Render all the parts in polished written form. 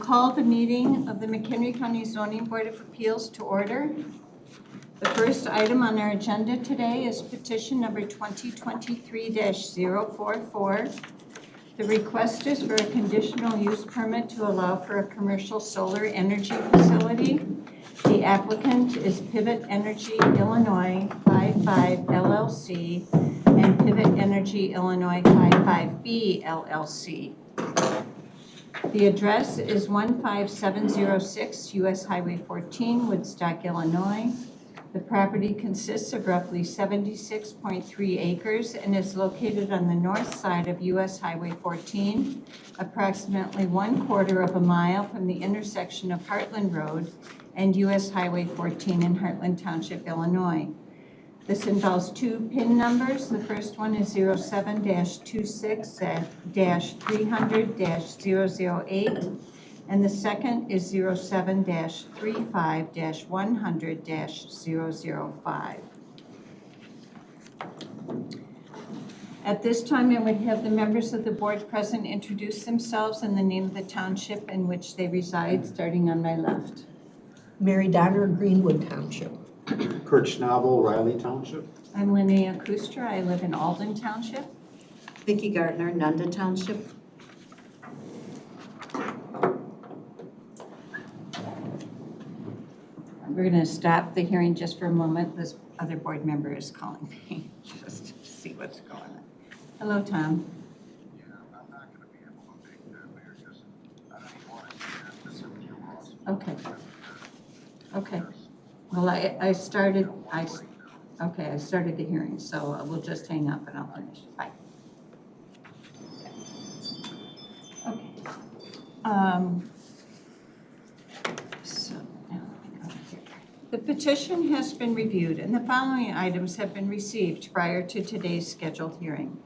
call the meeting of the McHenry County Zoning Board of Appeals to order. The first item on our agenda today is petition number 2023-044. The request is for a conditional use permit to allow for a commercial solar energy facility. The applicant is Pivot Energy Illinois 55 LLC and Pivot Energy Illinois 55B LLC. The address is 15706 US Highway 14, Woodstock, Illinois. The property consists of roughly 76.3 acres and is located on the north side of US Highway 14, approximately 1/4 of a mile from the intersection of Heartland Road and US Highway 14 in Heartland Township, Illinois. This involves two PIN numbers. The first one is 07-26-300-008. And the second is 07-35-100-005. At this time, I would have the members of the board present introduce themselves and the name of the township in which they reside, starting on my left. Mary Donner, Greenwood Township. Kurt Schnabel, Riley Township. I'm Linnea Kustra. I live in Alden Township. Vicki Gardner, Nunda Township. We're going to stop the hearing just for a moment. This other board member is calling me just to see what's going on. Hello, Tom. Yeah, I'm not going to be able to make that later because I don't even want to. Okay. Okay. Well, I started the hearing, so we'll just hang up and I'll finish. Bye. Okay. So now let me go here. The petition has been reviewed and the following items have been received prior to today's scheduled hearing.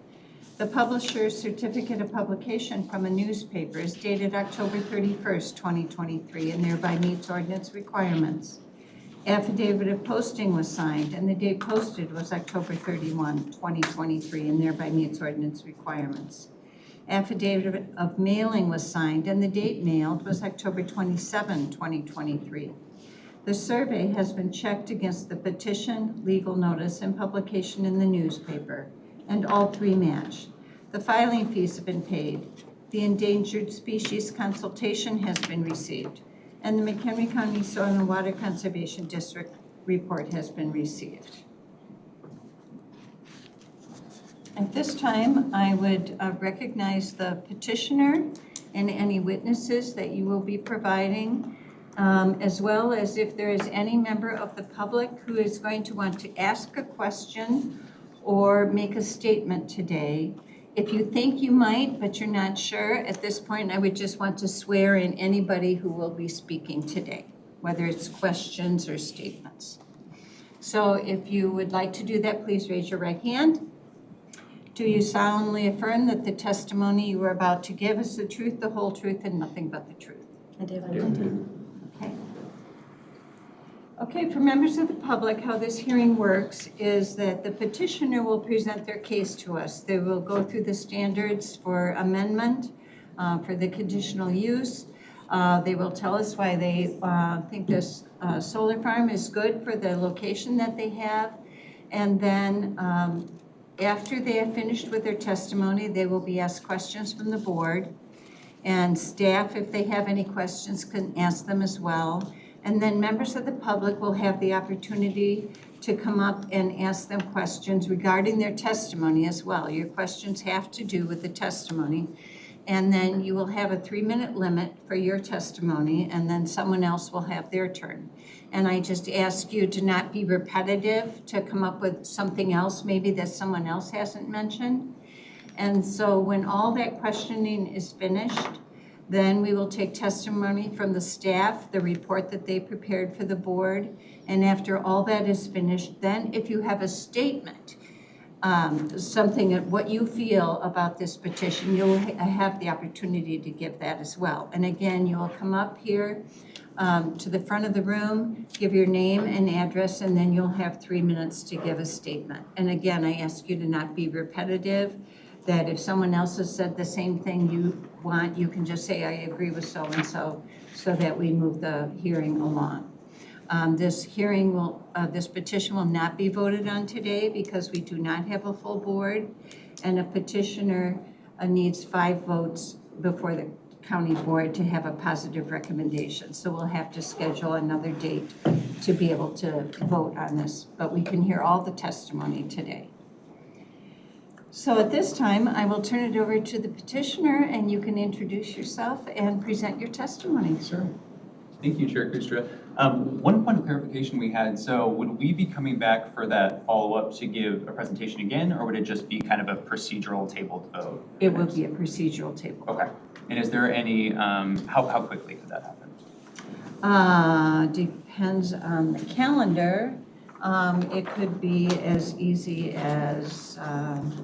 The publisher's certificate of publication from a newspaper is dated October 31st, 2023, and thereby meets ordinance requirements. Affidavit of posting was signed, and the date posted was October 31, 2023, and thereby meets ordinance requirements. Affidavit of mailing was signed, and the date mailed was October 27, 2023. The survey has been checked against the petition, legal notice, and publication in the newspaper, and all three match. The filing fees have been paid. The endangered species consultation has been received, and the McHenry County Soil and Water Conservation District report has been received. At this time, I would recognize the petitioner and any witnesses that you will be providing, as well as if there is any member of the public who is going to want to ask a question or make a statement today. If you think you might, but you're not sure, at this point, I would just want to swear in anybody who will be speaking today, whether it's questions or statements. So if you would like to do that, please raise your right hand. Do you solemnly affirm that the testimony you are about to give is the truth, the whole truth, and nothing but the truth? I do. Okay. Okay, for members of the public, how this hearing works is that the petitioner will present their case to us. They will go through the standards for amendment for the conditional use. They will tell us why they think this solar farm is good for the location that they have. And then after they have finished with their testimony, they will be asked questions from the board. And staff, if they have any questions, can ask them as well. And then members of the public will have the opportunity to come up and ask them questions regarding their testimony as well. Your questions have to do with the testimony. And then you will have a 3-minute limit for your testimony, and then someone else will have their turn. And I just ask you to not be repetitive, to come up with something else maybe that someone else hasn't mentioned. And so when all that questioning is finished, then we will take testimony from the staff, the report that they prepared for the board. And after all that is finished, then if you have a statement, something that what you feel about this petition, you'll have the opportunity to give that as well. And again, you will come up here to the front of the room, give your name and address, and then you'll have 3 minutes to give a statement. And again, I ask you to not be repetitive, that if someone else has said the same thing you want, you can just say, I agree with so-and-so, so that we move the hearing along. This petition will not be voted on today because we do not have a full board, and a petitioner needs 5 votes before the county board to have a positive recommendation. So we'll have to schedule another date to be able to vote on this, but we can hear all the testimony today. So at this time, I will turn it over to the petitioner, and you can introduce yourself and present your testimony. Sure. Thank you, Chair Kustra. One point of clarification we had, so would we be coming back for that follow-up to give a presentation again, or would it just be kind of a procedural tabled vote? It will be a procedural table. Okay. And is there any, how quickly could that happen? Depends on the calendar. It could be as easy as,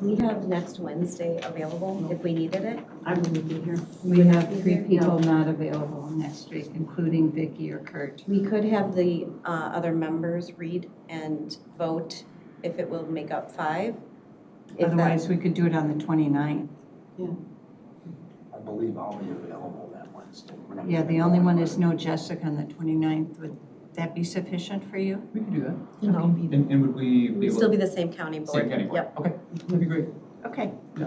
We have next Wednesday available if we needed it. I'm going to be here. we have 3 people not available next week, including Vicky or Kurt. We could have the other members read and vote if it will make up 5. If that- Otherwise, we could do it on the 29th. I believe I'll be available that Wednesday. Yeah, the only one is no Jessica on the 29th. Would that be sufficient for you? We can do that. And I'll be there. And would we It be would able still to? be the same county board. Same county board? Yep. Okay, that'd be great. Okay. Yeah.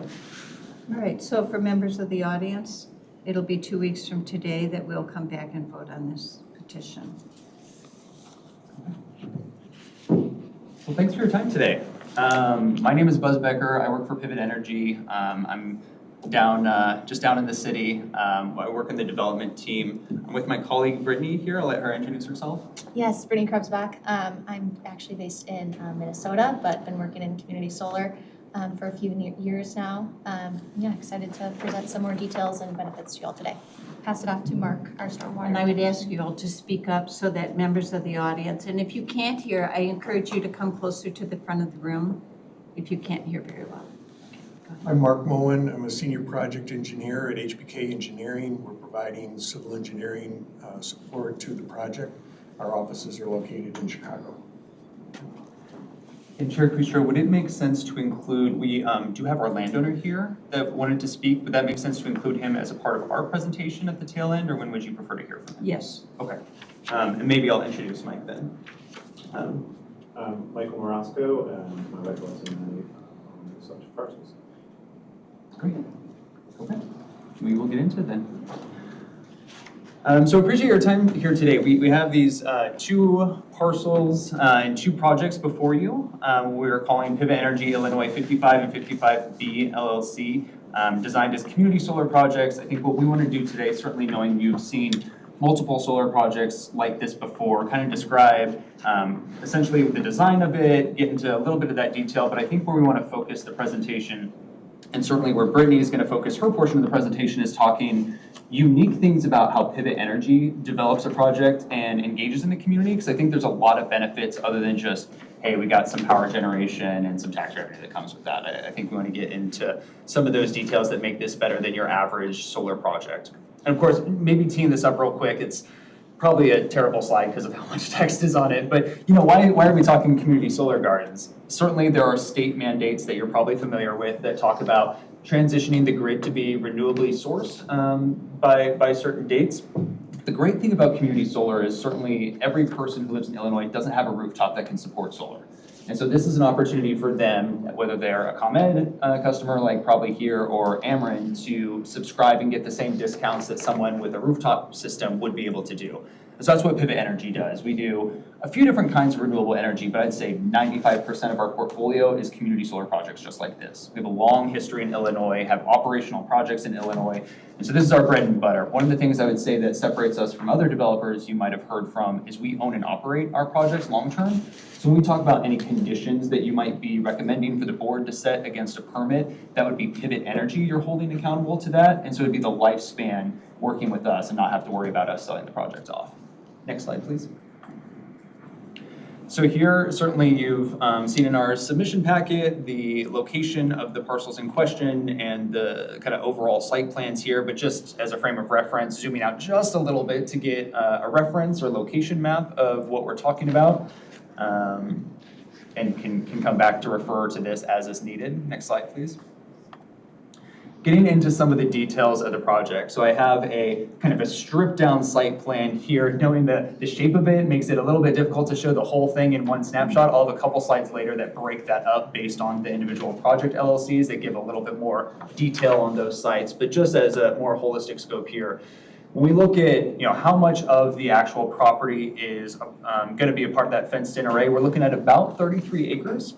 All right, so for members of the audience, it'll be 2 weeks from today that we'll come back and vote on this petition. Well, thanks for your time today. My name is Buzz Becker. I work for Pivot Energy. I'm just down in the city. I work in the development team. I'm with my colleague Brittany here. I'll let her introduce herself. Yes, Brittany Krebsbach. I'm actually based in Minnesota, but been working in community solar for a few years now. Yeah, excited to present some more details and benefits to you all today. Pass it off to Mark, our stormwater. And I would ask you all to speak up so that members of the audience, and if you can't hear, I encourage you to come closer to the front of the room if you can't hear very well. Okay, go ahead. I'm Mark Moen. I'm a senior project engineer at HBK Engineering. We're providing civil engineering support to the project. Our offices are located in Chicago. And Chair Kustra, would it make sense to include, we do have our landowner here that wanted to speak. Would that make sense to include him as a part of our presentation at the tail end, or when would you prefer to hear from him? Yes. Okay. And maybe I'll introduce Mike then. I'm Michael Morosco, and my wife was in the subject parcels. Great. Okay. We will get into it then. So appreciate your time here today. We have these 2 parcels and 2 projects before you. We're calling Pivot Energy Illinois 55 and 55B LLC, designed as community solar projects. I think what we want to do today, certainly knowing you've seen multiple solar projects like this before, kind of describe essentially the design of it, get into a little bit of that detail, but I think where we want to focus the presentation, and certainly where Brittany is going to focus her portion of the presentation, is talking unique things about how Pivot Energy develops a project and engages in the community, because I think there's a lot of benefits other than just, hey, we got some power generation and some tax revenue that comes with that. I think we want to get into some of those details that make this better than your average solar project. And of course, maybe teeing this up real quick, it's probably a terrible slide because of how much text is on it, but why are we talking community solar gardens? Certainly there are state mandates that you're probably familiar with that talk about transitioning the grid to be renewably sourced by certain dates. The great thing about community solar is certainly every person who lives in Illinois doesn't have a rooftop that can support solar. And so this is an opportunity for them, whether they're a ComEd customer like probably here or Ameren, to subscribe and get the same discounts that someone with a rooftop system would be able to do. So that's what Pivot Energy does. We do a few different kinds of renewable energy, but I'd say 95% of our portfolio is community solar projects just like this. We have a long history in Illinois, have operational projects in Illinois, and so this is our bread and butter. One of the things I would say that separates us from other developers you might have heard from is we own and operate our projects long-term. So when we talk about any conditions that you might be recommending for the board to set against a permit, that would be Pivot Energy you're holding accountable to that, and so it'd be the lifespan working with us and not have to worry about us selling the project off. Next slide, please. So here, certainly you've seen in our submission packet the location of the parcels in question and the kind of overall site plans here, but just as a frame of reference, zooming out just a little bit to get a reference or location map of what we're talking about, and can come back to refer to this as is needed. Next slide, please. getting into some of the details of the project. So I have a kind of a stripped down site plan here, knowing that the shape of it makes it a little bit difficult to show the whole thing in one snapshot. I'll have a couple slides later that break that up based on the individual project LLCs that give a little bit more detail on those sites. But just as a more holistic scope here, when we look at how much of the actual property is going to be a part of that fenced-in array, we're looking at about 33 acres.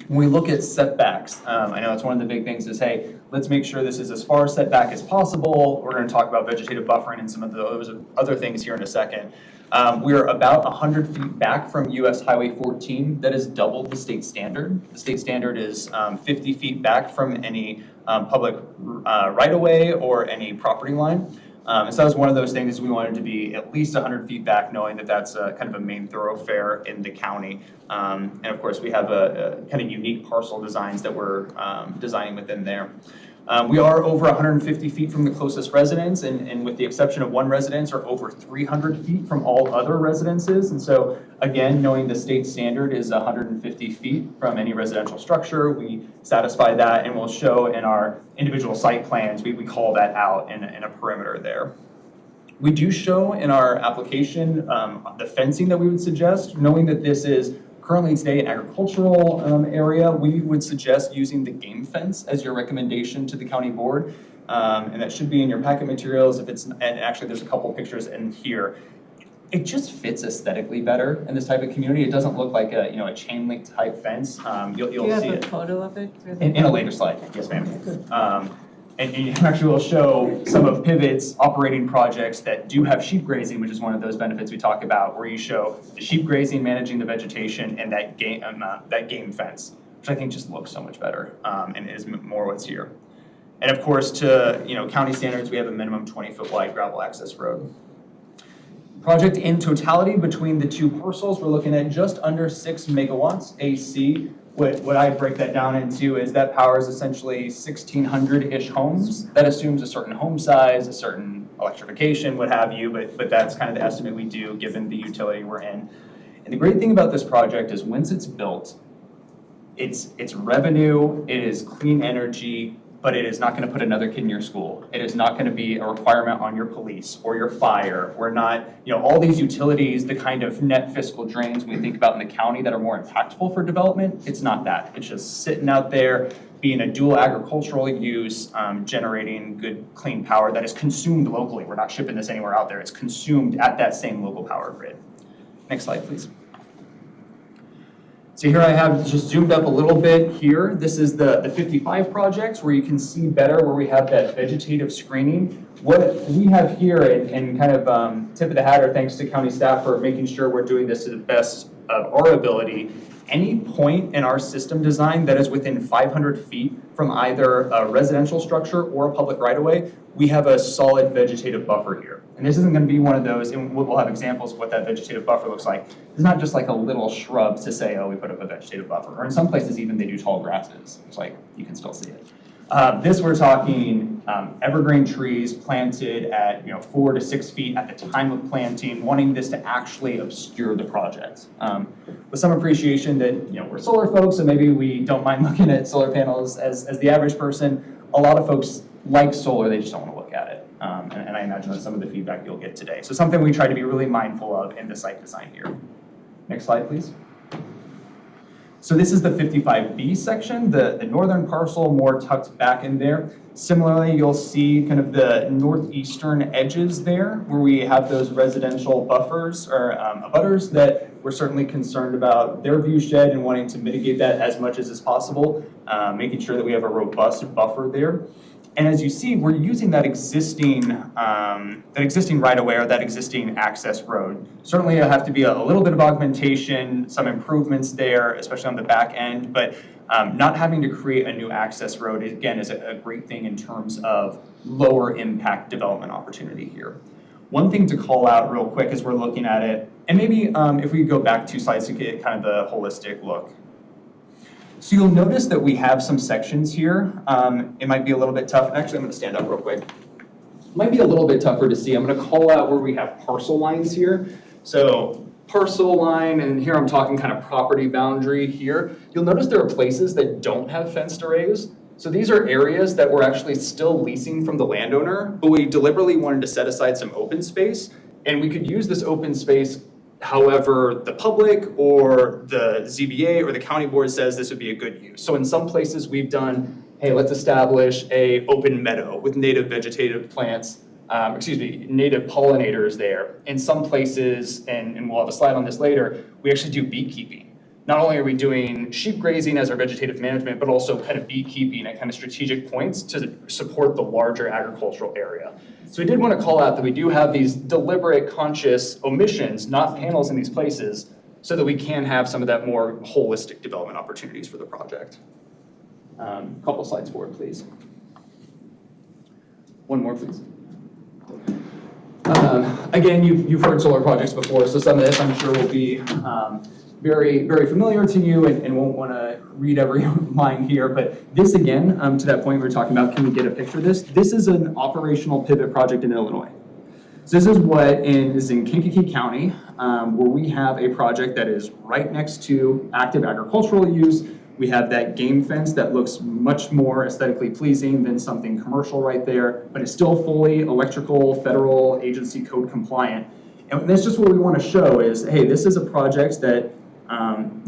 When we look at setbacks, I know it's one of the big things is, hey, let's make sure this is as far setback as possible. We're going to talk about vegetative buffering and some of those other things here in a second. We're about 100 feet back from US Highway 14. That is double the state standard. The state standard is 50 feet back from any public right-of-way or any property line. So that was one of those things we wanted to be at least 100 feet back, knowing that that's kind of a main thoroughfare in the county. And of course, we have a kind of unique parcel designs that we're designing within there. We are over 150 feet from the closest residence, and with the exception of one residence, are over 300 feet from all other residences. And so, again, knowing the state standard is 150 feet from any residential structure, we satisfy that, and we'll show in our individual site plans, we call that out in a perimeter there. We do show in our application the fencing that we would suggest, knowing that this is currently today an agricultural area. We would suggest using the game fence as your recommendation to the county board. And that should be in your packet materials. And actually there's a couple pictures in here. It just fits aesthetically better in this type of community. It doesn't look like a chain link type fence. You'll Do you have see a it photo of it? in a later slide. Yes, ma'am. And actually we'll show some of Pivot's operating projects that do have sheep grazing, which is one of those benefits we talk about, where you show the sheep grazing, managing the vegetation, and that game fence, which I think just looks so much better and is more what's here. And of course, to county standards, we have a minimum 20-foot wide gravel access road. Project in totality between the two parcels, we're looking at just under 6 megawatts AC. What I break that down into is that powers essentially 1,600-ish homes. That assumes a certain home size, a certain electrification, what have you, but that's kind of the estimate we do given the utility we're in. And the great thing about this project is once it's built, it's revenue, it is clean energy, but it is not going to put another kid in your school. It is not going to be a requirement on your police or your fire. We're not, all these utilities, the kind of net fiscal drains we think about in the county that are more impactful for development, it's not that. It's just sitting out there, being a dual agricultural use, generating good, clean power that is consumed locally. We're not shipping this anywhere out there. It's consumed at that same local power grid. Next slide, please. So here I have just zoomed up a little bit here. This is the 55 projects where you can see better where we have that vegetative screening. What we have here, and kind of tip of the hat, or thanks to county staff for making sure we're doing this to the best of our ability, any point in our system design that is within 500 feet from either a residential structure or a public right-of-way, we have a solid vegetative buffer here. And this isn't going to be one of those, and we'll have examples of what that vegetative buffer looks like. It's not just like a little shrub to say, oh, we put up a vegetative buffer. Or in some places, even they do tall grasses. It's like, you can still see it. This we're talking evergreen trees planted at 4 to 6 feet at the time of planting, wanting this to actually obscure the project. With some appreciation that we're solar folks, so maybe we don't mind looking at solar panels as the average person. A lot of folks like solar, they just don't want to look at it. And I imagine that's some of the feedback you'll get today. So something we try to be really mindful of in the site design here. Next slide, please. So this is the 55B section, the northern parcel more tucked back in there. Similarly, you'll see kind of the northeastern edges there where we have those residential buffers or abutters that we're certainly concerned about their view shed and wanting to mitigate that as much as is possible, making sure that we have a robust buffer there. And as you see, we're using that existing right-of-way or that existing access road. Certainly, it'll have to be a little bit of augmentation, some improvements there, especially on the back end, but not having to create a new access road, again, is a great thing in terms of lower impact development opportunity here. One thing to call out real quick as we're looking at it, and maybe if we go back 2 slides to get kind of the holistic look. So you'll notice that we have some sections here. It might be a little bit tough. Actually, I'm going to stand up real quick. It might be a little bit tougher to see. I'm going to call out where we have parcel lines here. So parcel line, and here I'm talking kind of property boundary here. You'll notice there are places that don't have fenced arrays. So these are areas that we're actually still leasing from the landowner, but we deliberately wanted to set aside some open space, and we could use this open space however the public or the ZBA or the county board says this would be a good use. So in some places we've done, hey, let's establish a open meadow with native vegetative plants, native pollinators there. In some places, and we'll have a slide on this later, we actually do beekeeping. Not only are we doing sheep grazing as our vegetative management, but also kind of beekeeping at kind of strategic points to support the larger agricultural area. So we did want to call out that we do have these deliberate, conscious omissions, not panels in these places, so that we can have some of that more holistic development opportunities for the project. Couple slides forward, please. One more, please. Again, you've heard solar projects before, so some of this I'm sure will be very, very familiar to you and won't want to read every line here. But this again, to that point we were talking about, can we get a picture of this? This is an operational pivot project in Illinois. So this is what is in Kankakee County, where we have a project that is right next to active agricultural use. We have that game fence that looks much more aesthetically pleasing than something commercial right there, but it's still fully electrical, federal agency code compliant. And that's just what we want to show is, hey, this is a project that,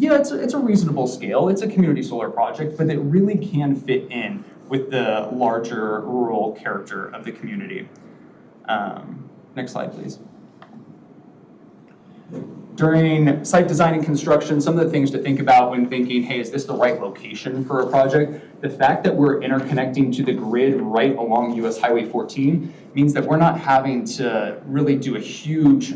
it's a reasonable scale. It's a community solar project, but it really can fit in with the larger rural character of the community. Next slide, please. During site design and construction, some of the things to think about when thinking, hey, is this the right location for a project? The fact that we're interconnecting to the grid right along US Highway 14 means that we're not having to really do a huge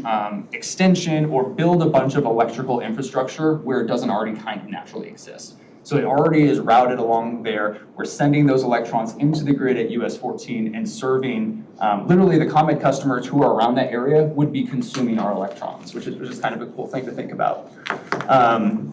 extension or build a bunch of electrical infrastructure where it doesn't already kind of naturally exist. So it already is routed along there. We're sending those electrons into the grid at US 14 and serving, literally the ComEd customers who are around that area would be consuming our electrons, which is kind of a cool thing to think about.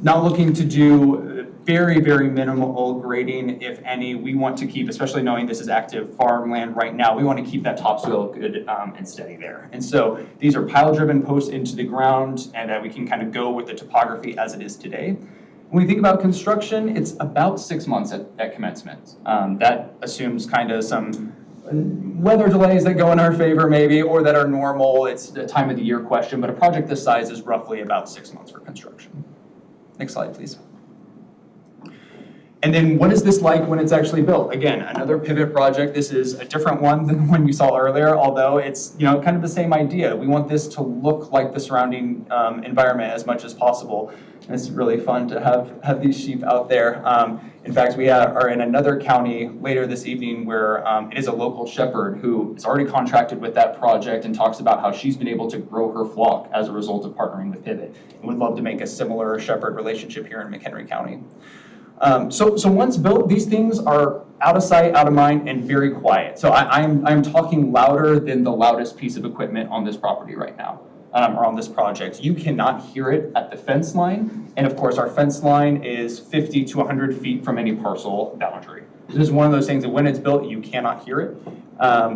Not looking to do very, very minimal grading, if any. We want to keep, especially knowing this is active farmland right now, we want to keep that topsoil good and steady there. And so these are pile-driven posts into the ground, and that we can kind of go with the topography as it is today. When we think about construction, it's about 6 months at commencement. That assumes kind of some weather delays that go in our favor maybe, or that are normal. It's the time of the year question, but a project this size is roughly about 6 months for construction. Next slide, please. And then what is this like when it's actually built? Again, another pivot project. This is a different one than the one you saw earlier, although it's kind of the same idea. We want this to look like the surrounding environment as much as possible. And it's really fun to have these sheep out there. In fact, we are in another county later this evening where it is a local shepherd who is already contracted with that project and talks about how she's been able to grow her flock as a result of partnering with Pivot. And would love to make a similar shepherd relationship here in McHenry County. So once built, these things are out of sight, out of mind, and very quiet. So I'm talking louder than the loudest piece of equipment on this property right now, or on this project. You cannot hear it at the fence line. And of course, our fence line is 50 to 100 feet from any parcel boundary. This is one of those things that when it's built, you cannot hear it.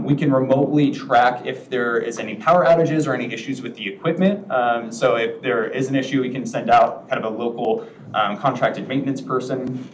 We can remotely track if there is any power outages or any issues with the equipment. So if there is an issue, we can send out kind of a local contracted maintenance person.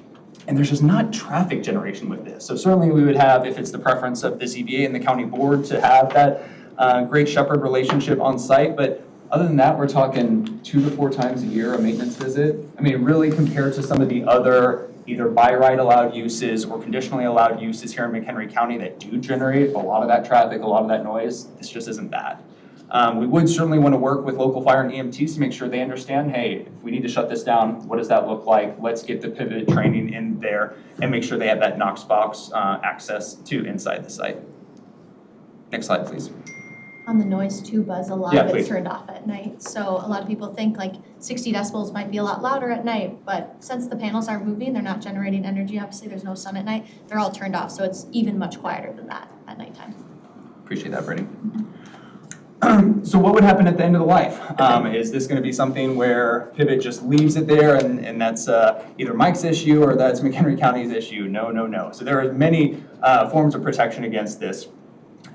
And there's just not traffic generation with this. So certainly we would have, if it's the preference of the ZBA and the county board, to have that great shepherd relationship on site. But other than that, we're talking 2 to 4 times a year a maintenance visit. I mean, really compared to some of the other either by right allowed uses or conditionally allowed uses here in McHenry County that do generate a lot of that traffic, a lot of that noise, this just isn't that. We would certainly want to work with local fire and EMTs to make sure they understand, hey, if we need to shut this down, what does that look like? Let's get the pivot training in there and make sure they have that Knox box access to inside the site. Next slide, please. On the noise too, Buzz, a lot Yeah, of please. it's turned off at night. So a lot of people think like 60 decibels might be a lot louder at night, but since the panels aren't moving, they're not generating energy. Obviously, there's no sun at night. They're all turned off, so it's even much quieter than that at nighttime. Appreciate that, Brittany. So what would happen at the end of the life? Is this going to be something where Pivot just leaves it there and that's either Mike's issue or that's McHenry County's issue? No, no, no. So there are many forms of protection against this.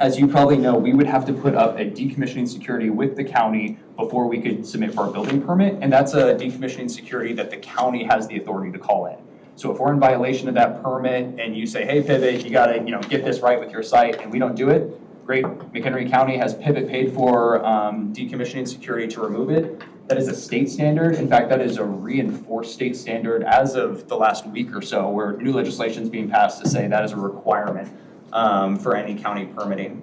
As you probably know, we would have to put up a decommissioning security with the county before we could submit for a building permit, and that's a decommissioning security that the county has the authority to call in. So if we're in violation of that permit and you say, hey, Pivot, you gotta, get this right with your site, and we don't do it, great, McHenry County has Pivot paid for decommissioning security to remove it. That is a state standard. In fact, that is a reinforced state standard as of the last week or so, where new legislation is being passed to say that is a requirement for any county permitting.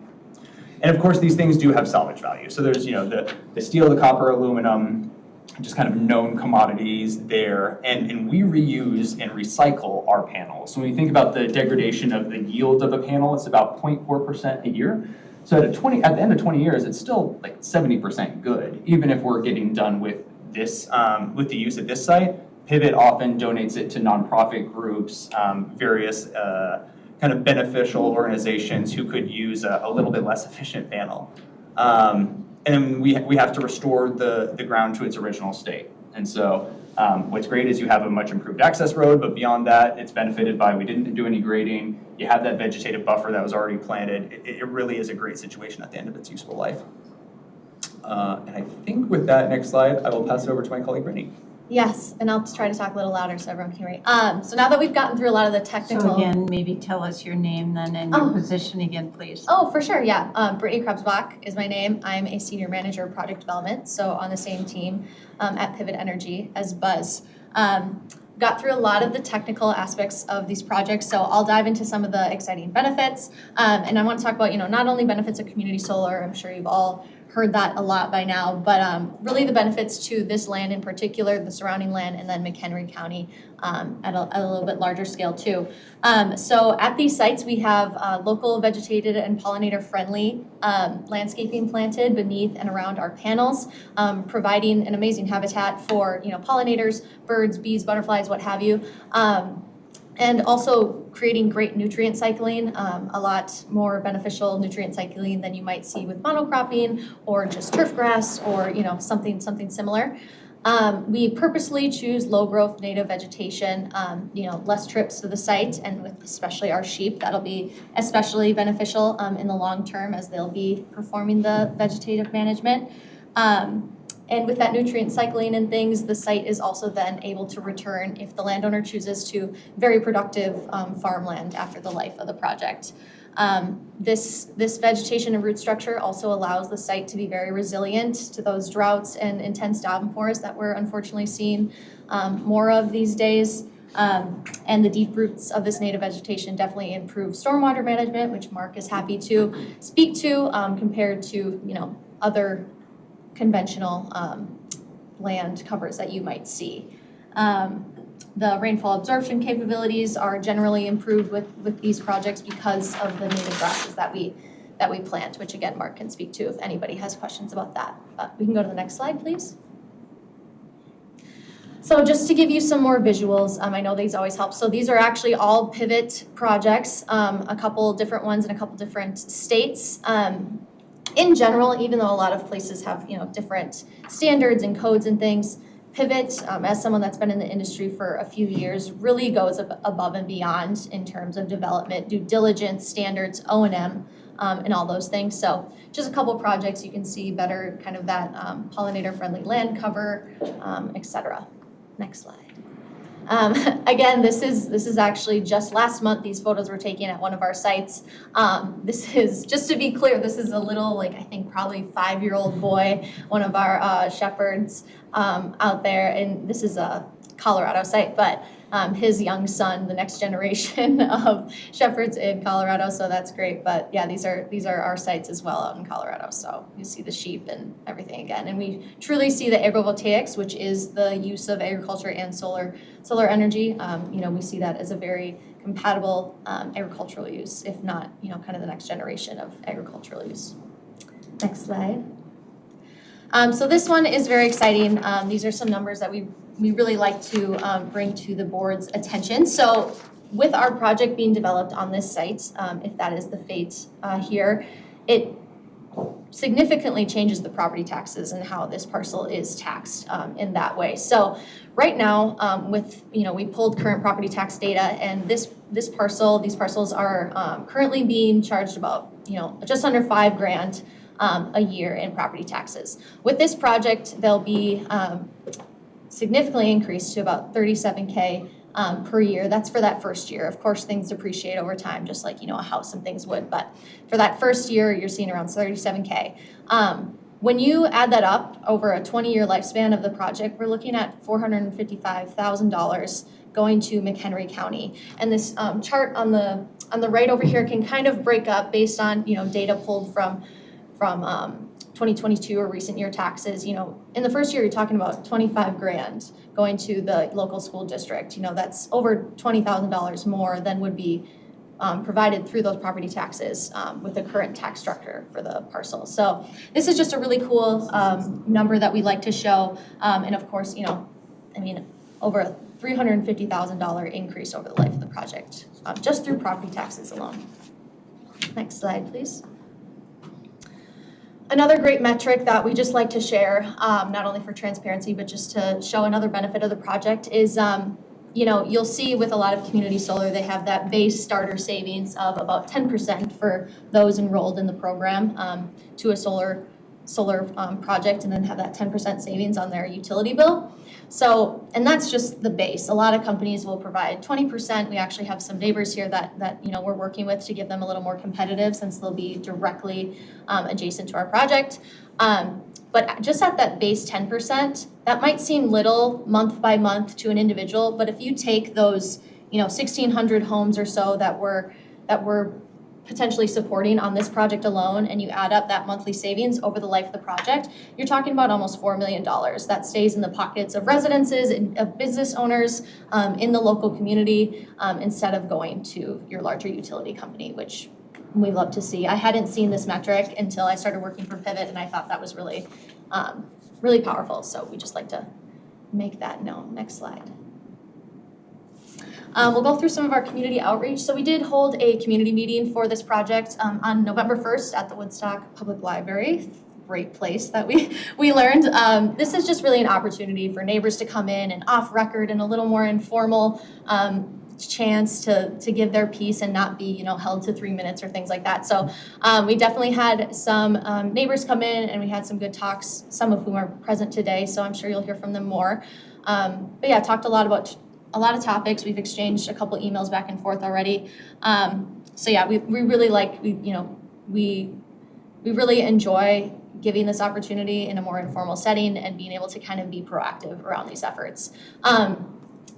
And of course, these things do have salvage value. So there's, the steel, the copper, aluminum, just kind of known commodities there. And we reuse and recycle our panels. So when you think about the degradation of the yield of a panel, it's about 0.4% a year. So at the end of 20 years, it's still like 70% good, even if we're getting done with this, with the use at this site. Pivot often donates it to nonprofit groups, various kind of beneficial organizations who could use a little bit less efficient panel. And we have to restore the ground to its original state. And so what's great is you have a much improved access road, but beyond that, it's benefited by, we didn't do any grading. You have that vegetative buffer that was already planted. It really is a great situation at the end of its useful life. And I think with that, next slide, I will pass it over to my colleague, Brittany. Yes, and I'll try to talk a little louder so everyone can hear me. So now that we've gotten through a lot of the technical. So again, maybe tell us your name then and your position again, please. Oh, for sure, yeah. Brittany Krebsbach is my name. I'm a senior manager of project development, so on the same team at Pivot Energy as Buzz. Got through a lot of the technical aspects of these projects, so I'll dive into some of the exciting benefits. And I want to talk about, not only benefits of community solar, I'm sure you've all heard that a lot by now, but really the benefits to this land in particular, the surrounding land, and then McHenry County at a little bit larger scale too. So at these sites, we have local vegetated and pollinator-friendly landscaping planted beneath and around our panels, providing an amazing habitat for pollinators, birds, bees, butterflies, what have you. And also creating great nutrient cycling, a lot more beneficial nutrient cycling than you might see with monocropping or just turf grass or something similar. We purposely choose low growth native vegetation, less trips to the site, and with especially our sheep, that'll be especially beneficial in the long term as they'll be performing the vegetative management. And with that nutrient cycling and things, the site is also then able to return, if the landowner chooses to, very productive farmland after the life of the project. This vegetation and root structure also allows the site to be very resilient to those droughts and intense downpours that we're unfortunately seeing more of these days. And the deep roots of this native vegetation definitely improve stormwater management, which Mark is happy to speak to, compared to other conventional land covers that you might see. The rainfall absorption capabilities are generally improved with these projects because of the native grasses that we plant, which again, Mark can speak to if anybody has questions about that. But we can go to the next slide, please. So just to give you some more visuals, I know these always help. So these are actually all Pivot projects, a couple different ones in a couple different states. In general, even though a lot of places have different standards and codes and things, Pivot, as someone that's been in the industry for a few years, really goes above and beyond in terms of development, due diligence, standards, O&M, and all those things. So just a couple projects you can see better kind of that pollinator-friendly land cover, et cetera. Next slide. Again, this is actually just last month. These photos were taken at one of our sites. This is, just to be clear, this is a little, I think probably 5-year-old boy, one of our shepherds out there, and this is a Colorado site, but his young son, the next generation of shepherds in Colorado, so that's great. But yeah, these are our sites as well out in Colorado, so you see the sheep and everything again. And we truly see the agrovoltaics, which is the use of agriculture and solar energy. We see that as a very compatible agricultural use, if not, kind of the next generation of agricultural use. Next slide. So this one is very exciting. These are some numbers that we really like to bring to the board's attention. So with our project being developed on this site, if that is the fate here, it significantly changes the property taxes and how this parcel is taxed in that way. So right now, we pulled current property tax data, and these parcels are currently being charged about just under $5,000 a year in property taxes. With this project, they'll be significantly increased to about $37K per year. That's for that first year. Of course, things depreciate over time, just like, a house and things would, but for that first year, you're seeing around $37K. When you add that up over a 20-year lifespan of the project, we're looking at $455,000 going to McHenry County. And this chart on the right over here can kind of break up based on, data pulled from 2022 or recent year taxes. In the first year, you're talking about 25 grand going to the local school district. That's over $20,000 more than would be provided through those property taxes with the current tax structure for the parcel. So this is just a really cool number that we like to show. And of course, over a $350,000 increase over the life of the project, just through property taxes alone. Next slide, please. Another great metric that we just like to share, not only for transparency, but just to show another benefit of the project is, you'll see with a lot of community solar, they have that base starter savings of about 10% for those enrolled in the program to a solar project, and then have that 10% savings on their utility bill. So, and that's just the base. A lot of companies will provide 20%. We actually have some neighbors here that we're working with to give them a little more competitive, since they'll be directly adjacent to our project. But just at that base 10%, that might seem little month by month to an individual, but if you take those 1,600 homes or so that we're potentially supporting on this project alone, and you add up that monthly savings over the life of the project, you're talking about almost $4 million that stays in the pockets of residences and of business owners in the local community, instead of going to your larger utility company, which we love to see. I hadn't seen this metric until I started working for Pivot, and I thought that was really, really powerful. So we just like to make that known. Next slide. We'll go through some of our community outreach. So we did hold a community meeting for this project on November 1st at the Woodstock Public Library. Great place that we learned. This is just really an opportunity for neighbors to come in and off record and a little more informal chance to give their piece and not be held to 3 minutes or things like that. So we definitely had some neighbors come in, and we had some good talks, some of whom are present today, so I'm sure you'll hear from them more. But yeah, talked a lot about a lot of topics. We've exchanged a couple emails back and forth already. So yeah, we really like, we really enjoy giving this opportunity in a more informal setting and being able to kind of be proactive around these efforts.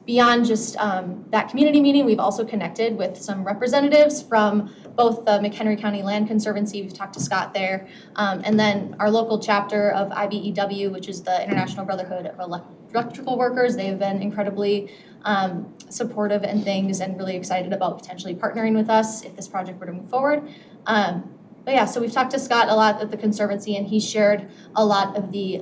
Beyond just that community meeting, we've also connected with some representatives from both the McHenry County Land Conservancy. We've talked to Scott there, and then our local chapter of IBEW, which is the International Brotherhood of Electrical Workers. They've been incredibly supportive and things, and really excited about potentially partnering with us if this project were to move forward. But yeah, so we've talked to Scott a lot at the Conservancy, and he shared a lot of the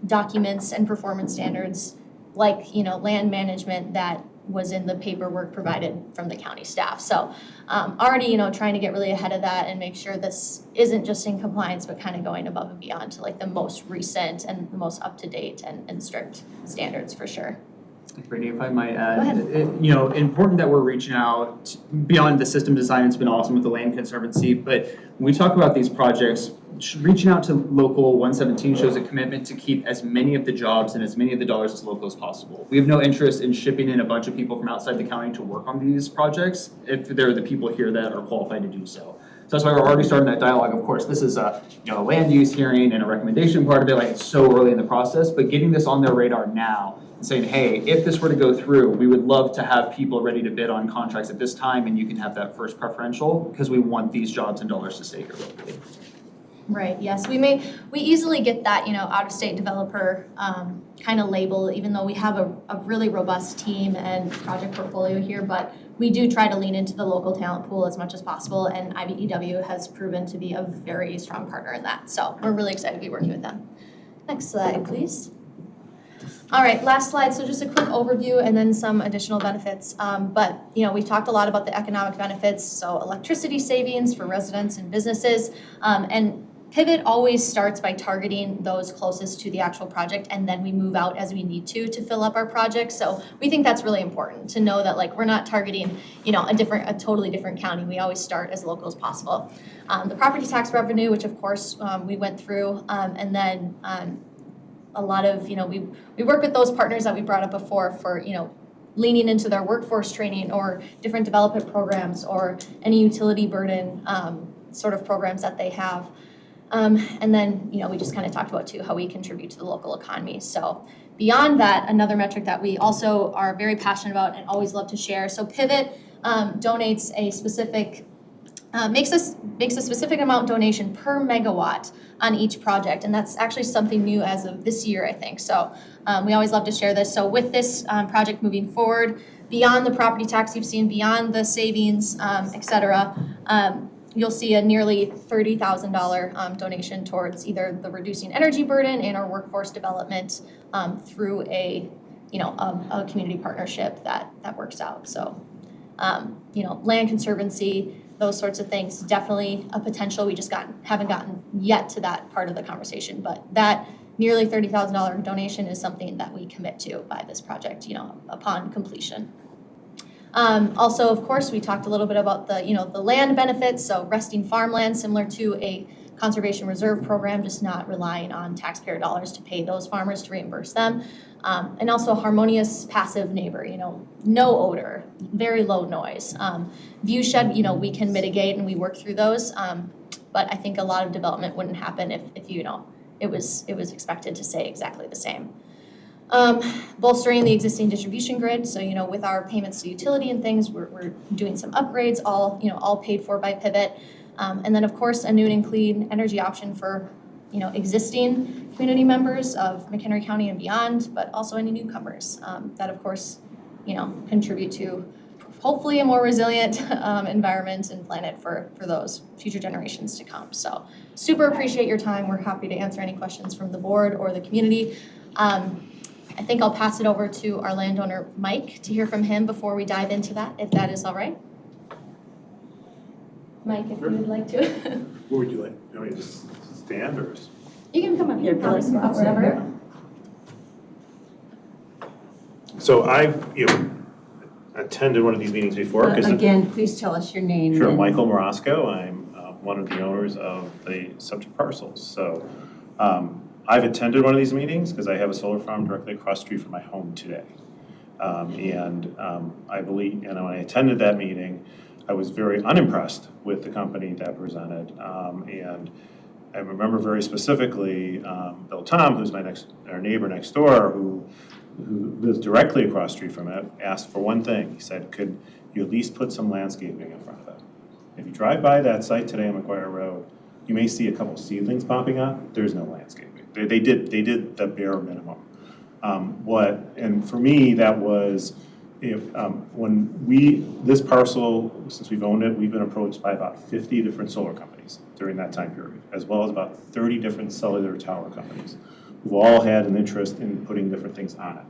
documents and performance standards, like land management, that was in the paperwork provided from the county staff. So already trying to get really ahead of that and make sure this isn't just in compliance, but kind of going above and beyond to like the most recent and the most up-to-date and strict standards for sure. Brittany, if I might add, Go ahead. Important that we're reaching out beyond the system design. It's been awesome with the Land Conservancy, but when we talk about these projects, reaching out to Local 117 shows a commitment to keep as many of the jobs and as many of the dollars as local as possible. We have no interest in shipping in a bunch of people from outside the county to work on these projects if they're the people here that are qualified to do so. So that's why we're already starting that dialogue. Of course, this is a land use hearing and a recommendation part of it, like it's so early in the process, but getting this on their radar now and saying, hey, if this were to go through, we would love to have people ready to bid on contracts at this time, and you can have that first preferential, because we want these jobs and dollars to stay here locally. Right, yes, we easily get that, out-of-state developer kind of label, even though we have a really robust team and project portfolio here, but we do try to lean into the local talent pool as much as possible, and IBEW has proven to be a very strong partner in that. So we're really excited to be working with them. Next slide, please. All right, last slide. So just a quick overview and then some additional benefits. But we've talked a lot about the economic benefits, so electricity savings for residents and businesses, and Pivot always starts by targeting those closest to the actual project, and then we move out as we need to fill up our project. So we think that's really important to know that we're not targeting a totally different county. We always start as local as possible. The property tax revenue, which of course we went through, and then a lot of we work with those partners that we brought up before for leaning into their workforce training or different development programs or any utility burden sort of programs that they have. And then, we just kind of talked about too, how we contribute to the local economy. So beyond that, another metric that we also are very passionate about and always love to share. So Pivot donates a specific, makes a specific amount donation per megawatt on each project. And that's actually something new as of this year, I think. So we always love to share this. So with this project moving forward, beyond the property tax you've seen, beyond the savings, et cetera, you'll see a nearly $30,000 donation towards either the reducing energy burden and our workforce development through a community partnership that works out. So, land conservancy, those sorts of things, definitely a potential. We just haven't gotten yet to that part of the conversation, but that nearly $30,000 donation is something that we commit to by this project, upon completion. Also, of course, we talked a little bit about the land benefits, so resting farmland similar to a conservation reserve program, just not relying on taxpayer dollars to pay those farmers to reimburse them. And also harmonious passive neighbor, no odor, very low noise. View shed, we can mitigate and we work through those, but I think a lot of development wouldn't happen if it was expected to stay exactly the same. Bolstering the existing distribution grid. So, with our payments to utility and things, we're doing some upgrades, all paid for by Pivot. And then, of course, a new and clean energy option for, existing community members of McHenry County and beyond, but also any newcomers that, of course, contribute to hopefully a more resilient environment and planet for those future generations to come. So, super appreciate your time. We're happy to answer any questions from the board or the community. I think I'll pass it over to our landowner, Mike, to hear from him before we dive into that, if that is all right. Mike, if you would like to. What would you like? You want me to just stand or? You can come up here, probably spot wherever. So I've, attended one of these meetings before. Again, please tell us your name. Sure, and- Michael Morosco. I'm one of the owners of the subject parcels. So I've attended one of these meetings because I have a solar farm directly across the street from my home today. I believe, and when I attended that meeting, I was very unimpressed with the company that presented. And I remember very specifically Bill Tom, who's our neighbor next door, who lives directly across the street from it, asked for one thing. He said, could you at least put some landscaping in front of it? If you drive by that site today on McGuire Road, you may see a couple seedlings popping up. There's no landscaping. They did the bare minimum. And for me, that was, this parcel, since we've owned it, we've been approached by about 50 different solar companies during that time period, as well as about 30 different cellular tower companies who've all had an interest in putting different things on it.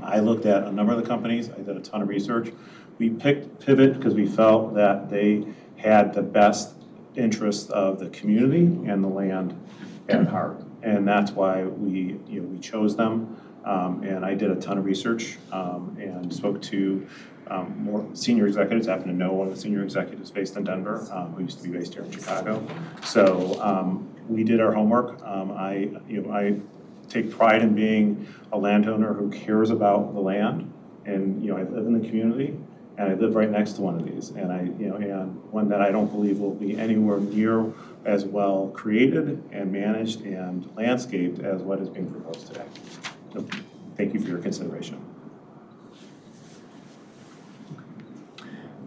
I looked at a number of the companies. I did a ton of research. We picked Pivot because we felt that they had the best interest of the community and the land at heart. And that's why we chose them. And I did a ton of research and spoke to more senior executives. I happen to know one of the senior executives based in Denver, who used to be based here in Chicago. So we did our homework. I take pride in being a landowner who cares about the land, and I live in the community, and I live right next to one of these, and and one that I don't believe will be anywhere near as well created and managed and landscaped as what is being proposed today. So thank you for your consideration.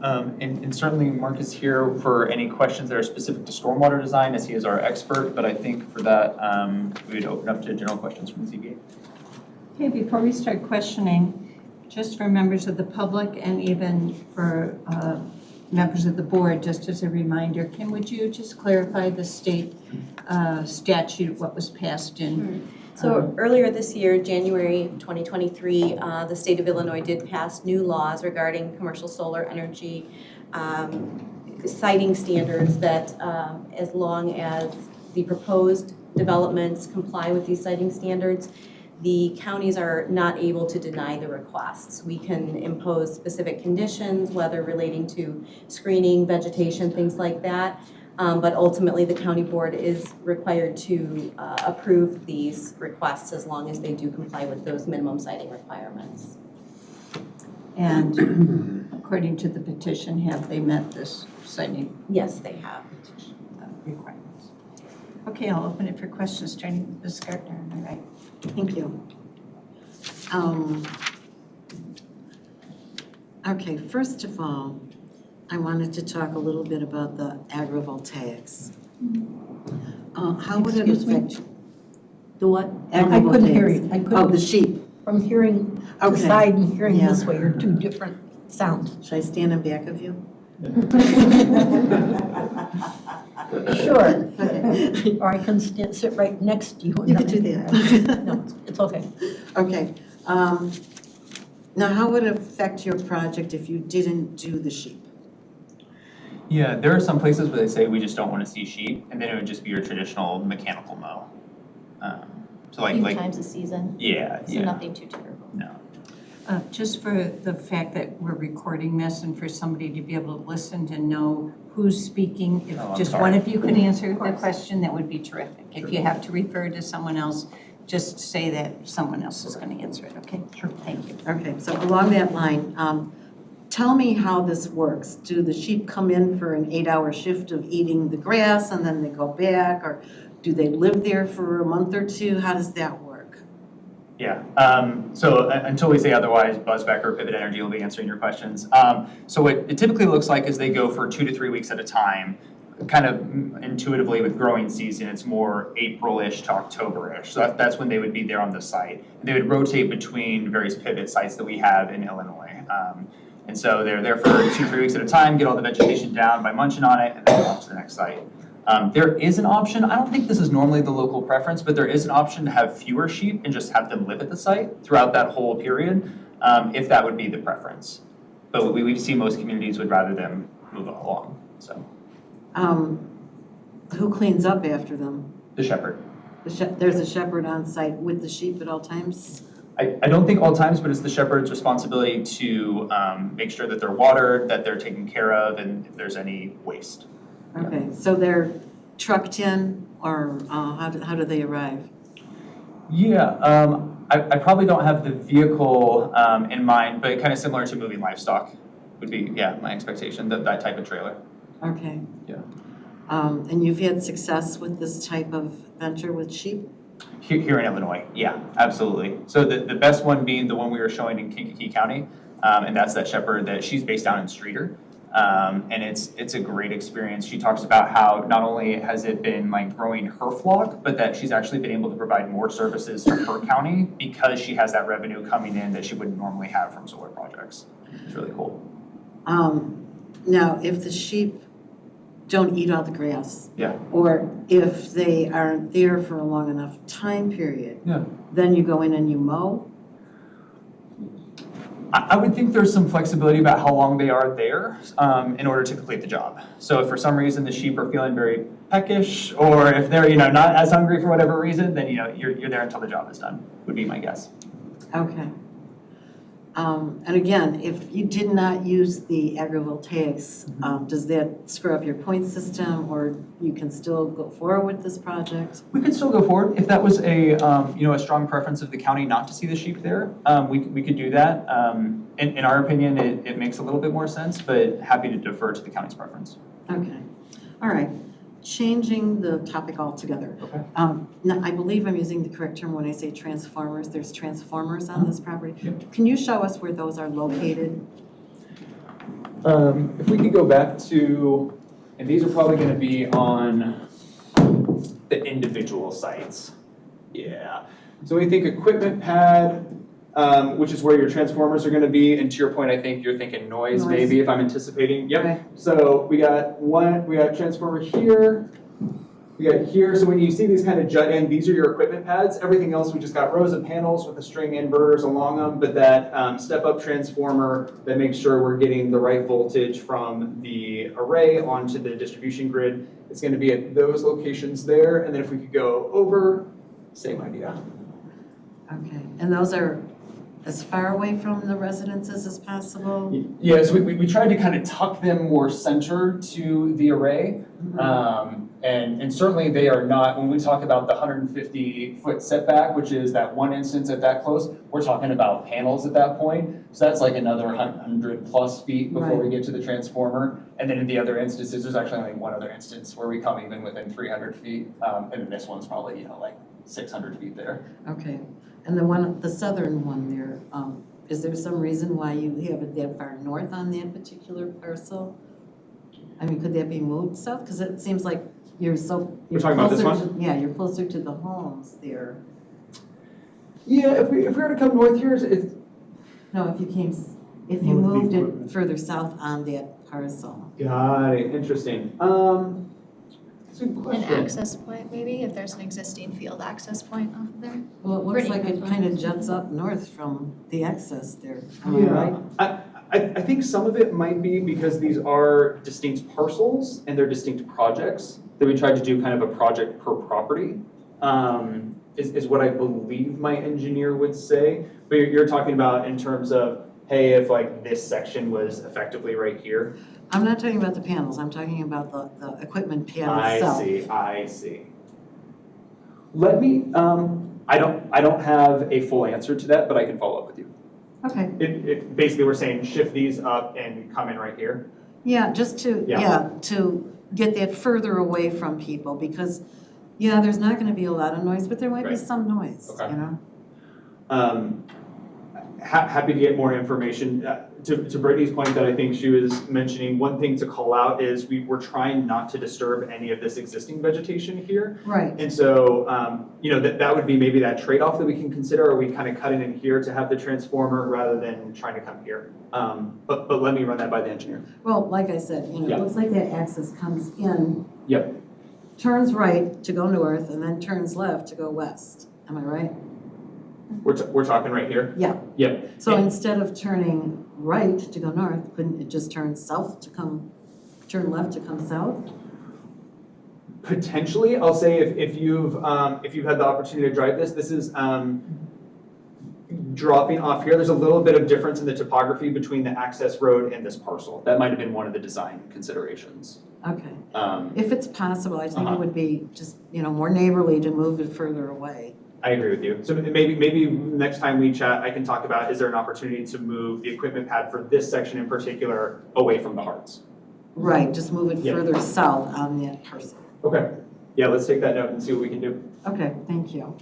And certainly Mark is here for any questions that are specific to stormwater design, as he is our expert, but I think for that, we would open up to general questions from the ZBA. Okay, before we start questioning, just for members of the public and even for members of the board, just as a reminder, would you just clarify the state statute, what was passed in? So earlier this year, January 2023, the state of Illinois did pass new laws regarding commercial solar energy siting standards that as long as the proposed developments comply with these siting standards, the counties are not able to deny the requests. We can impose specific conditions, whether relating to screening, vegetation, things like that. But ultimately, the county board is required to approve these requests as long as they do comply with those minimum siting requirements. And according to the petition, have they met this citing Yes, they have. requirements? Okay, I'll open it for questions, starting with Ms. Gardner, all right. Thank you. Okay, first of all, I wanted to talk a little bit about the agrivoltaics. How would it Excuse me? affect? The what? I couldn't hear you. I Oh, the couldn't, sheep. from hearing the Okay. side and hearing Yeah. this way are two different sounds. Should I stand in back of you? Sure. Okay. Or I can sit right next to you. You could do that. No, it's okay. Okay. Now, how would it affect your project if you didn't do the sheep? Yeah, there are some places where they say we just don't want to see sheep, and then it would just be your traditional mechanical mow. So A few like, times a season, yeah, so yeah, nothing too terrible. no. Just for the fact that we're recording this and for somebody to be able to listen to know who's speaking, if Oh, I'm just sorry. one of you could answer the question, that would be terrific. If you have to refer to someone else, just say that someone else is going to answer it, okay? Sure. Thank you. Okay, so along that line, tell me how this works. Do the sheep come in for an 8-hour shift of eating the grass and then they go back? Or do they live there for a month or two? How does that work? Yeah, so until we say otherwise, Buzz Becker, Pivot Energy will be answering your questions. So what it typically looks like is they go for 2 to 3 weeks at a time. Kind of intuitively with growing season, it's more April-ish to October-ish. So that's when they would be there on the site. They would rotate between various pivot sites that we have in Illinois. And so they're there for 2 to 3 weeks at a time, get all the vegetation down by munching on it, and then go on to the next site. There is an option, I don't think this is normally the local preference, but there is an option to have fewer sheep and just have them live at the site throughout that whole period, if that would be the preference. But we've seen most communities would rather them move along, so. Who cleans up after them? The shepherd. There's a shepherd on site with the sheep at all times? I don't think all times, but it's the shepherd's responsibility to make sure that they're watered, that they're taken care of, and if there's any waste. Okay, so they're trucked in, or how do they arrive? Yeah, I probably don't have the vehicle in mind, but kind of similar to moving livestock would be, yeah, my expectation, that type of trailer. Okay. Yeah. And you've had success with this type of venture with sheep? Here in Illinois, yeah, absolutely. So the best one being the one we were showing in Kankakee County, and that's that shepherd that she's based down in Streeter. And it's a great experience. She talks about how not only has it been like growing her flock, but that she's actually been able to provide more services to her county because she has that revenue coming in that she wouldn't normally have from solar projects. It's really cool. Now, if the sheep don't eat all the grass, Yeah. or if they aren't there for a long enough time period, Yeah. then you go in and you mow? I would think there's some flexibility about how long they are there in order to complete the job. So if for some reason the sheep are feeling very peckish, or if they're not as hungry for whatever reason, then you're there until the job is done, would be my guess. Okay. And again, if you did not use the agrivoltaics, does that screw up your point system, or you can still go forward with this project? We could still go forward if that was a strong preference of the county not to see the sheep there. We could do that. In our opinion, it makes a little bit more sense, but happy to defer to the county's preference. Okay. All right. Changing the topic altogether. Okay. Now, I believe I'm using the correct term when I say transformers. There's transformers on this property. Yep. Can you show us where those are located? If we could go back to, and these are probably going to be on the individual sites. Yeah. So we think equipment pad, which is where your transformers are going to be. And to your point, I think you're thinking noise, maybe, if I'm anticipating. Yep. Okay. So we got transformer here. We got here. So when you see these kind of jut in, these are your equipment pads. Everything else, we just got rows of panels with the string inverters along them. But that step-up transformer that makes sure we're getting the right voltage from the array onto the distribution grid, it's going to be at those locations there. And then if we could go over, same idea. Okay. And those are as far away from the residences as possible? Yeah, so we tried to kind of tuck them more center to the array. And certainly they are not, when we talk about the 150-foot setback, which is that one instance at that close, we're talking about panels at that point. So that's like another 100+ feet before we get to the transformer. And then in the other instances, there's actually only one other instance where we come even within 300 feet. And then this one's probably, like 600 feet there. Okay, and the southern one there, is there some reason why you have it that far north on that particular parcel? I mean, could that be moved south? Because it seems like you're We're talking about this closer one? Yeah, you're closer to the homes there. Yeah, if we were to come north here, it's No, if you Move the moved equipment. it further south on that parcel. got it, interesting. That's a good An question. access point, maybe, if there's an existing field access point off of there. Well, it looks Pretty like it good kind of ones. juts up north from the access there. Am I right? I think some of it might be because these are distinct parcels and they're distinct projects, that we tried to do kind of a project per property, is what I believe my engineer would say. But you're talking about in terms of, hey, if like this section was effectively right here. I'm not talking about the panels, I'm talking about the equipment panel itself. I see. Let me, I don't have a full answer to that, but I can follow up with you. Okay, Basically, we're saying shift these up and come in right here. yeah, just to, Yeah. to get that further away from people, because, yeah, there's not gonna be a lot of noise, but there might be Right. some noise, Okay. you know? Happy to get more information. To Brittany's point that I think she was mentioning, one thing to call out is we're trying not to disturb any of this existing vegetation here. Right, And so, that would be maybe that trade-off that we can consider. Are we kind of cutting in here to have the transformer rather than trying to come here? But let me run that by the engineer. well, like I said, it Yeah. looks like that access comes in. Yep. Turns right to go north, and then turns left to go west, am I right? We're talking right here? Yeah. Yep. So And- instead of turning right to go north, couldn't it just turn turn left to come south? Potentially, I'll say if you've had the opportunity to drive this is dropping off here. There's a little bit of difference in the topography between the access road and this parcel. That might have been one of the design considerations. Okay. Um, If it's possible, I think Uh-huh. it would be just, more neighborly to move it further away. I agree with you. So maybe next time we chat, I can talk about, is there an opportunity to move the equipment pad for this section in particular away from the hearts? Right, just move it Yeah. further south on that parcel. Okay. Yeah, let's take that note and see what we can do. Okay, thank you.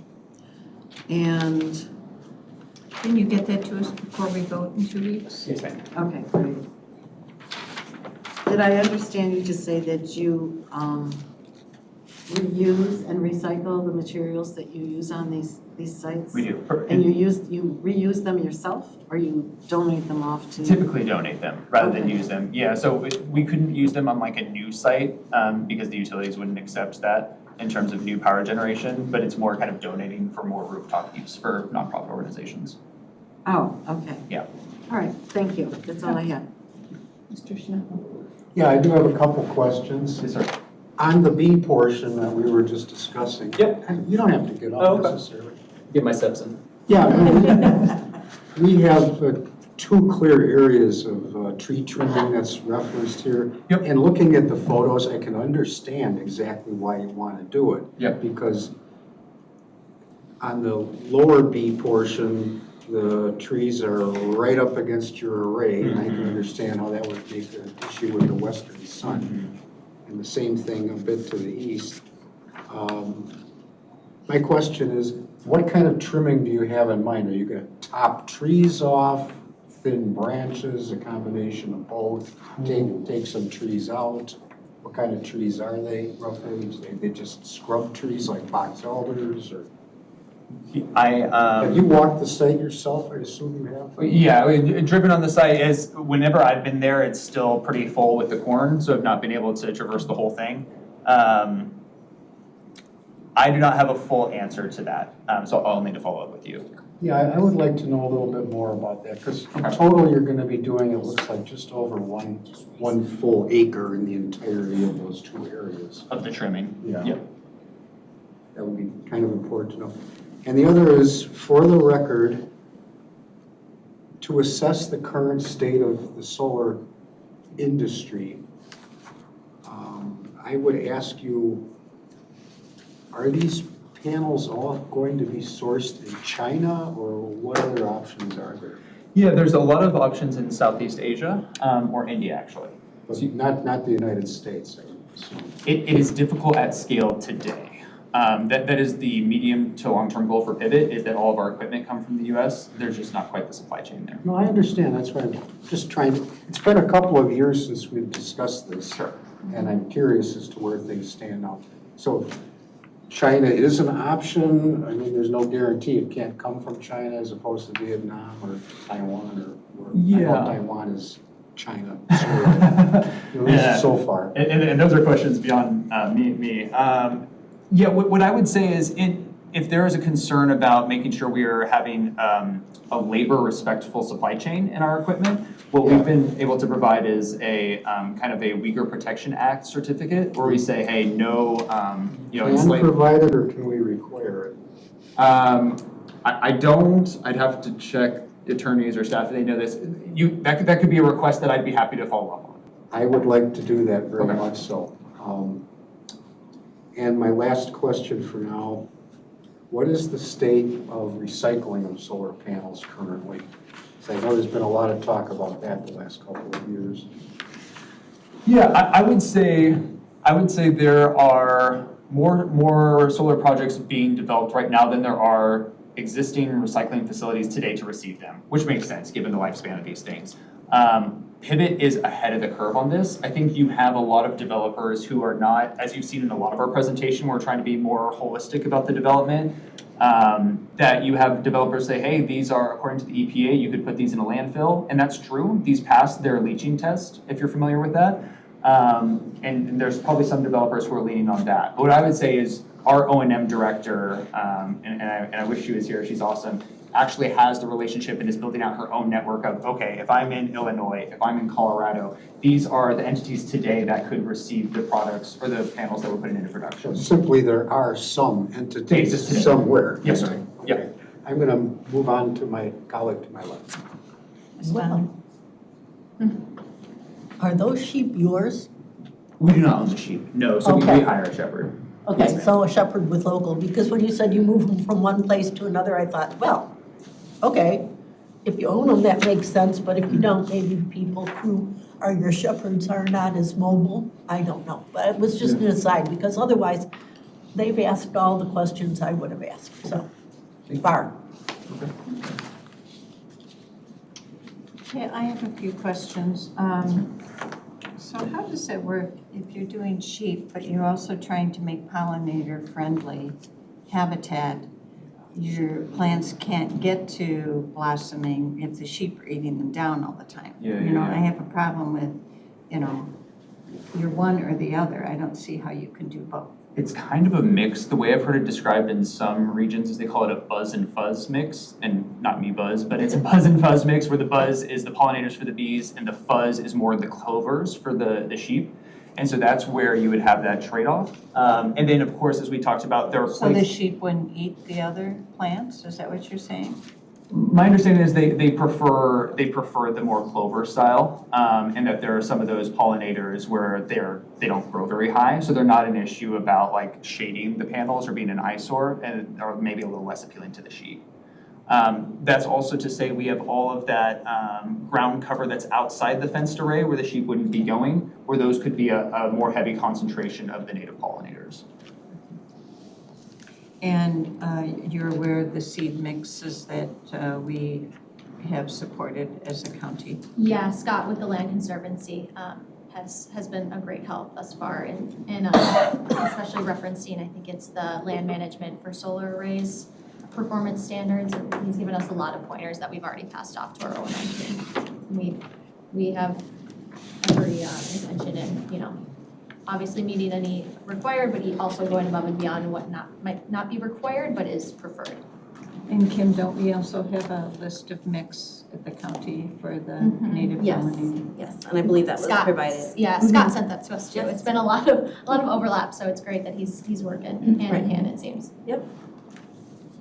And, Can you get that to us before we vote in 2 weeks? Yes, ma'am. okay, great. Did I understand you to say that you reuse and recycle the materials that you use on these sites? We do. And you reuse them yourself, or you donate them off to? Typically donate them rather than Okay. use them. Yeah, so we couldn't use them on like a new site because the utilities wouldn't accept that in terms of new power generation, but it's more kind of donating for more rooftop use for nonprofit organizations. Oh, okay. Yeah. All right, thank you. That's all I had. Mr. Schnabel? Yeah, I do have a couple questions. Yes, sir. On the B portion that we were just discussing. Yep. You don't have to get Oh, up okay. necessarily. Get my steps in. Yeah, we have two clear areas of tree trimming that's referenced here. Yep. And looking at the photos, I can understand exactly why you want to do it. Yep. Because on the lower B portion, the trees are right up against your array, and I can understand how that would make an issue with the western sun. And the same thing a bit to the east. My question is, what kind of trimming do you have in mind? Are you going to top trees off, thin branches, a combination of both? Take some trees out? What kind of trees are they roughly? They just scrub trees like box elders, or? Have you walked the site yourself? I assume you have? Yeah, driven on the site is, whenever I've been there, it's still pretty full with the corn, so I've not been able to traverse the whole thing. I do not have a full answer to that, so I'll need to follow up with you. Yeah, I would like to know a little bit more about that, because in total, you're gonna be doing, it looks like just over one full acre in the entirety of those two areas. Of the trimming. Yeah. Yep. That would be kind of important to know. And the other is, for the record, to assess the current state of the solar industry, I would ask you, are these panels all going to be sourced in China, or what other options are there? Yeah, there's a lot of options in Southeast Asia, or India, actually. But not the United States, I would assume. It is difficult at scale today. That is the medium to long-term goal for Pivot, is that all of our equipment come from the US. There's just not quite the supply chain there. No, I understand, that's why I'm just trying to, it's been a couple of years since we've discussed this. Sure. And I'm curious as to where things stand now. So China is an option, I mean, there's no guarantee it can't come from China as opposed to Vietnam or Taiwan or, I Yeah. know Taiwan is China, sort of, at Yeah. least so far. And those are questions beyond me. Yeah, what I would say is, if there is a concern about making sure we are having a labor respectful supply chain in our equipment, what we've been able to provide is a kind of a Uyghur Protection Act certificate, where we say, hey, no, it's Can like. provide it or can we require it? I don't, I'd have to check attorneys or staff if they know this. That could be a request that I'd be happy to follow up on. I would like to do that very Okay. much so. And my last question for now, what is the state of recycling of solar panels currently? 'Cause I know there's been a lot of talk about that the last couple of years. Yeah, I would say there are more solar projects being developed right now than there are existing recycling facilities today to receive them, which makes sense given the lifespan of these things. Pivot is ahead of the curve on this. I think you have a lot of developers who are not, as you've seen in a lot of our presentation, we're trying to be more holistic about the development. That you have developers say, hey, these are, according to the EPA, you could put these in a landfill, and that's true. These pass their leaching test, if you're familiar with that. And there's probably some developers who are leaning on that. But what I would say is our O&M director, and I wish she was here, she's awesome, actually has the relationship and is building out her own network of, okay, if I'm in Illinois, if I'm in Colorado, these are the entities today that could receive the products or the panels that we're putting into So production. simply, there are some They entities exist today. somewhere. Yes, sir. Yep. Okay. I'm gonna move on to my colleague to my left. Well, are those sheep yours? We do not own the sheep, no, so we Okay. hire a shepherd. Okay, Yes, ma'am. so a shepherd with local, because when you said you move them from one place to another, I thought, well, okay, if you own them, that makes sense, but if you don't, maybe people who are your shepherds are not as mobile. I don't know, but it was just an aside, because otherwise, they've asked all the questions I would have asked, so, bar. Okay, I have a few questions. So how does it work if you're doing sheep, but you're also trying to make pollinator-friendly habitat? Your plants can't get to blossoming if the sheep are eating them down all the time. Yeah, You know, yeah, I yeah. have a problem with, you're one or the other. I don't see how you can do both. It's kind of a mix. The way I've heard it described in some regions is they call it a buzz and fuzz mix, and not me buzz, but it's a buzz and fuzz mix where the buzz is the pollinators for the bees and the fuzz is more the clovers for the sheep. And so that's where you would have that trade-off. And then, of course, as we talked about, there are So the places. sheep wouldn't eat the other plants? Is that what you're saying? My understanding is they prefer the more clover style, and that there are some of those pollinators where they don't grow very high, so they're not an issue about like shading the panels or being an eyesore, and or maybe a little less appealing to the sheep. That's also to say we have all of that ground cover that's outside the fenced array where the sheep wouldn't be going, where those could be a more heavy concentration of the native pollinators. And you're aware of the seed mixes that we have supported as a county? Yeah, Scott with the Land Conservancy has been a great help thus far in especially referencing, I think it's the land management for solar arrays performance standards. And he's given us a lot of pointers that we've already passed off to our O&M team. We have every intention in, obviously meeting any required, but he also going above and beyond what might not be required, but is preferred. And Kim, don't we also have a list of mix at the county for the native Yes, pollinated? yes, and I believe that was Scott, provided. Yeah, Scott sent that to us too. Yes. It's been a lot of overlap, so it's great that he's working hand in hand, it seems.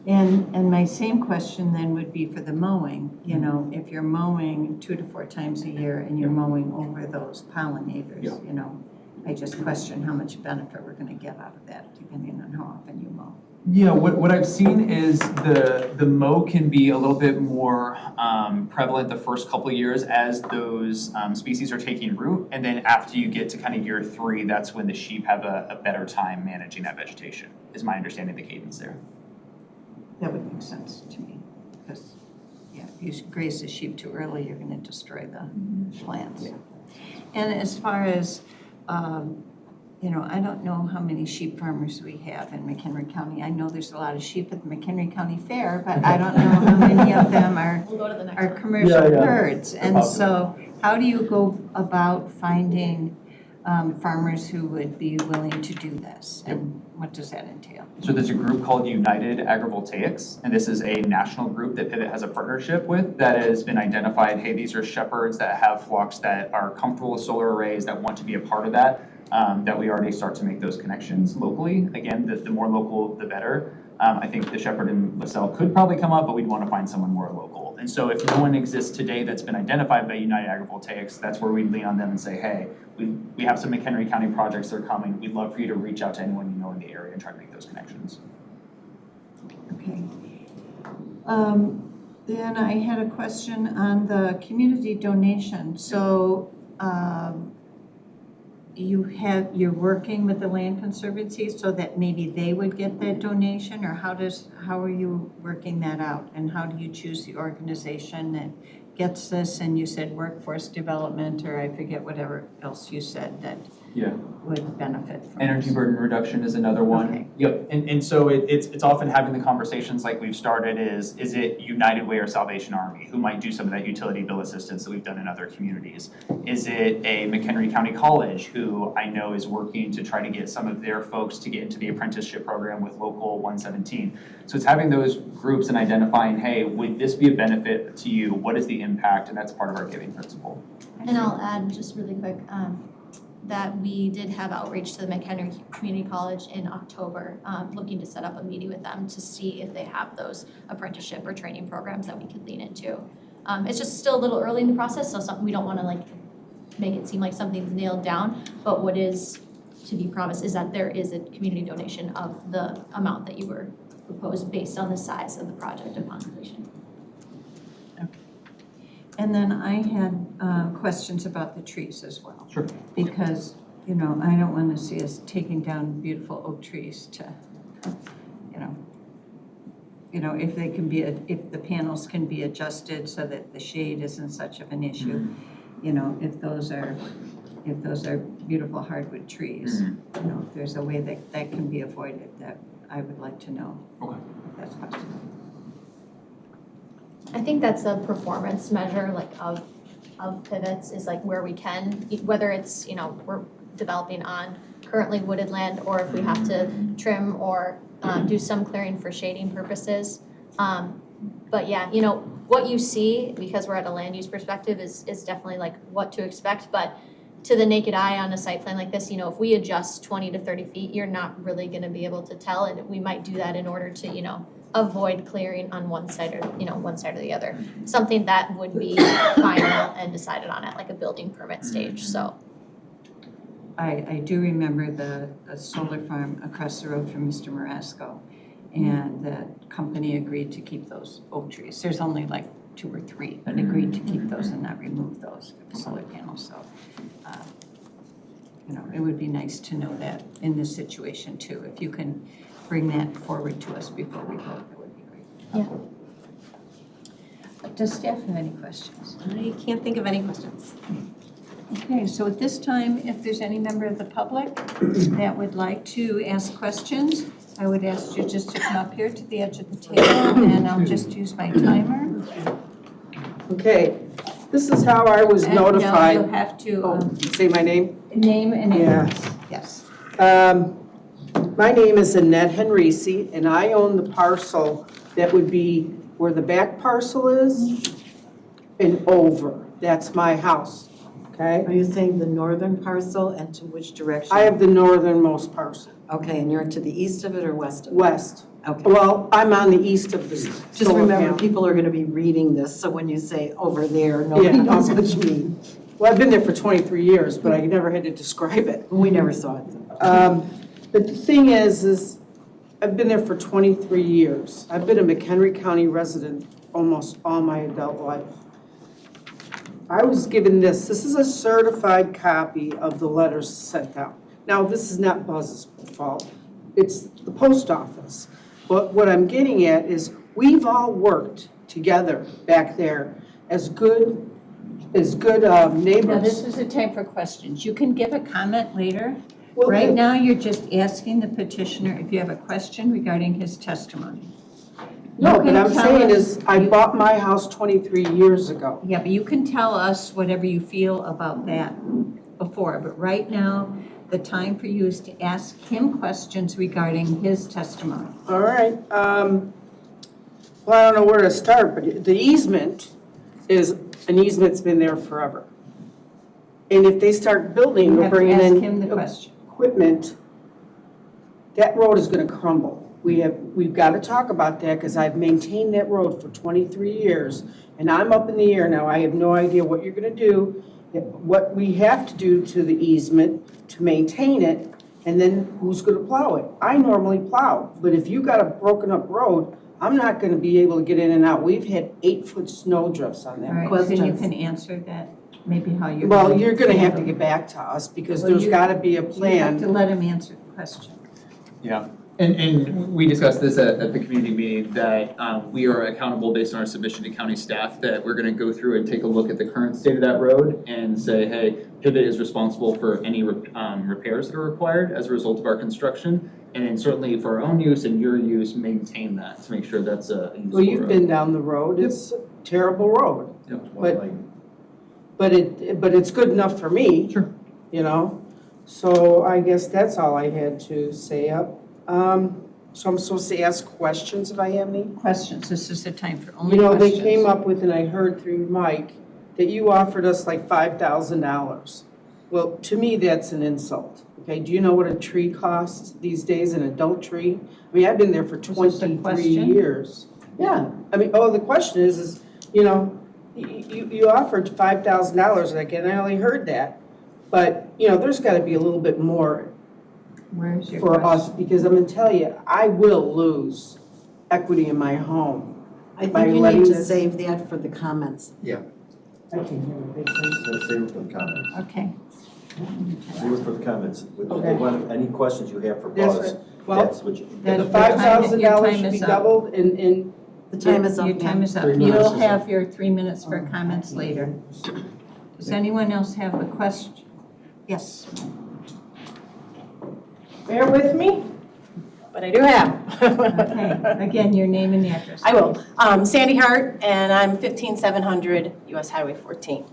And my same question then would be for the mowing. You know, if you're mowing 2 to 4 times a year and you're mowing over those pollinators, Yeah. you know, I just question how much benefit we're gonna get out of that, depending on how often you mow. Yeah, what I've seen is the mow can be a little bit more prevalent the first couple of years as those species are taking root. And then after you get to kind of year 3, that's when the sheep have a better time managing that vegetation, is my understanding of the cadence there. That would make sense to me, because, yeah, if you graze the sheep too early, you're gonna destroy the plants. And as far as, you know, I don't know how many sheep farmers we have in McHenry County. I know there's a lot of sheep at the McHenry County Fair, but I don't know how many of them are, We'll go to the next are one. commercial Yeah, yeah. herds. And so how do you go about finding farmers who would be willing to do this? And what does that entail? So there's a group called United Agrivoltaics, and this is a national group that Pivot has a partnership with that has been identified, hey, these are shepherds that have flocks that are comfortable with solar arrays, that want to be a part of that, that we already start to make those connections locally. Again, the more local, the better. I think the shepherd in LaSalle could probably come up, but we'd want to find someone more local. And so if no one exists today that's been identified by United Agrivoltaics, that's where we'd lean on them and say, hey, we have some McHenry County projects that are coming. We'd love for you to reach out to anyone you know in the area and try to make those connections. Okay. Then I had a question on the community donation. So you're working with the Land Conservancy so that maybe they would get that donation, or how are you working that out? And how do you choose the organization that gets this? And you said workforce development, or I forget whatever else you said that Yeah. would benefit from Energy this. burden reduction is another one. Okay. Yep, and so it's often having the conversations like we've started is it United Way or Salvation Army who might do some of that utility bill assistance that we've done in other communities? Is it a McHenry County College who I know is working to try to get some of their folks to get into the apprenticeship program with Local 117? So it's having those groups and identifying, hey, would this be a benefit to you? What is the impact? And that's part of our giving principle. And I'll add just really quick, that we did have outreach to the McHenry Community College in October, looking to set up a meeting with them to see if they have those apprenticeship or training programs that we could lean into. It's just still a little early in the process, so we don't wanna like make it seem like something's nailed down, but what is to be promised is that there is a community donation of the amount that you were proposed based on the size of the project upon completion. And then I had questions about the trees as well. Sure. Because, you know, I don't want to see us taking down beautiful oak trees to, you know, if they can be, if the panels can be adjusted so that the shade isn't such of an issue. You know, if those are beautiful hardwood trees, you know, if there's a way that can be avoided, that I would like to know if that's possible. I think that's a performance measure like of pivots is like where we can, whether it's, you know, we're developing on currently wooded land or if we have to trim or do some clearing for shading purposes. But yeah, you know, what you see, because we're at a land use perspective, is definitely like what to expect. But to the naked eye on a site plan like this, you know, if we adjust 20 to 30 feet, you're not really going to be able to tell. And we might do that in order to, you know, avoid clearing on one side or, you know, one side or the other. Something that would be final and decided on at like a building permit stage, so. I do remember the solar farm across the road from Mr. Marasco, and the company agreed to keep those oak trees. There's only like 2 or 3, but agreed to keep those and not remove those for the solar panels, so. You know, it would be nice to know that in this situation too. If you can bring that forward to us before we vote, that would be great. Yeah. Does staff have any questions? I can't think of any questions. Okay, so at this time, if there's any member of the public that would like to ask questions, I would ask you just to come up here to the edge of the table, and I'll just use my timer. Okay, this is how I was And no, notified. you'll have to Say my name? name and Yeah. address. Yes. My name is Annette Henrici, and I own the parcel that would be where the back parcel is and over. That's my house, okay? Are you saying the northern parcel and to which direction? I have the northernmost parcel, Okay, and you're to the east of it or west of it? west. Okay. Well, I'm on the east of the Just solar remember, panel. people are gonna be reading this, so when you say over there, nobody Yeah, knows okay. what you mean. Well, I've been there for 23 years, but I never had to describe it. We never saw it. But the thing is I've been there for 23 years. I've been a McHenry County resident almost all my adult life. I was given this is a certified copy of the letters sent out. Now, this is not Buzz's fault, it's the post office. But what I'm getting at is, we've all worked together back there as good Now, neighbors. this is a time for questions. You can give a comment later. Well, Right then- now, you're just asking the petitioner if you have a question regarding his testimony. No, You but can I'm tell saying us- is, I bought my house 23 years ago. Yeah, but you can tell us whatever you feel about that before. But right now, the time for you is to ask him questions regarding his testimony. All right, well, I don't know where to start, but the easement is, an easement's been there forever. And if they start building You or have to bringing ask in him the question. equipment, that road is gonna crumble. We've gotta talk about that, because I've maintained that road for 23 years, and I'm up in the air now. I have no idea what you're gonna do, what we have to do to the easement to maintain it, and then who's gonna plow it? I normally plow, but if you got a broken up road, I'm not gonna be able to get in and out. We've had 8-foot snow drifts on All that. right, so you Questions? can answer that, maybe how you're. Well, you're gonna have to get back to us, because Well, there's you- gotta be a You have to plan. let him answer the question. Yeah, and we discussed this at the community meeting, that we are accountable based on our submission to county staff, that we're gonna go through and take a look at the current state of that road and say, hey, Pivot is responsible for any repairs that are required as a result of our construction, and then certainly for our own use and your use, maintain that to make sure that's a useful road. Well, you've been down the road, it's a terrible road, but it's good enough for me. Sure. You know, so I guess that's all I had to say up. So I'm supposed to ask questions if I have any? Questions, this is the time for only You know, questions. they came up with, and I heard through Mike, that you offered us like $5,000. Well, to me, that's an insult, okay? Do you know what a tree costs these days, an adult tree? I mean, I've been there for this a 23 question? years. Yeah, I mean, the question is, you know, you offered $5,000, and again, I only heard that. But, you know, there's gotta be a little bit more Where's your for question? us, because I'm gonna tell you, I will lose equity in my home. I By think you letting need to this- save that for the comments. I can't hear what they say. Save it for the comments. Okay. Save it for the comments. Okay. Any questions you have for That's Buzz, right. Well, that's what you. That- The your time- $5,000 your should time be is up. doubled and The time is up Your time now. is up. 3 minutes You'll is have up. your 3 minutes for comments later. Does anyone else have a question? Yes. Bear with me, but I do have. Okay, again, your name and address. I will. Sandy Hart, and I'm 15700 US Highway 14.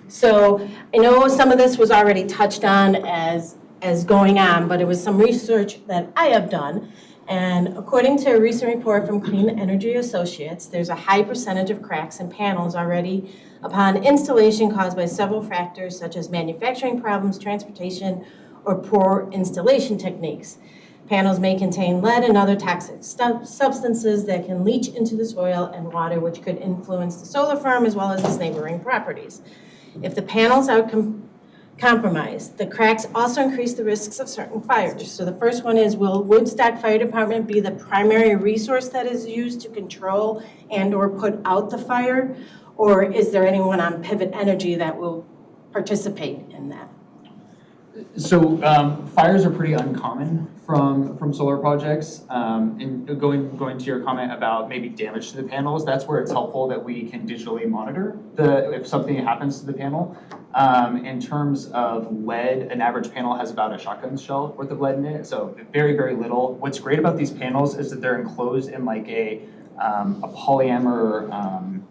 So I know some of this was already touched on as going on, but it was some research that I have done. And according to a recent report from Clean Energy Associates, there's a high percentage of cracks in panels already upon installation caused by several factors such as manufacturing problems, transportation, or poor installation techniques. Panels may contain lead and other toxic substances that can leach into the soil and water, which could influence the solar farm as well as its neighboring properties. If the panels are compromised, the cracks also increase the risks of certain fires. So the first one is, will Woodstock Fire Department be the primary resource that is used to control and/or put out the fire? Or is there anyone on Pivot Energy that will participate in that? So fires are pretty uncommon from solar projects. And going to your comment about maybe damage to the panels, that's where it's helpful that we can digitally monitor if something happens to the panel. In terms of lead, an average panel has about a shotgun shell worth of lead in it, so very, very little. What's great about these panels is that they're enclosed in like a polymer,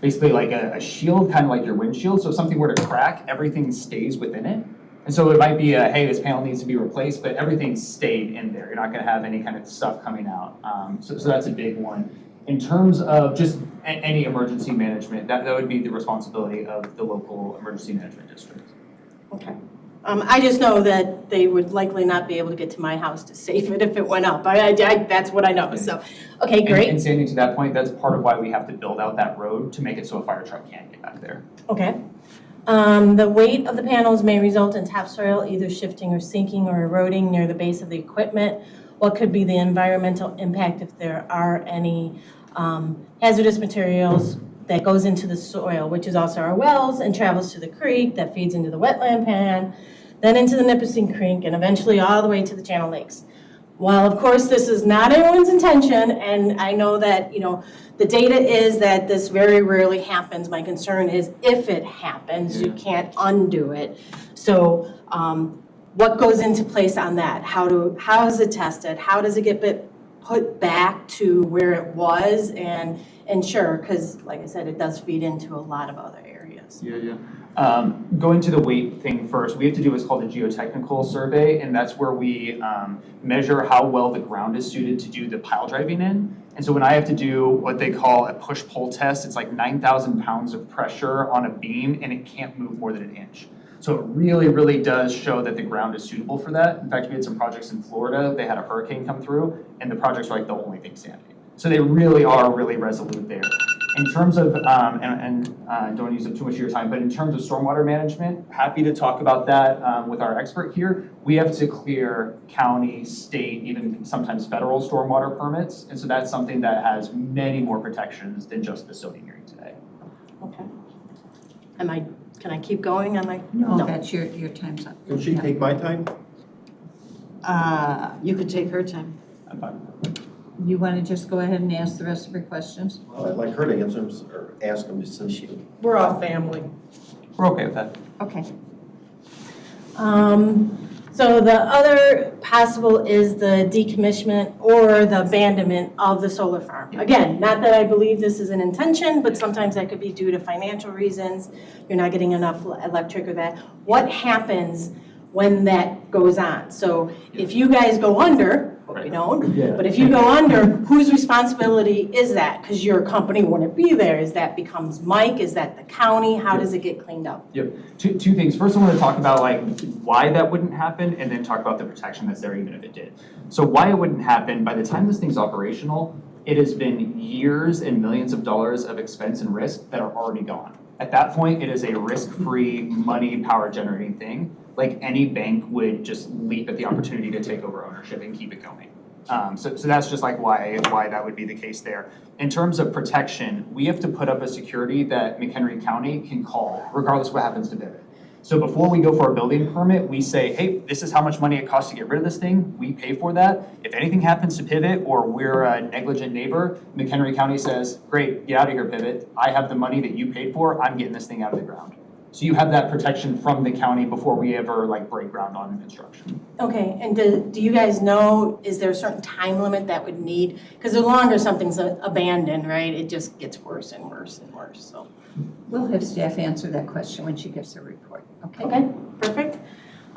basically like a shield, kind of like your windshield. So if something were to crack, everything stays within it. And so it might be hey, this panel needs to be replaced, but everything stayed in there. You're not gonna have any kind of stuff coming out. So that's a big one. In terms of just any emergency management, that would be the responsibility of the local emergency management district. Okay. I just know that they would likely not be able to get to my house to save it if it went up. That's what I know, so, okay, great. And Sandy, to that point, that's part of why we have to build out that road to make it so a fire truck can't get back there. Okay. The weight of the panels may result in topsoil either shifting or sinking or eroding near the base of the equipment. What could be the environmental impact if there are any hazardous materials that goes into the soil, which is also our wells, and travels to the creek that feeds into the wetland pan, then into the Nipissing Creek, and eventually all the way to the Channel Lakes. While of course this is not anyone's intention, and I know that, the data is that this very rarely happens. My concern is if it happens, you can't undo it. So what goes into place on that? How is it tested? How does it get put back to where it was? And ensure, because like I said, it does feed into a lot of other areas. Yeah. Going to the weight thing first, we have to do what's called a geotechnical survey, and that's where we measure how well the ground is suited to do the pile driving in. And so when I have to do what they call a push-pull test, it's like 9,000 pounds of pressure on a beam, and it can't move more than an inch. So it really, really does show that the ground is suitable for that. In fact, we had some projects in Florida, they had a hurricane come through, and the projects were like the only thing standing. So they really are really resolute there. In terms of, and don't want to use up too much of your time, but in terms of stormwater management, happy to talk about that with our expert here. We have to clear county, state, even sometimes federal stormwater permits. And so that's something that has many more protections than just the zoning hearing today. Okay. Can I keep going? No, that's your time's up. Can she take my time? You could take her time. I'm fine. You want to just go ahead and ask the rest of your questions? Well, I'd like her to answer them, or ask them since she. We're all family. We're okay with that. Okay. So the other possible is the decommissionment or the abandonment of the solar farm. Again, not that I believe this is an intention, but sometimes that could be due to financial reasons. You're not getting enough electric or that. What happens when that goes on? So if you guys go under, hope you don't, but if you go under, whose responsibility is that? Because your company wouldn't be there. Is that becomes Mike? Is that the county? How does it get cleaned up? Yep. Two things. First, I want to talk about why that wouldn't happen, and then talk about the protection that's there even if it did. So why it wouldn't happen, by the time this thing's operational, it has been years and millions of dollars of expense and risk that are already gone. At that point, it is a risk-free, money, power-generating thing. Like any bank would just leap at the opportunity to take over ownership and keep it going. So that's just like why that would be the case there. In terms of protection, we have to put up a security that McHenry County can call, regardless of what happens to Pivot. So before we go for a building permit, we say, hey, this is how much money it costs to get rid of this thing. We pay for that. If anything happens to Pivot or we're a negligent neighbor, McHenry County says, great, get out of here, Pivot. I have the money that you paid for. I'm getting this thing out of the ground. So you have that protection from the county before we ever break ground on construction. Okay, and do you guys know, is there a certain time limit that would need? Because the longer something's abandoned, right, it just gets worse and worse and worse, so. We'll have staff answer that question when she gives her report, okay? Okay, perfect.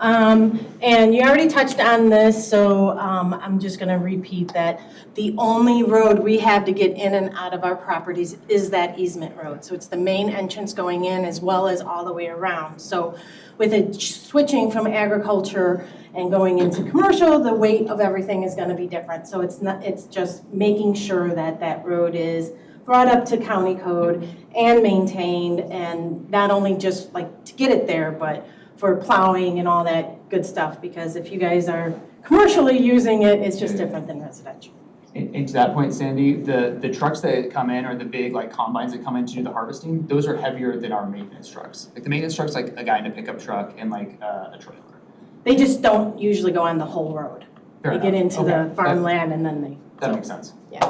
And you already touched on this, so I'm just gonna repeat that. The only road we have to get in and out of our properties is that easement road. So it's the main entrance going in as well as all the way around. So with it switching from agriculture and going into commercial, the weight of everything is gonna be different. So it's just making sure that that road is brought up to county code and maintained, and not only just to get it there, but for plowing and all that good stuff, because if you guys are commercially using it, it's just different than residential. And to that point, Sandy, the trucks that come in, or the big combines that come in to do the harvesting, those are heavier than our maintenance trucks. The maintenance truck's like a guy in a pickup truck and a trailer. They just don't usually go on the whole road. Fair They enough. get into Okay. the farmland and then they. That makes sense. Yeah.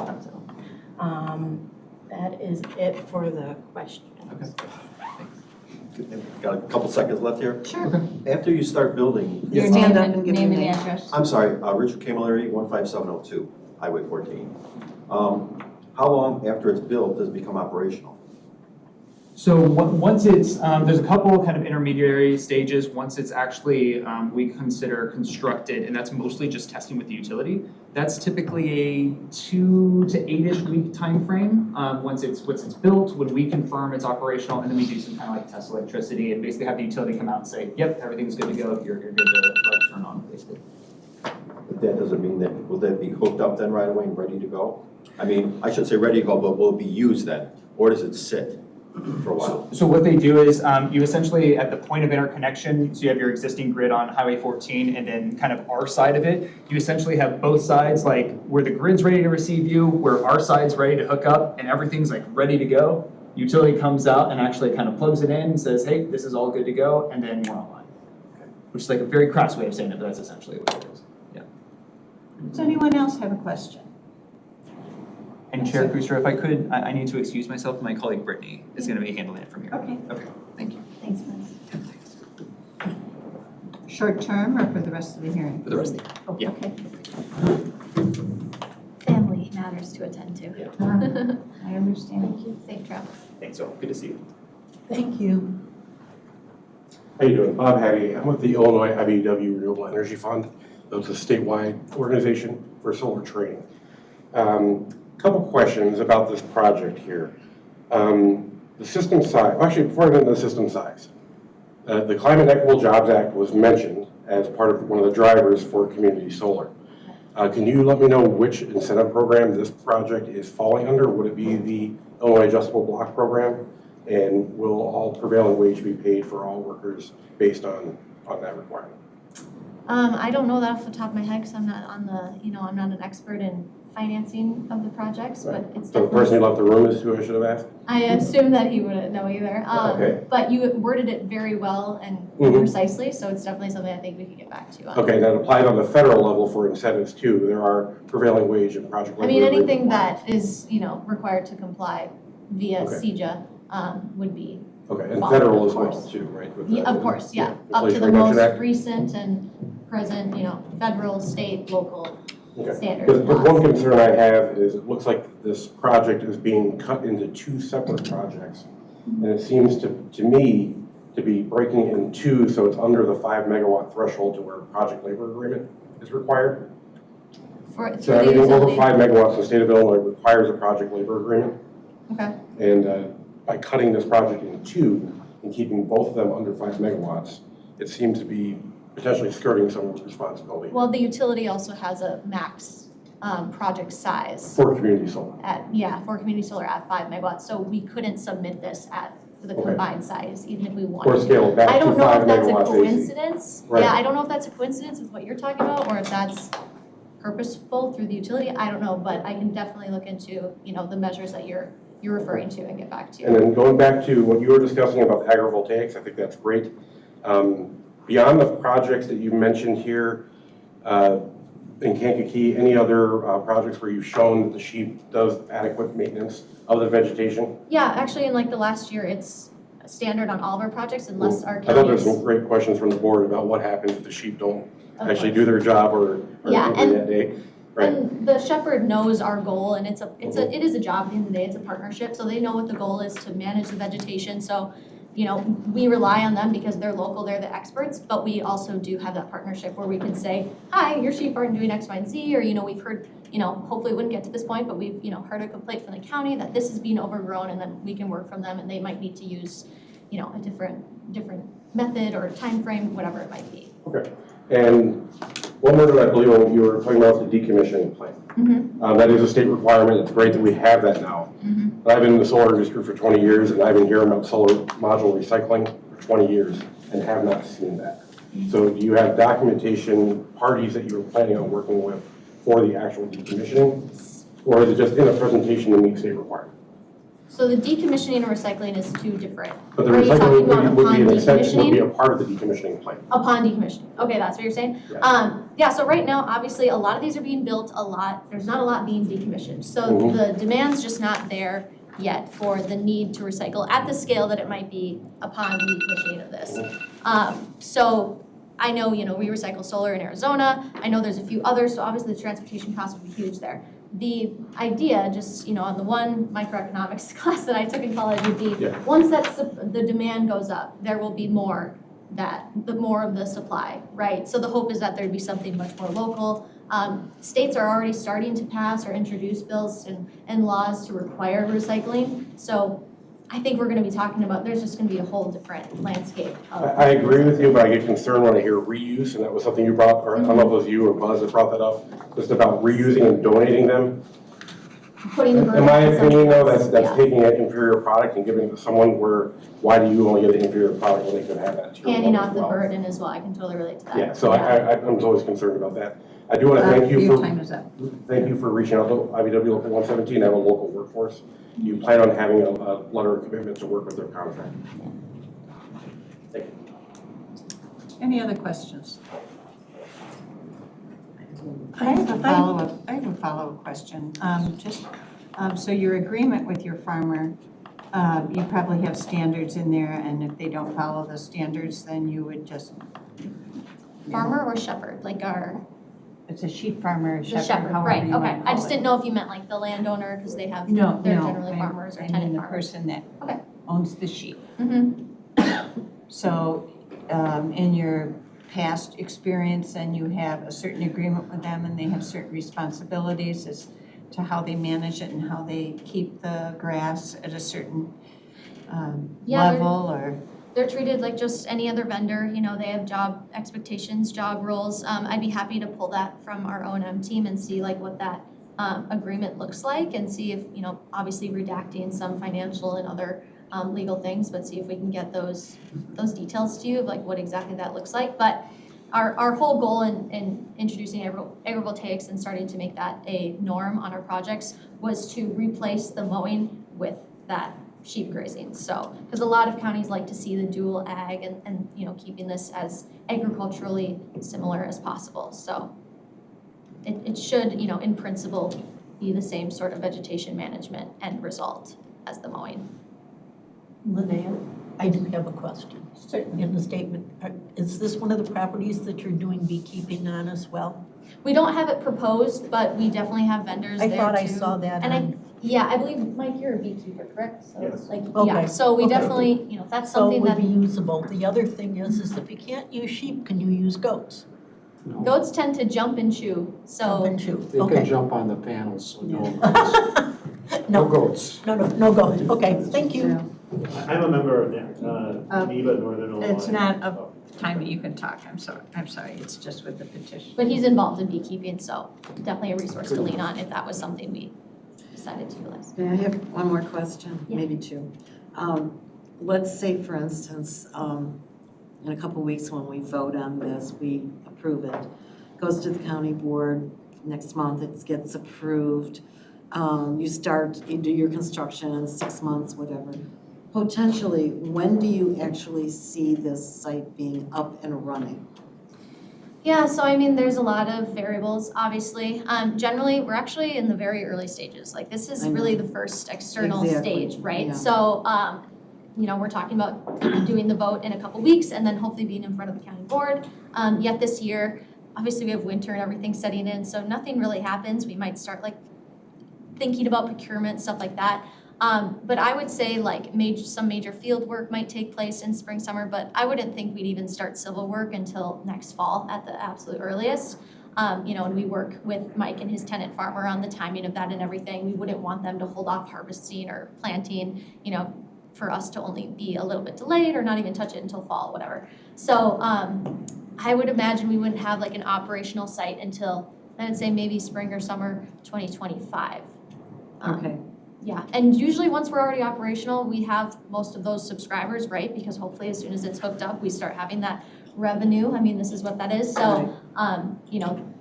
That is it for the questions. Got a couple seconds left here? Sure. Okay. After you start building. Your Stand name up and give name your and name. address. I'm sorry, Richard Camilleri, 15702, Highway 14. How long after it's built does it become operational? So once it's, there's a couple kind of intermediary stages. Once it's actually, we consider constructed, and that's mostly just testing with the utility. That's typically a 2 to 8-ish week timeframe. Once it's built, when we confirm it's operational, and then we do some kind of like test electricity and basically have the utility come out and say, yep, everything's good to go. You're good to like turn on basically. But that doesn't mean that, will that be hooked up then right away and ready to go? I mean, I should say ready to go, but will it be used then? Or does it sit for a while? So what they do is you essentially at the point of interconnection, so you have your existing grid on Highway 14 and then kind of our side of it, you essentially have both sides, like where the grid's ready to receive you, where our side's ready to hook up, and everything's like ready to go. Utility comes out and actually kind of plugs it in and says, hey, this is all good to go, and then we're online. Which is like a very crass way of saying it, but that's essentially what it is. Yeah. Does anyone else have a question? And Chair Kuster, if I could, I need to excuse myself. My colleague Brittany is going to be handling it from here. Okay. Okay, thank you. Thanks, Liz. Short term or for the rest of the hearing? For the rest of the Oh, yeah. okay. Family matters to attend to. I understand. Thank you. Safe travels. Thanks, all. Good to see you. Thank you. How you doing? Bob Hattie. I'm with the Illinois IBEW Renewable Energy Fund. It's a statewide organization for solar training. Couple questions about this project here. The system size, actually before I get into the system size, the Climate Equitable Jobs Act was mentioned as part of one of the drivers for community solar. Can you let me know which incentive program this project is falling under? Would it be the Illinois Adjustable Block Program? And will all prevailing wage be paid for all workers based on that requirement? I don't know that off the top of my head because I'm not on the, I'm not an expert in financing of the projects, but it's So the person who left the room is who I should have asked? I assume that he wouldn't know either. Okay. But you worded it very well and precisely, so it's definitely something I think we could get back to you on. Okay, that applies on the federal level for incentives too. There are prevailing wage and project I labor. mean, agreement anything requirements. that is, required to comply via Okay. CEJA would be. Okay, and followed, federal of as well course. too, right? With Yeah, the- of course, yeah. yeah, Up to Inflation the Reduction most Act. recent and present, federal, state, local Okay. standards. Because the laws. one concern I have is it looks like this project is being cut into two separate projects. And it seems to me to be breaking it in two, so it's under the 5 megawatt threshold to where a project labor agreement is required. For, So through the everything over utility. 5 megawatts in the state of Illinois requires a project labor agreement. Okay. And by cutting this project in two and keeping both of them under 5 megawatts, it seems to be potentially skirting some of the responsibility Well, the utility also has a max project size for community solar. for community solar at 5 megawatts. So we couldn't submit this for the Okay. combined size, even if we wanted. Or scale it back I to don't know 5 if that's a megawatts AC. coincidence. Right. Yeah, I don't know if that's a coincidence with what you're talking about, or if that's purposeful through the utility. I don't know, but I can definitely look into, the measures that you're referring to and get back to you. And then going back to what you were discussing about agrivoltaics, I think that's great. Beyond the projects that you mentioned here in Kankakee, any other projects where you've shown that the sheep does adequate maintenance of the vegetation? Yeah, actually, in like the last year, it's standard on all of our projects unless our I thought there were counties. some great questions from the board about what happens if the sheep don't Of actually course. do their job or Yeah, hungry that day. Right. And the shepherd knows our goal, and it is a job at the end of the day. It's a partnership, so they know what the goal is to manage the vegetation. So, we rely on them because they're local, they're the experts. But we also do have that partnership where we can say, "Hi, your sheep aren't doing X, Y, and Z," or we've heard, hopefully it wouldn't get to this point, but we've heard a complaint from the county that this is being overgrown, and then we can work from them, and they might need to use, a different method or time frame, whatever it might be. Okay. And one word that I believe you were talking about the decommissioning plan. That is a state requirement. It's great that we have that now. I've been in the solar industry for 20 years, and I've been hearing about solar module recycling for 20 years and have not seen that. So do you have documentation, parties that you're planning on working with for the actual decommissioning? Or is it just in a presentation to meet state requirements? So the decommissioning and recycling is two different. But the Are you talking recycling about would be upon an incentive, would be decommissioning? a part of the decommissioning plan. Upon decommissioning. Okay, that's what you're saying? Yeah, so right now, obviously, a lot of these are being built, there's not a lot being decommissioned. So the demand's just not there yet for the need to recycle at the scale that it might be upon decommissioning of this. So I know, we recycle solar in Arizona. I know there's a few others, so obviously the transportation cost would be huge there. the idea, just, on the one microeconomics class that I took in college would be, Yeah. once the demand goes up, there will be more of the supply, right? So the hope is that there'd be something much more local. States are already starting to pass or introduce bills and laws to require recycling. So I think we're gonna be talking about, there's just gonna be a whole different landscape of. I agree with you, but I get concerned when I hear reuse, and that was something you brought, or I don't know if it was you or Buzz that brought that up, just about reusing and donating them. Putting the burden In my on somebody opinion, though, else. that's Yeah. taking an inferior product and giving it to someone where, why do you only get the inferior product when they could have that to your Handing home as out the well? burden as well, I can totally relate to that. Yeah, so I'm always concerned about that. I do want to thank you Your for, time is up. thank you for reaching out to IBW Local 117, I have a local workforce. You plan on having a letter of commitment to work with their contract. Thank you. Any other questions? I have a follow-up question. So your agreement with your farmer, you probably have standards in there, and if they don't follow the standards, then you would just. Farmer or shepherd, like It's a sheep farmer, the shepherd, shepherd, however right, you okay. want to I call just it. didn't know if you meant like the landowner, because they're No, generally farmers or I mean tenant the farmers. person that Okay. owns the sheep. Mm-hmm. So, in your past experience, and you have a certain agreement with them, and they have certain responsibilities as to how they manage it and how they keep the grass at a certain Yeah, they're- level, or? They're treated like just any other vendor, they have job expectations, job roles. I'd be happy to pull that from our O&M team and see like what that agreement looks like, and see if, obviously redacting some financial and other legal things, but see if we can get those details to you of like what exactly that looks like. But our whole goal in introducing agrivoltaics and starting to make that a norm on our projects was to replace the mowing with that sheep grazing. So, because a lot of counties like to see the dual ag and keeping this as agriculturally similar as possible. So it should, in principle, be the same sort of vegetation management end result as the mowing. Linnea, I do have a question. In the statement, is this one of the properties that you're doing beekeeping on as well? We don't have it proposed, but we definitely have vendors there I thought I too. saw that And I believe, Mike, you're a beekeeper, correct? So it's like, Okay, yeah, so we okay. definitely, if that's So it something would that, be usable. The other thing is if you can't use sheep, can you use goats? goats tend to jump and chew, so. Jump and chew, They can okay. jump on the panels, so no No, goats. no goats. Okay, thank you. I'm a member of NEBA Northern Illinois. It's not a time that you can talk, I'm sorry, it's just with the petition. But he's involved in beekeeping, so definitely a resource to lean on if that was something we decided to utilize. May I have one more question? Yeah. Maybe two. Let's say, for instance, in a couple weeks when we vote on this, we approve it, goes to the county board, next month it gets approved, you do your construction in 6 months, whatever. Potentially, when do you actually see this site being up and running? Yeah, so there's a lot of variables, obviously. Generally, we're actually in the very early stages. Like, this is I know. really the first external Exactly, stage, right? yeah. So, we're talking about doing the vote in a couple weeks and then hopefully being in front of the county board. Yet this year, obviously we have winter and everything setting in, so nothing really happens. We might start thinking about procurement, stuff like that. But I would say some major field work might take place in spring, summer, but I wouldn't think we'd even start civil work until next fall at the absolute earliest. And we work with Mike and his tenant farmer on the timing of that and everything. We wouldn't want them to hold off harvesting or planting, for us to only be a little bit delayed or not even touch it until fall, whatever. So I would imagine we wouldn't have an operational site until, I would say maybe spring or summer 2025. Okay. Yeah, and usually once we're already operational, we have most of those subscribers, right? Because hopefully as soon as it's hooked up, we start having that revenue. This is what that is. So,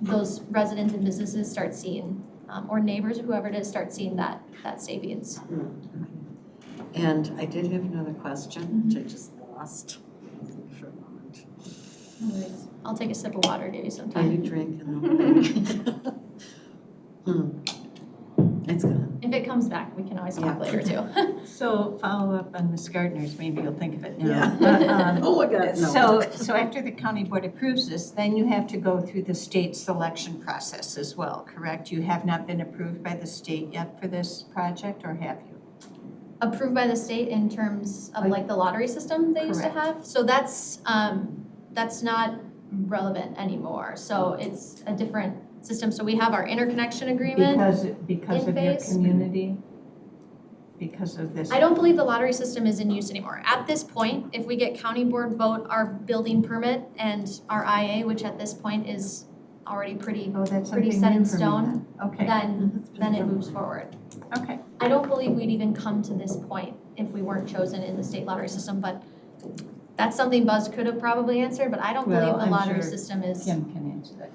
those residents and businesses start seeing, or neighbors or whoever it is, start seeing that savings. And I did have another question, which I just lost for a moment. Anyways, I'll take a sip of water, give you some Can you time. drink and I'll think? It's gone. If it comes comes back, we can always talk later too. So follow up on Ms. Gardner's, maybe you'll think of it now. Yeah. But, Oh, I got it, no. So after the county board approves this, then you have to go through the state selection process as well, correct? You have not been approved by the state yet for this project, or have you? Approved by the state in terms of like the lottery system they used to Correct. have. So that's not relevant anymore. So it's a different system. So we have our interconnection agreement. Because of in your phase. community? Because of this? I don't believe the lottery system is in use anymore. At this point, if we get county board vote our building permit and our IA, which at this point is already pretty Oh, that's pretty something set new in for me stone, then. Okay, then it moves forward. okay. I don't believe we'd even come to this point if we weren't chosen in the state lottery system, but that's something Buzz could have probably answered, but I don't Well, believe the I'm lottery sure system is. Kim can answer that.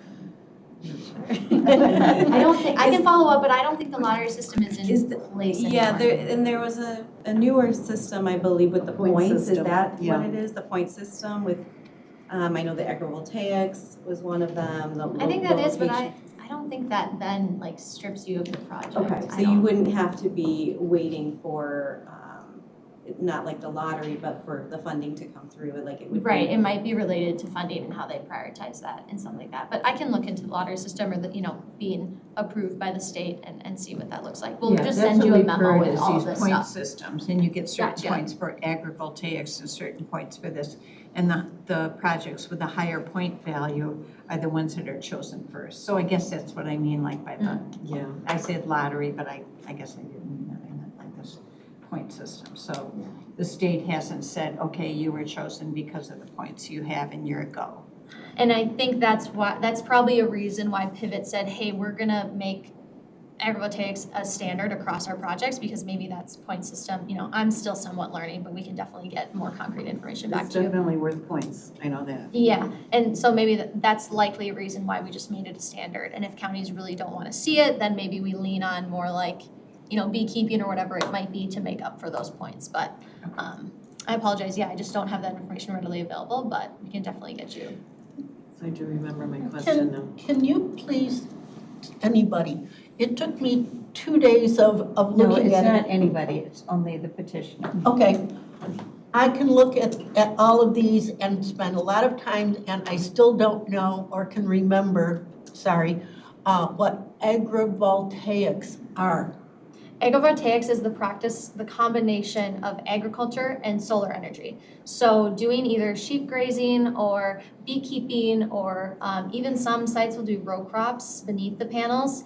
I don't think, I can follow up, but I don't think the lottery system is in place anymore. Yeah, there was a newer system, I believe, with the Point points, is system, that yeah. what it is, the point system with, I know the agrivoltaics was one of them, the I think that is, but location. I don't think that then like strips you of the project. Okay, I so you don't- wouldn't have to be waiting for, not like the lottery, but for the funding to come through, like it would be. Right, it might be related to funding and how they prioritize that and something like that. But I can look into the lottery system or the, being approved by the state and see what that looks like. We'll Yeah, just that's send you what a we've memo heard with is all these this point stuff. systems, and you get certain Gotcha. points for agrivoltaics and certain points for this. And the projects with a higher point value are the ones that are chosen first. So I guess that's what I mean, like by the, Yeah. I said lottery, but I guess I didn't mean that, I meant like this point system. So the state hasn't said, okay, you were chosen because of the points you have and you're a go. And I think that's probably a reason why Pivot said, hey, we're gonna make agrivoltaics a standard across our projects, because maybe that's point system, I'm still somewhat learning, but we can definitely get more concrete information back It's to you. definitely worth points, I know that. Yeah, and so maybe that's likely a reason why we just made it a standard. And if counties really don't wanna see it, then maybe we lean on more like, beekeeping or whatever it might be to make up for those points. But I apologize, yeah, I just don't have that information readily available, but we can definitely get you. So I do remember my question now. Can you please, anybody, it took me 2 days of No, looking it's at it. not anybody, it's only the petitioner. Okay, I can look at all of these and spend a lot of time, and I still don't know or can remember, what agrivoltaics are. Agrivoltaics is the combination of agriculture and solar energy. So doing either sheep grazing or beekeeping or even some sites will do row crops beneath the panels.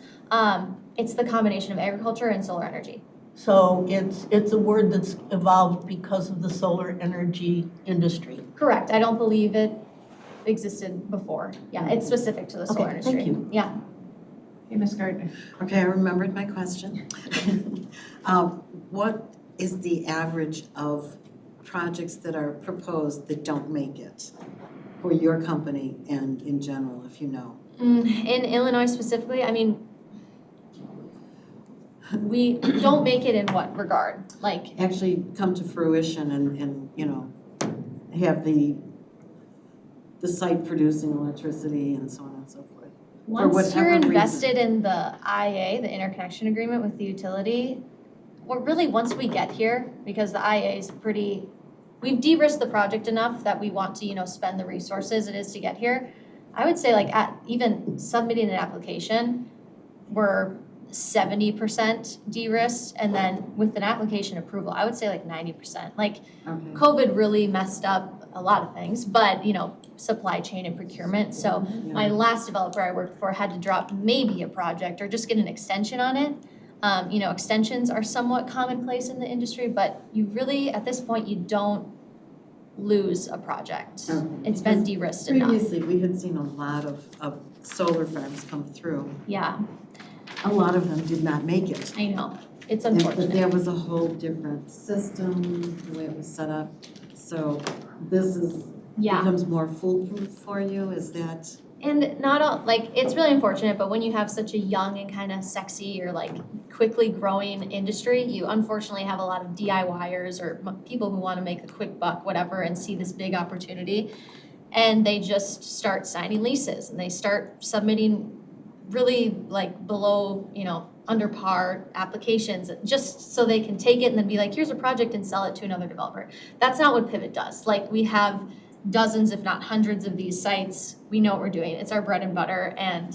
It's the combination of agriculture and solar energy. So it's a word that's evolved because of the solar energy industry. Correct, I don't believe it existed before. Yeah, it's specific to the solar Okay, industry. thank you. Yeah. Hey, Ms. Gardner. Okay, I remembered my question. What is the average of projects that are proposed that don't make it for your company and in general, if you know? In Illinois specifically, we don't make it in what regard? Like, Actually come to fruition and have the site producing electricity and so on and so forth. once whatever you're reason. invested in the IA, the interconnection agreement with the utility, or really once we get here, because the IA is we've de-risked the project enough that we want to, spend the resources it is to get here. I would say even submitting an application, we're 70% de-risked, and then with an application approval, I would say 90%. Okay. COVID really messed up a lot of things, but supply chain and procurement. So my last developer I worked for had to drop maybe a project or just get an extension on it. Extensions are somewhat commonplace in the industry, but you really, at this point, you don't lose a project. Okay. It's been de-risked enough. Previously, we had seen a lot of solar farms come through. Yeah, A lot of them did not make it. I know. It's And unfortunate. there was a whole different system, the way it was set up. So this becomes more foolproof for you, is that? And not all, it's really unfortunate, but when you have such a young and kind of sexy or quickly growing industry, you unfortunately have a lot of DIYers or people who want to make a quick buck, whatever, and see this big opportunity. And they just start signing leases and they start submitting really like below, under par applications, just so they can take it and then be like, here's a project and sell it to another developer. That's not what Pivot does. Like, we have dozens, if not hundreds of these sites. We know what we're doing. It's our bread and butter, and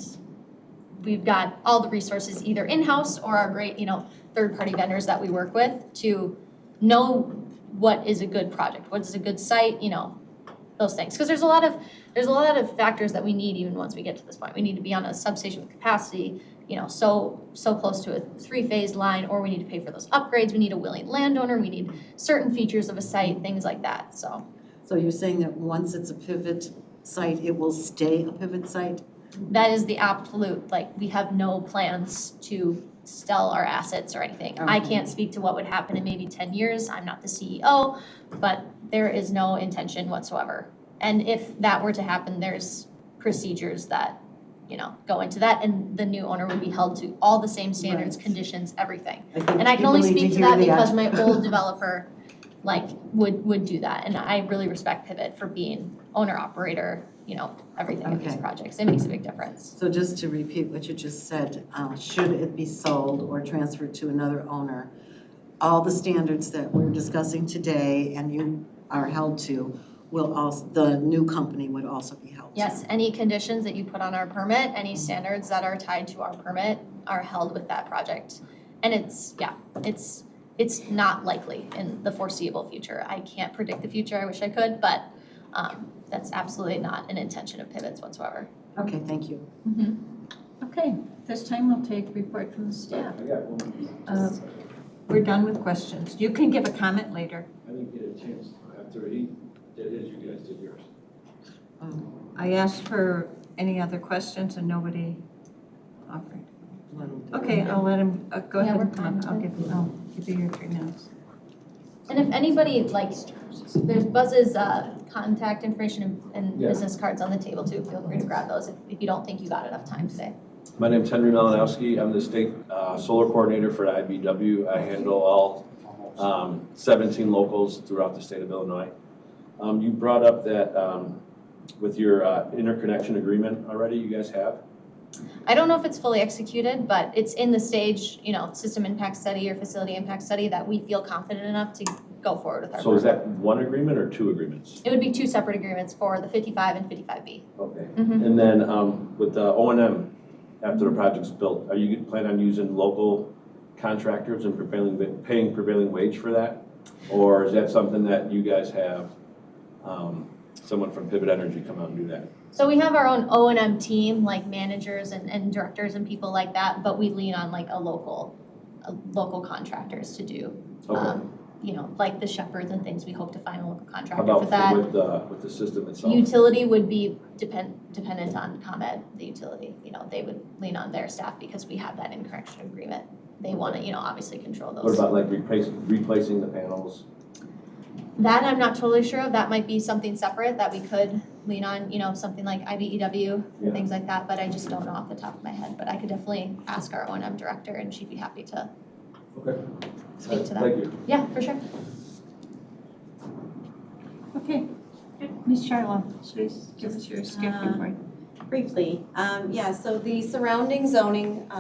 we've got all the resources either in-house or our great, third-party vendors that we work with to know what is a good project, what is a good site, those things. Because there's a lot of factors that we need even once we get to this point. We need to be on a substation with capacity, so close to a 3-phase line, or we need to pay for those upgrades. We need a willing landowner. We need certain features of a site, things like that. So you're saying that once it's a Pivot site, it will stay a Pivot site? that is the absolute, like, we have no plans to sell our assets or anything. I can't speak to what would happen in maybe 10 years. I'm not the CEO, but there is no intention whatsoever. And if that were to happen, there's procedures that, go into that, and the new owner would be held to all the same standards, conditions, everything. And I can only speak to that because my old developer, would do that. And I really respect Pivot for being owner operator, everything of these projects. It makes a big difference. So just to repeat what you just said, should it be sold or transferred to another owner, all the standards that we're discussing today and you are held to will also, the new company would also be held to. Yes, any conditions that you put on our permit, any standards that are tied to our permit are held with that project. And it's not likely in the foreseeable future. I can't predict the future, I wish I could, but that's absolutely not an intention of Pivot's whatsoever. Okay, thank you. Okay, this time we'll take report from the staff. We're done with questions. You can give a comment later. I didn't get a chance after he did his, you guys did yours. I asked for any other questions and nobody offered. Okay, I'll let him, go ahead. I'll give you your 3 minutes. And if anybody, there's Buzz's contact information and business cards on the table too. Feel free to grab those if you don't think you got enough time today. My name's Henry Malinowski. I'm the state solar coordinator for the IBEW. I handle all 17 locals throughout the state of Illinois. You brought up that with your interconnection agreement already, you guys have? I don't know if it's fully executed, but it's in the stage, system impact study or facility impact study that we feel confident enough to go forward with our. So is that one agreement or 2 agreements? It would be 2 separate agreements for the 55 and 55B. Okay. And then with the O&M, after the project's built, are you planning on using local contractors and paying prevailing wage for that? Or is that something that you guys have someone from Pivot Energy come out and do that? So we have our own O&M team, like managers and directors and people like that, but we lean on like a local contractors to do, like the Shepherds and things. We hope to find a local contractor for that. How about with the system itself? Utility would be dependent on ComEd, the utility. They would lean on their staff because we have that interconnection agreement. They want to, obviously control those. What about like replacing the panels? That I'm not totally sure of. That might be something separate that we could lean on, something like IBEW and things like that, but I just don't know off the top of my head. But I could definitely ask our O&M director and she'd be happy to speak to that. Thank you. Yeah, for sure. Okay, Ms. Charlo, please give us your staff report. Briefly, so the surrounding zoning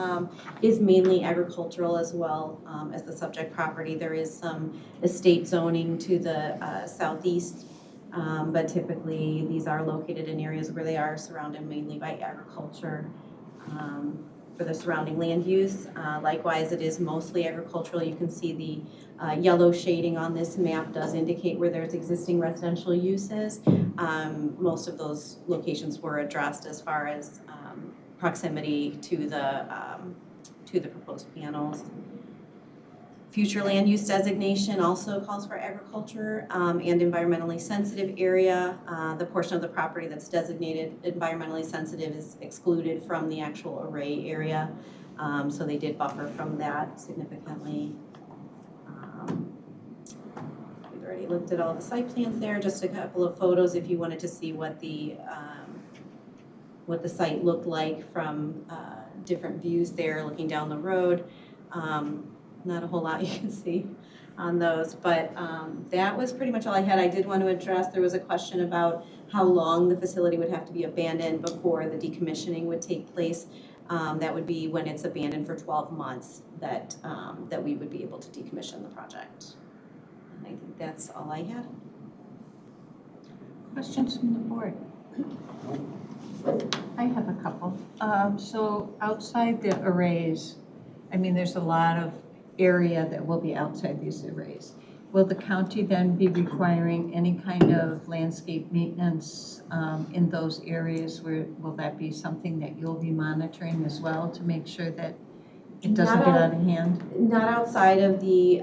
is mainly agricultural as well as the subject property. There is some estate zoning to the southeast, but typically these are located in areas where they are surrounded mainly by agriculture for the surrounding land use. Likewise, it is mostly agricultural. You can see the yellow shading on this map does indicate where there's existing residential uses. Most of those locations were addressed as far as proximity to the proposed panels. Future land use designation also calls for agriculture and environmentally sensitive area. The portion of the property that's designated environmentally sensitive is excluded from the actual array area. So they did buffer from that significantly. We've already looked at all the site plans there, just a couple of photos if you wanted to see what the site looked like from different views there, looking down the road. Not a whole lot you can see on those, but that was pretty much all I had. I did want to address, there was a question about how long the facility would have to be abandoned before the decommissioning would take place. That would be when it's abandoned for 12 months that we would be able to decommission the project. And I think that's all I had. Questions from the board? I have a couple. So outside the arrays, I mean, there's a lot of area that will be outside these arrays. Will the county then be requiring any kind of landscape maintenance in those areas? Will that be something that you'll be monitoring as well to make sure that it doesn't get out of hand? Not outside of the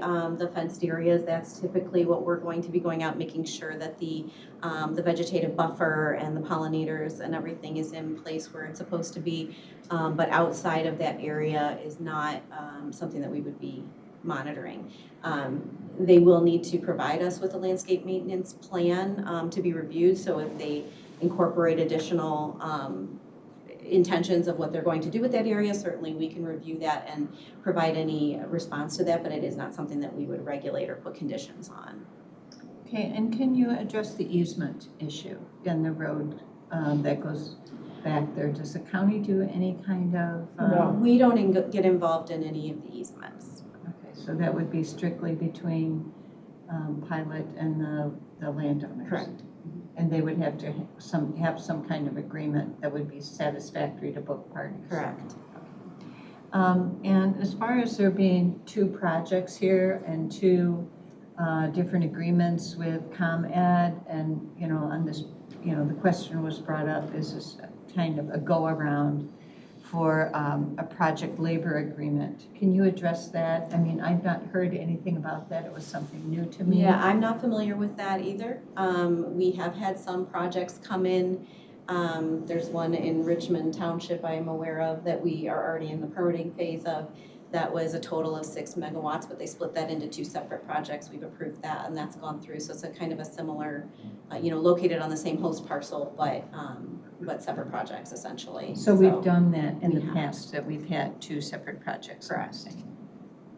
fenced areas. That's typically what we're going to be going out, making sure that the vegetative buffer and the pollinators and everything is in place where it's supposed to be. But outside of that area is not something that we would be monitoring. They will need to provide us with a landscape maintenance plan to be reviewed. So if they incorporate additional intentions of what they're going to do with that area, certainly we can review that and provide any response to that, but it is not something that we would regulate or put conditions on. Okay, and can you address the easement issue in the road that goes back there? Does the county do any kind of? We don't get involved in any of the easements. Okay, so that would be strictly between Pilot and the landowners? Correct. And they would have to have some kind of agreement that would be satisfactory to both parties? Correct. And as far as there being two projects here and two different agreements with ComEd, and on this, the question was brought up, is this kind of a go-around for a project labor agreement? Can you address that? I mean, I've not heard anything about that. It was something new to me. Yeah, I'm not familiar with that either. We have had some projects come in. There's one in Richmond Township I am aware of that we are already in the permitting phase of. That was a total of 6 megawatts, but they split that into 2 separate projects. We've approved that, and that's gone through. So it's a kind of a similar, located on the same host parcel, but separate projects essentially. So we've done that in the past, that we've had 2 separate projects. Correct.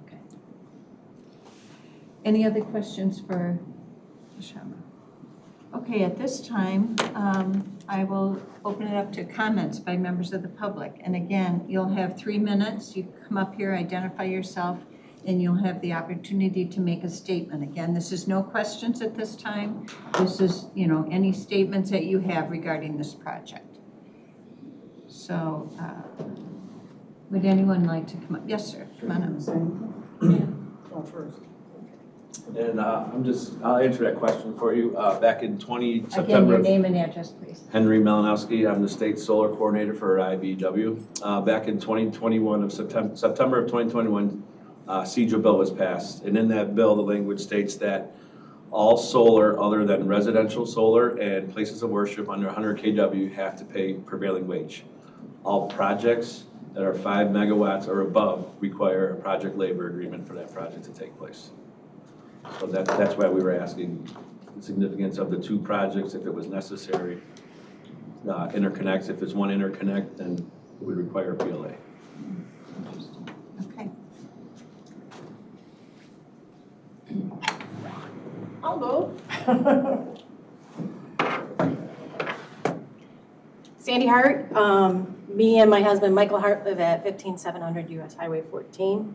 Okay. Any other questions for Sharma? Okay, at this time, I will open it up to comments by members of the public. And again, you'll have 3 minutes. You come up here, identify yourself, and you'll have the opportunity to make a statement. Again, this is no questions at this time. This is, any statements that you have regarding this project. So, would anyone like to come up? Yes, sir. Come on up. Go first. And I'll answer that question for you. Back in Again, September. your name and address, please. Henry Malinowski, I'm the state solar coordinator for IBEW. Back in 2021, September of 2021, CEJA bill was passed. And in that bill, the language states that all solar other than residential solar and places of worship under 100 kW have to pay prevailing wage. All projects that are 5 megawatts or above require a project labor agreement for that project to take place. So that's why we were asking the significance of the 2 projects, if it was necessary. Interconnects, if it's one interconnect, then it would require a PLA. Okay. I'll go. Sandy Hart, me and my husband Michael Hart live at 15700 US Highway 14.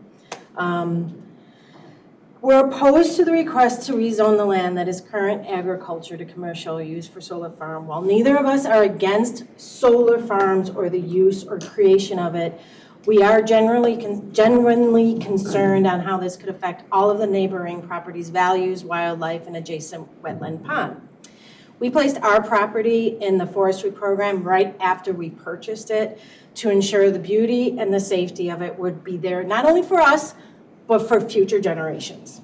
We're opposed to the request to rezone the land that is current agriculture to commercial use for solar farm. While neither of us are against solar farms or the use or creation of it, we are genuinely concerned on how this could affect all of the neighboring properties' values, wildlife, and adjacent wetland pond. We placed our property in the forestry program right after we purchased it to ensure the beauty and the safety of it would be there, not only for us, but for future generations.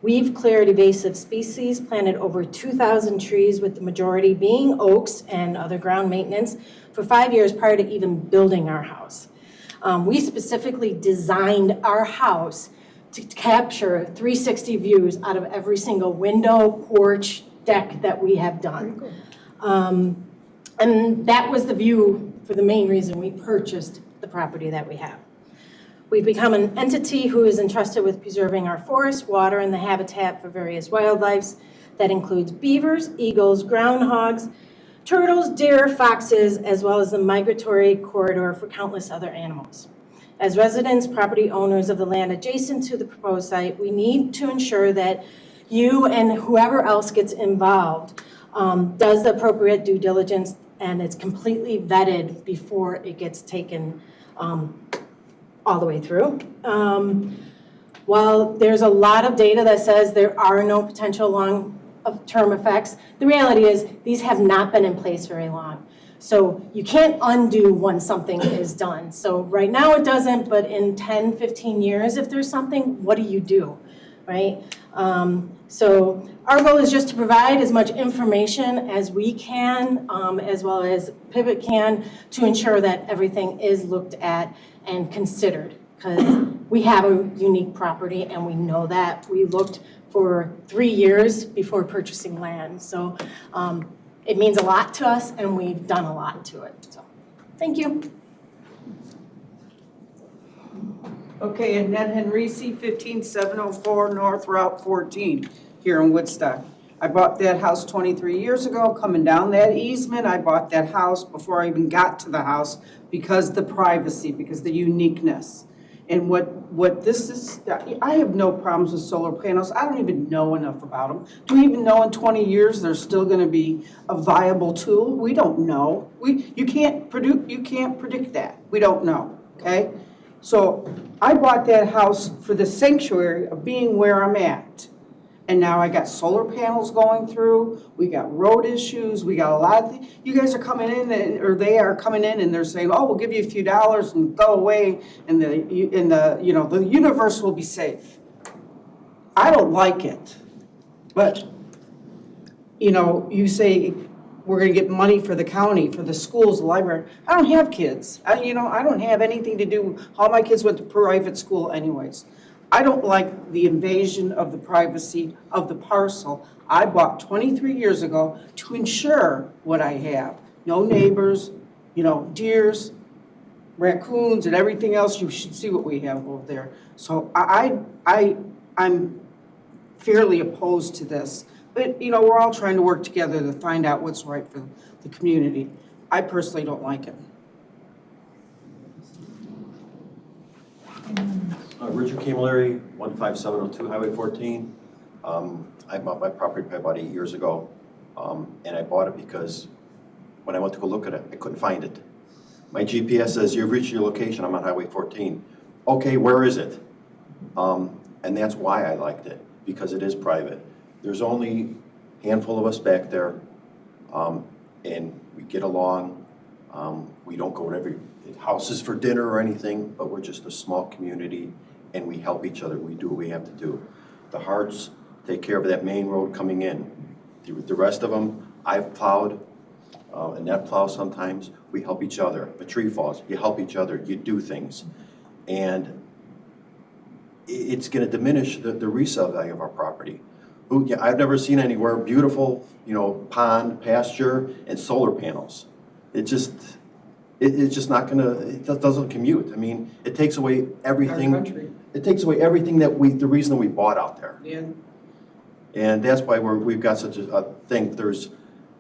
We've cleared invasive species, planted over 2,000 trees, with the majority being oaks and other ground maintenance, for 5 years prior to even building our house. We specifically designed our house to capture 360 views out of every single window, porch, deck that we have done. And that was the view for the main reason we purchased the property that we have. We've become an entity who is entrusted with preserving our forests, water, and the habitat for various wildlife. That includes beavers, eagles, groundhogs, turtles, deer, foxes, as well as the migratory corridor for countless other animals. As residents, property owners of the land adjacent to the proposed site, we need to ensure that you and whoever else gets involved does the appropriate due diligence and it's completely vetted before it gets taken all the way through. While there's a lot of data that says there are no potential long-term effects, the reality is these have not been in place very long. So you can't undo once something is done. So right now it doesn't, but in 10, 15 years, if there's something, what do you do, right? So our goal is just to provide as much information as we can, as well as Pivot can, to ensure that everything is looked at and considered. Because we have a unique property and we know that. We looked for 3 years before purchasing land. So it means a lot to us and we've done a lot to it. So thank you. Okay, Annette Henrici, 15704 North Route 14 here in Woodstock. I bought that house 23 years ago, coming down that easement. I bought that house before I even got to the house because the privacy, because the uniqueness. And what this is, I have no problems with solar panels. I don't even know enough about them. Do we even know in 20 years they're still going to be a viable tool? We don't know. You can't predict that. We don't know, okay? So I bought that house for the sanctuary of being where I'm at. And now I got solar panels going through, we got road issues, we got a lot of things. You guys are coming in, or they are coming in and they're saying, oh, we'll give you a few dollars and go away and the universe will be safe. I don't like it. But, you say we're gonna get money for the county, for the schools, the library. I don't have kids. I don't have anything to do, all my kids went to private school anyways. I don't like the invasion of the privacy of the parcel I bought 23 years ago to ensure what I have. No neighbors, deers, raccoons, and everything else. You should see what we have over there. So I'm fairly opposed to this. But, we're all trying to work together to find out what's right for the community. I personally don't like it. Richard Camilleri, 15702 Highway 14. I bought my property about 8 years ago, and I bought it because when I went to go look at it, I couldn't find it. My GPS says, you've reached your location, I'm on Highway 14. Okay, where is it? And that's why I liked it, because it is private. There's only a handful of us back there, and we get along. We don't go to every houses for dinner or anything, but we're just a small community, and we help each other. We do what we have to do. The Harts take care of that main road coming in. The rest of them, I've plowed, Annette plows sometimes. We help each other. A tree falls, you help each other, you do things. And it's gonna diminish the resale value of our property. I've never seen anywhere beautiful, pond, pasture, and solar panels. It's just not gonna, it doesn't commute. I mean, it takes away everything. Our country. It takes away everything the reason that we bought out there. Yeah. And that's why we've got such a thing. There's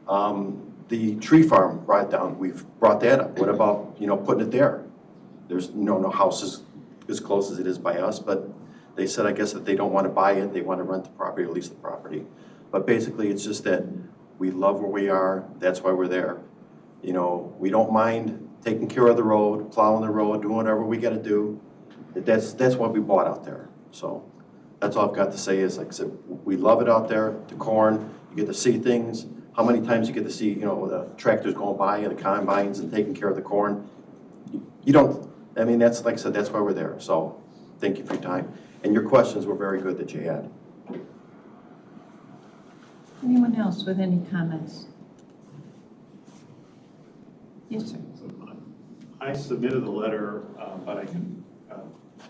the tree farm brought down. We've brought that up. What about, putting it there? There's no houses as close as it is by us, but they said, I guess, that they don't want to buy it. They want to rent the property or lease the property. But basically, it's just that we love where we are. That's why we're there. We don't mind taking care of the road, plowing the road, doing whatever we got to do. That's what we bought out there. So that's all I've got to say is, like I said, we love it out there. The corn, you get to see things. How many times you get to see, the tractors going by and the combines and taking care of the corn. You don't, that's, like I said, that's why we're there. So thank you for your time. And your questions were very good that you had. Anyone else with any comments? Yes, sir. I submitted the letter, but I can,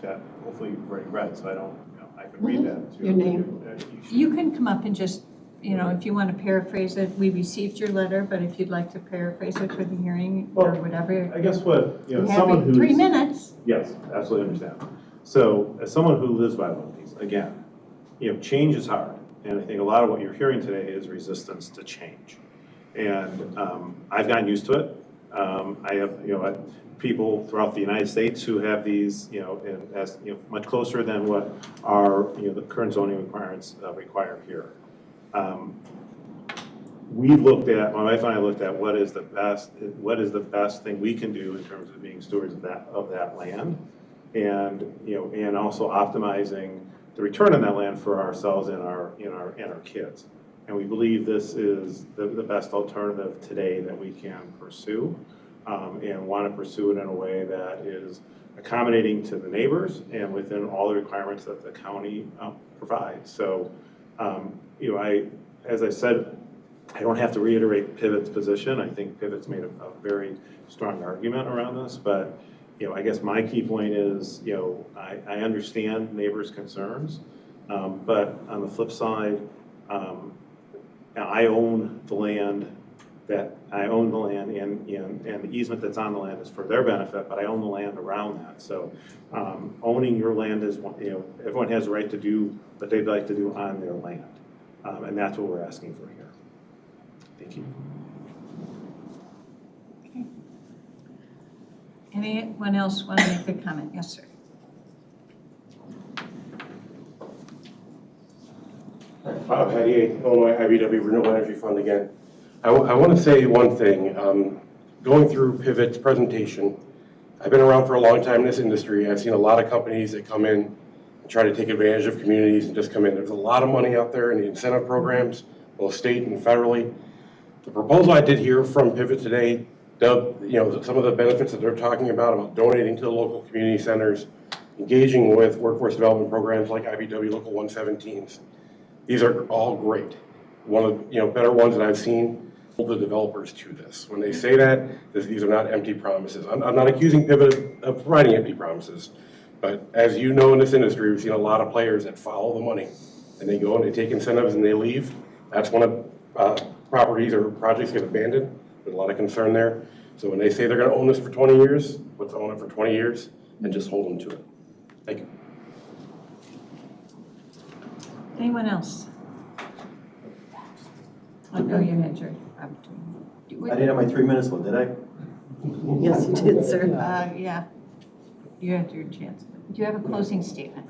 that hopefully you've already read, so I can read that too. Your name? You can come up and just, if you want to paraphrase it, we received your letter, but if you'd like to paraphrase it for the hearing or whatever. I guess what, you someone who's. 3 minutes. Yes, absolutely understand. So as someone who lives by one of these, again, change is hard. And I think a lot of what you're hearing today is resistance to change. And I've gotten used to it. I have, people throughout the United States who have these, and as, much closer than what our, the current zoning requirements require here. We looked at, my wife and I looked at what is the best thing we can do in terms of being stewards of that land, and and also optimizing the return on that land for ourselves and our kids. And we believe this is the best alternative today that we can pursue, and want to pursue it in a way that is accommodating to the neighbors and within all the requirements that the county provides. So, as I said, I don't have to reiterate Pivot's position. I think Pivot's made a very strong argument around this, but I guess my key point is, I understand neighbors' concerns, but on the flip side, I own the land and the easement that's on the land is for their benefit, but I own the land around that. So owning your land is, everyone has a right to do what they'd like to do on their land, and that's what we're asking for here. Thank you. Okay. Anyone else want to make a comment? Yes, sir. Bob Hattie, Illinois IBW Renewable Energy Fund again. I want to say one thing. Going through Pivot's presentation, I've been around for a long time in this industry. I've seen a lot of companies that come in and try to take advantage of communities and just come in. There's a lot of money out there in the incentive programs, both state and federally. The proposal I did hear from Pivot today, some of the benefits that they're talking about donating to the local community centers, engaging with workforce development programs like IBW Local 117s. These are all great. One of the better ones that I've seen, hold the developers to this. When they say that, these are not empty promises. I'm not accusing Pivot of providing empty promises, but as you know in this industry, we've seen a lot of players that follow the money and they go and they take incentives and they leave. That's when properties or projects get abandoned. There's a lot of concern there. So when they say they're going to own this for 20 years, let's own it for 20 years and just hold them to it. Thank you. Anyone else? I know you had your opportunity. I didn't have my 3 minutes left, did I? Yes, you did, sir. Yeah, you had your chance. Do you have a closing statement?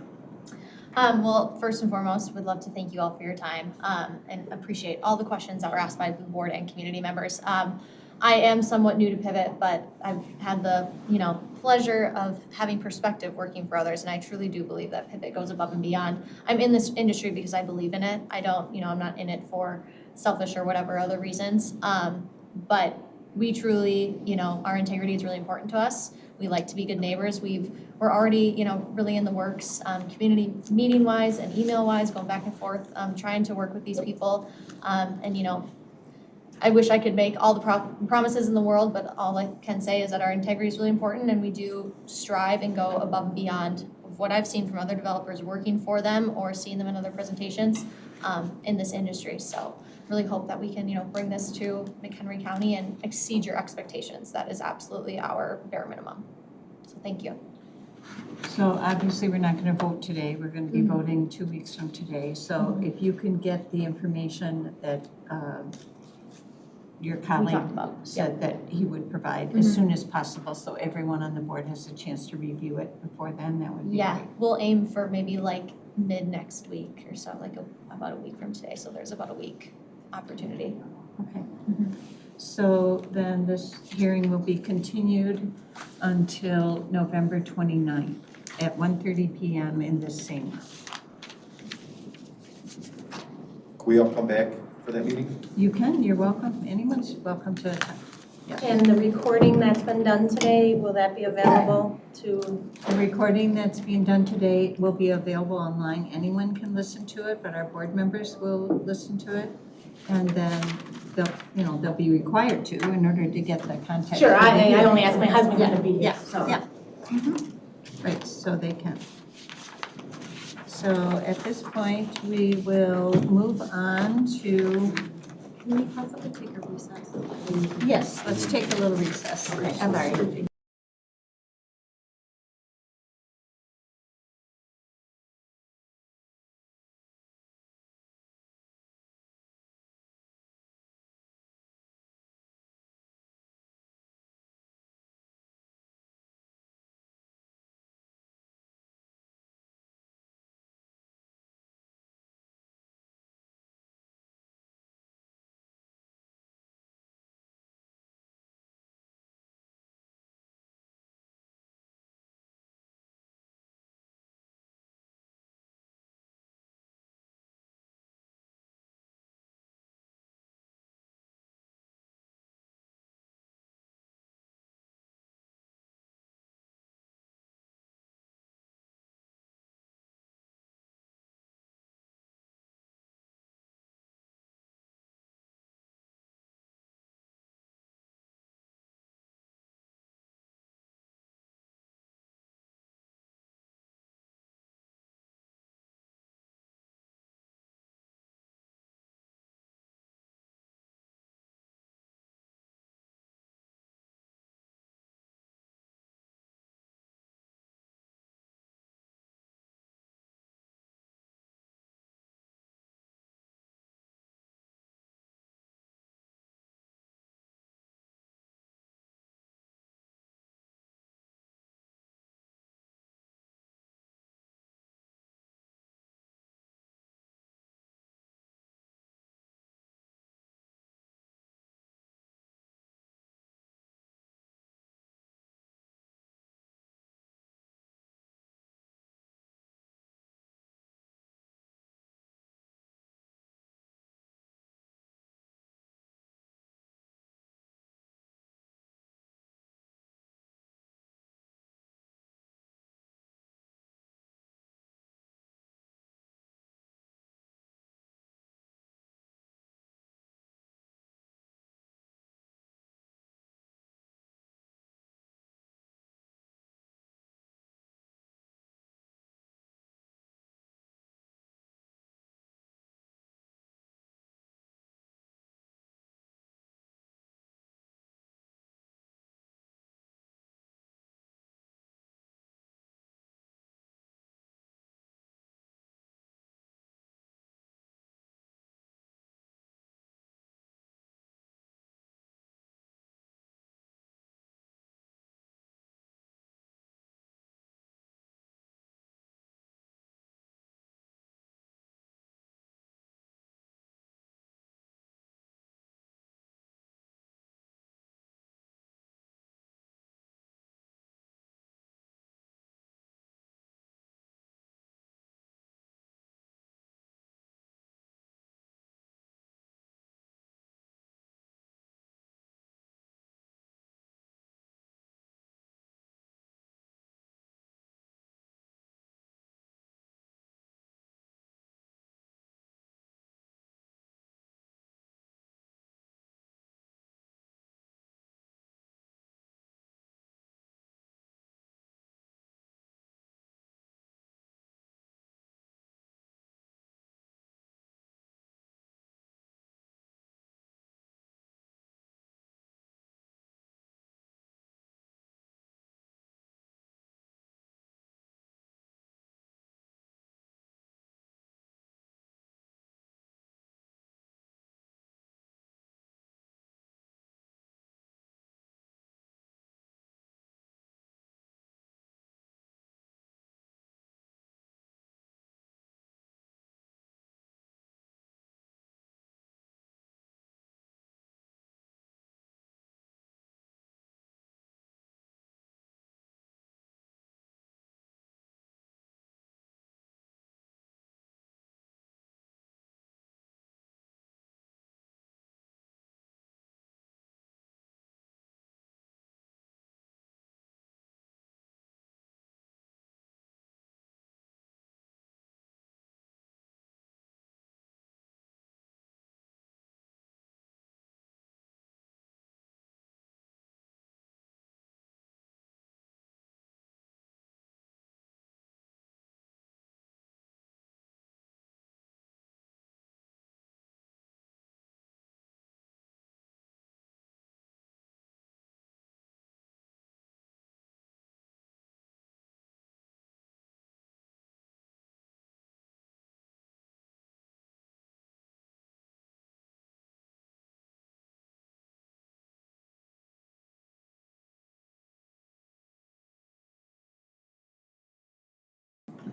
Well, first and foremost, would love to thank you all for your time and appreciate all the questions that were asked by the board and community members. I am somewhat new to Pivot, but I've had the pleasure of having perspective working for others, and I truly do believe that Pivot goes above and beyond. I'm in this industry because I believe in it. I don't, I'm not in it for selfish or whatever other reasons. But we truly, our integrity is really important to us. We like to be good neighbors. We're already, really in the works, community meeting wise and email wise, going back and forth, trying to work with these people. I wish I could make all the promises in the world, but all I can say is that our integrity is really important, and we do strive and go above and beyond of what I've seen from other developers working for them or seeing them in other presentations in this industry. So really hope that we can, bring this to McHenry County and exceed your expectations. That is absolutely our bare minimum. So thank you. So obviously, we're not going to vote today. We're going to be voting 2 weeks from today. So if you can get the information that your colleague said that he would provide as soon as possible, so everyone on the board has a chance to review it before then, that would be great. We'll aim for maybe like mid next week or so, like about a week from today. So there's about a week opportunity. Okay. So then this hearing will be continued until November 29th at 1:30 p.m. in this same room. Can we all come back for that meeting? You can, you're welcome. Anyone's welcome to attend. Yes. And the recording that's been done today, will that be available to? The recording that's being done today will be available online. Anyone can listen to it, but our board members will listen to it. And then they'll be required to in order to get the contact. Sure, I only asked my husband to be here. Yeah, so. yeah. Right, so they can. So at this point, we will move on to. Can we possibly take a recess? Yes, let's take a little recess. Okay, I'm sorry.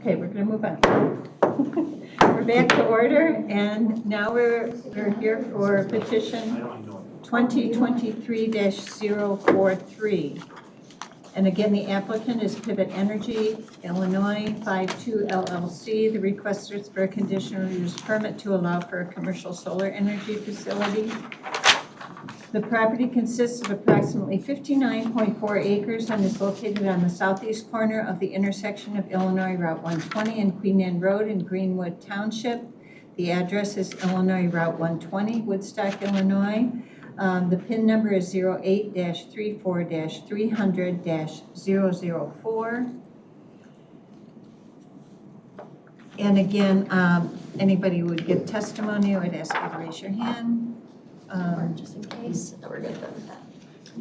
Okay, we're gonna move on. We're back to order, and now we're here for petition 2023-043. And again, the applicant is Pivot Energy, Illinois, 52 LLC. The request is for a conditional use permit to allow for a commercial solar energy facility. The property consists of approximately 59.4 acres and is located on the southeast corner of the intersection of Illinois Route 120 and Queen Anne Road in Greenwood Township. The address is Illinois Route 120, Woodstock, Illinois. The PIN number is 08-34-300-004. And again, anybody who would give testimony, I would ask you to raise your hand. Just in case, no, we're good with that.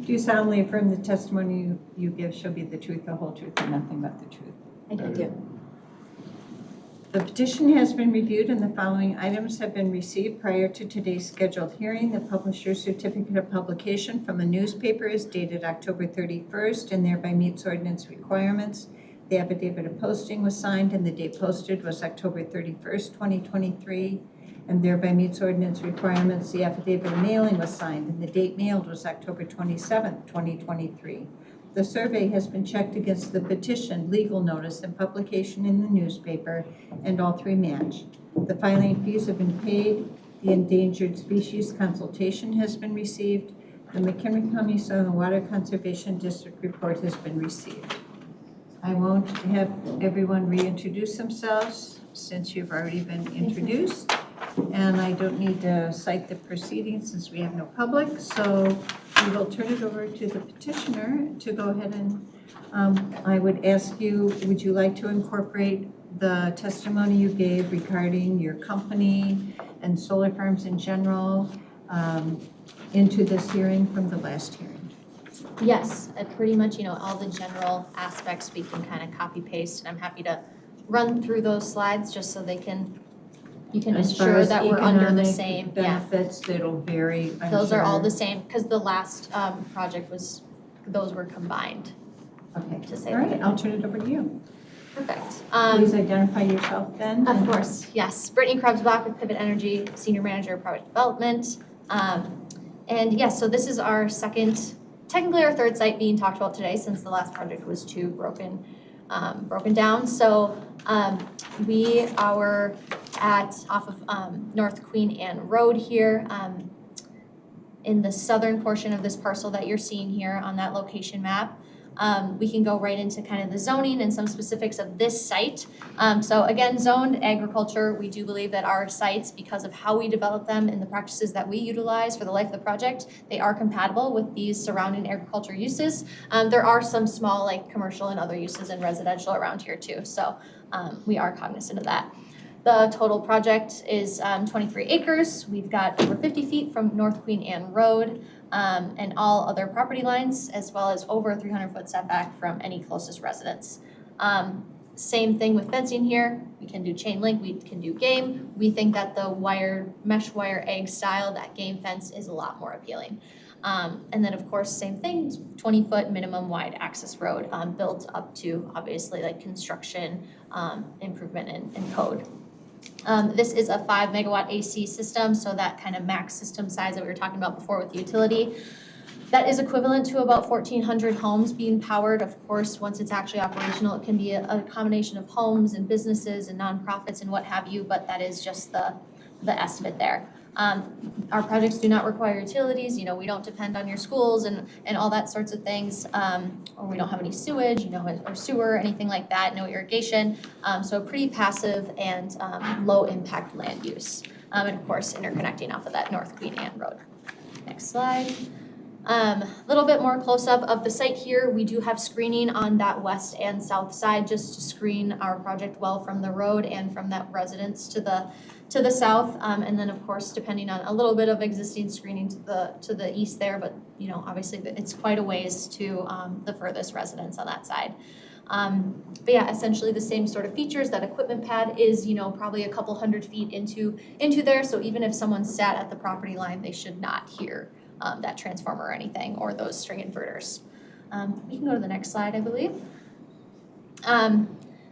Do you solemnly affirm the testimony you give shall be the truth, the whole truth, and nothing but the truth? I do. The petition has been reviewed and the following items have been received prior to today's scheduled hearing. The publisher's certificate of publication from a newspaper is dated October 31st and thereby meets ordinance requirements. The affidavit of posting was signed and the date posted was October 31st, 2023, and thereby meets ordinance requirements. The affidavit of mailing was signed and the date mailed was October 27th, 2023. The survey has been checked against the petition, legal notice, and publication in the newspaper, and all three match. The filing fees have been paid. The endangered species consultation has been received. The McHenry County Soil and Water Conservation District report has been received. I won't have everyone reintroduce themselves since you've already been introduced. And I don't need to cite the proceedings since we have no public, so we will turn it over to the petitioner to go ahead and, I would ask you, would you like to incorporate the testimony you gave regarding your company and solar farms in general into this hearing from the last hearing? Yes, pretty much, all the general aspects we can kind of copy paste, and I'm happy to run through those slides just so you can As far ensure as that we're under the economic same, benefits, that'll vary, I'm Those are all sure. the same, because the last project those were combined. Okay, to say all right, that. I'll turn it over to you. Perfect. Please identify yourself then. Of course, yes. Brittany Krebsbach with Pivot Energy, Senior Manager of Product Development. And yes, so this is our technically our third site being talked about today since the last project was too broken down. So we are off of North Queen Anne Road here in the southern portion of this parcel that you're seeing here on that location map. We can go right into kind of the zoning and some specifics of this site. So again, zoned agriculture, we do believe that our sites, because of how we develop them and the practices that we utilize for the life of the project, they are compatible with these surrounding agriculture uses. There are some small like commercial and other uses and residential around here too. So we are cognizant of that. The total project is 23 acres. We've got over 50 feet from North Queen Anne Road. And all other property lines, as well as over a 300-foot setback from any closest residence. Same thing with fencing here. We can do chain link, we can do game. We think that the mesh wire egg style, that game fence is a lot more appealing. And then of course, same thing, 20-foot minimum wide access road built up to obviously like construction, improvement and code. This is a 5 megawatt AC system, so that kind of max system size that we were talking about before with the utility. That is equivalent to about 1,400 homes being powered. Of course, once it's actually operational, it can be a combination of homes and businesses and nonprofits and what have you, but that is just the estimate there. Our projects do not require utilities, we don't depend on your schools and all that sorts of things, or we don't have any sewage, or sewer, anything like that, no irrigation. So pretty passive and low impact land use. And of course, interconnecting off of that North Queen Anne Road. Next slide. A little bit more close up of the site here. We do have screening on that west and south side just to screen our project well from the road and from that residence to the south, and then of course depending on a little bit of existing screening to the east there, but obviously it's quite a ways to the furthest residence on that side. But yeah, essentially the same sort of features. That equipment pad is probably a couple hundred feet into there, so even if someone sat at the property line, they should not hear that transformer or anything, or those string inverters. We can go to the next slide, I believe.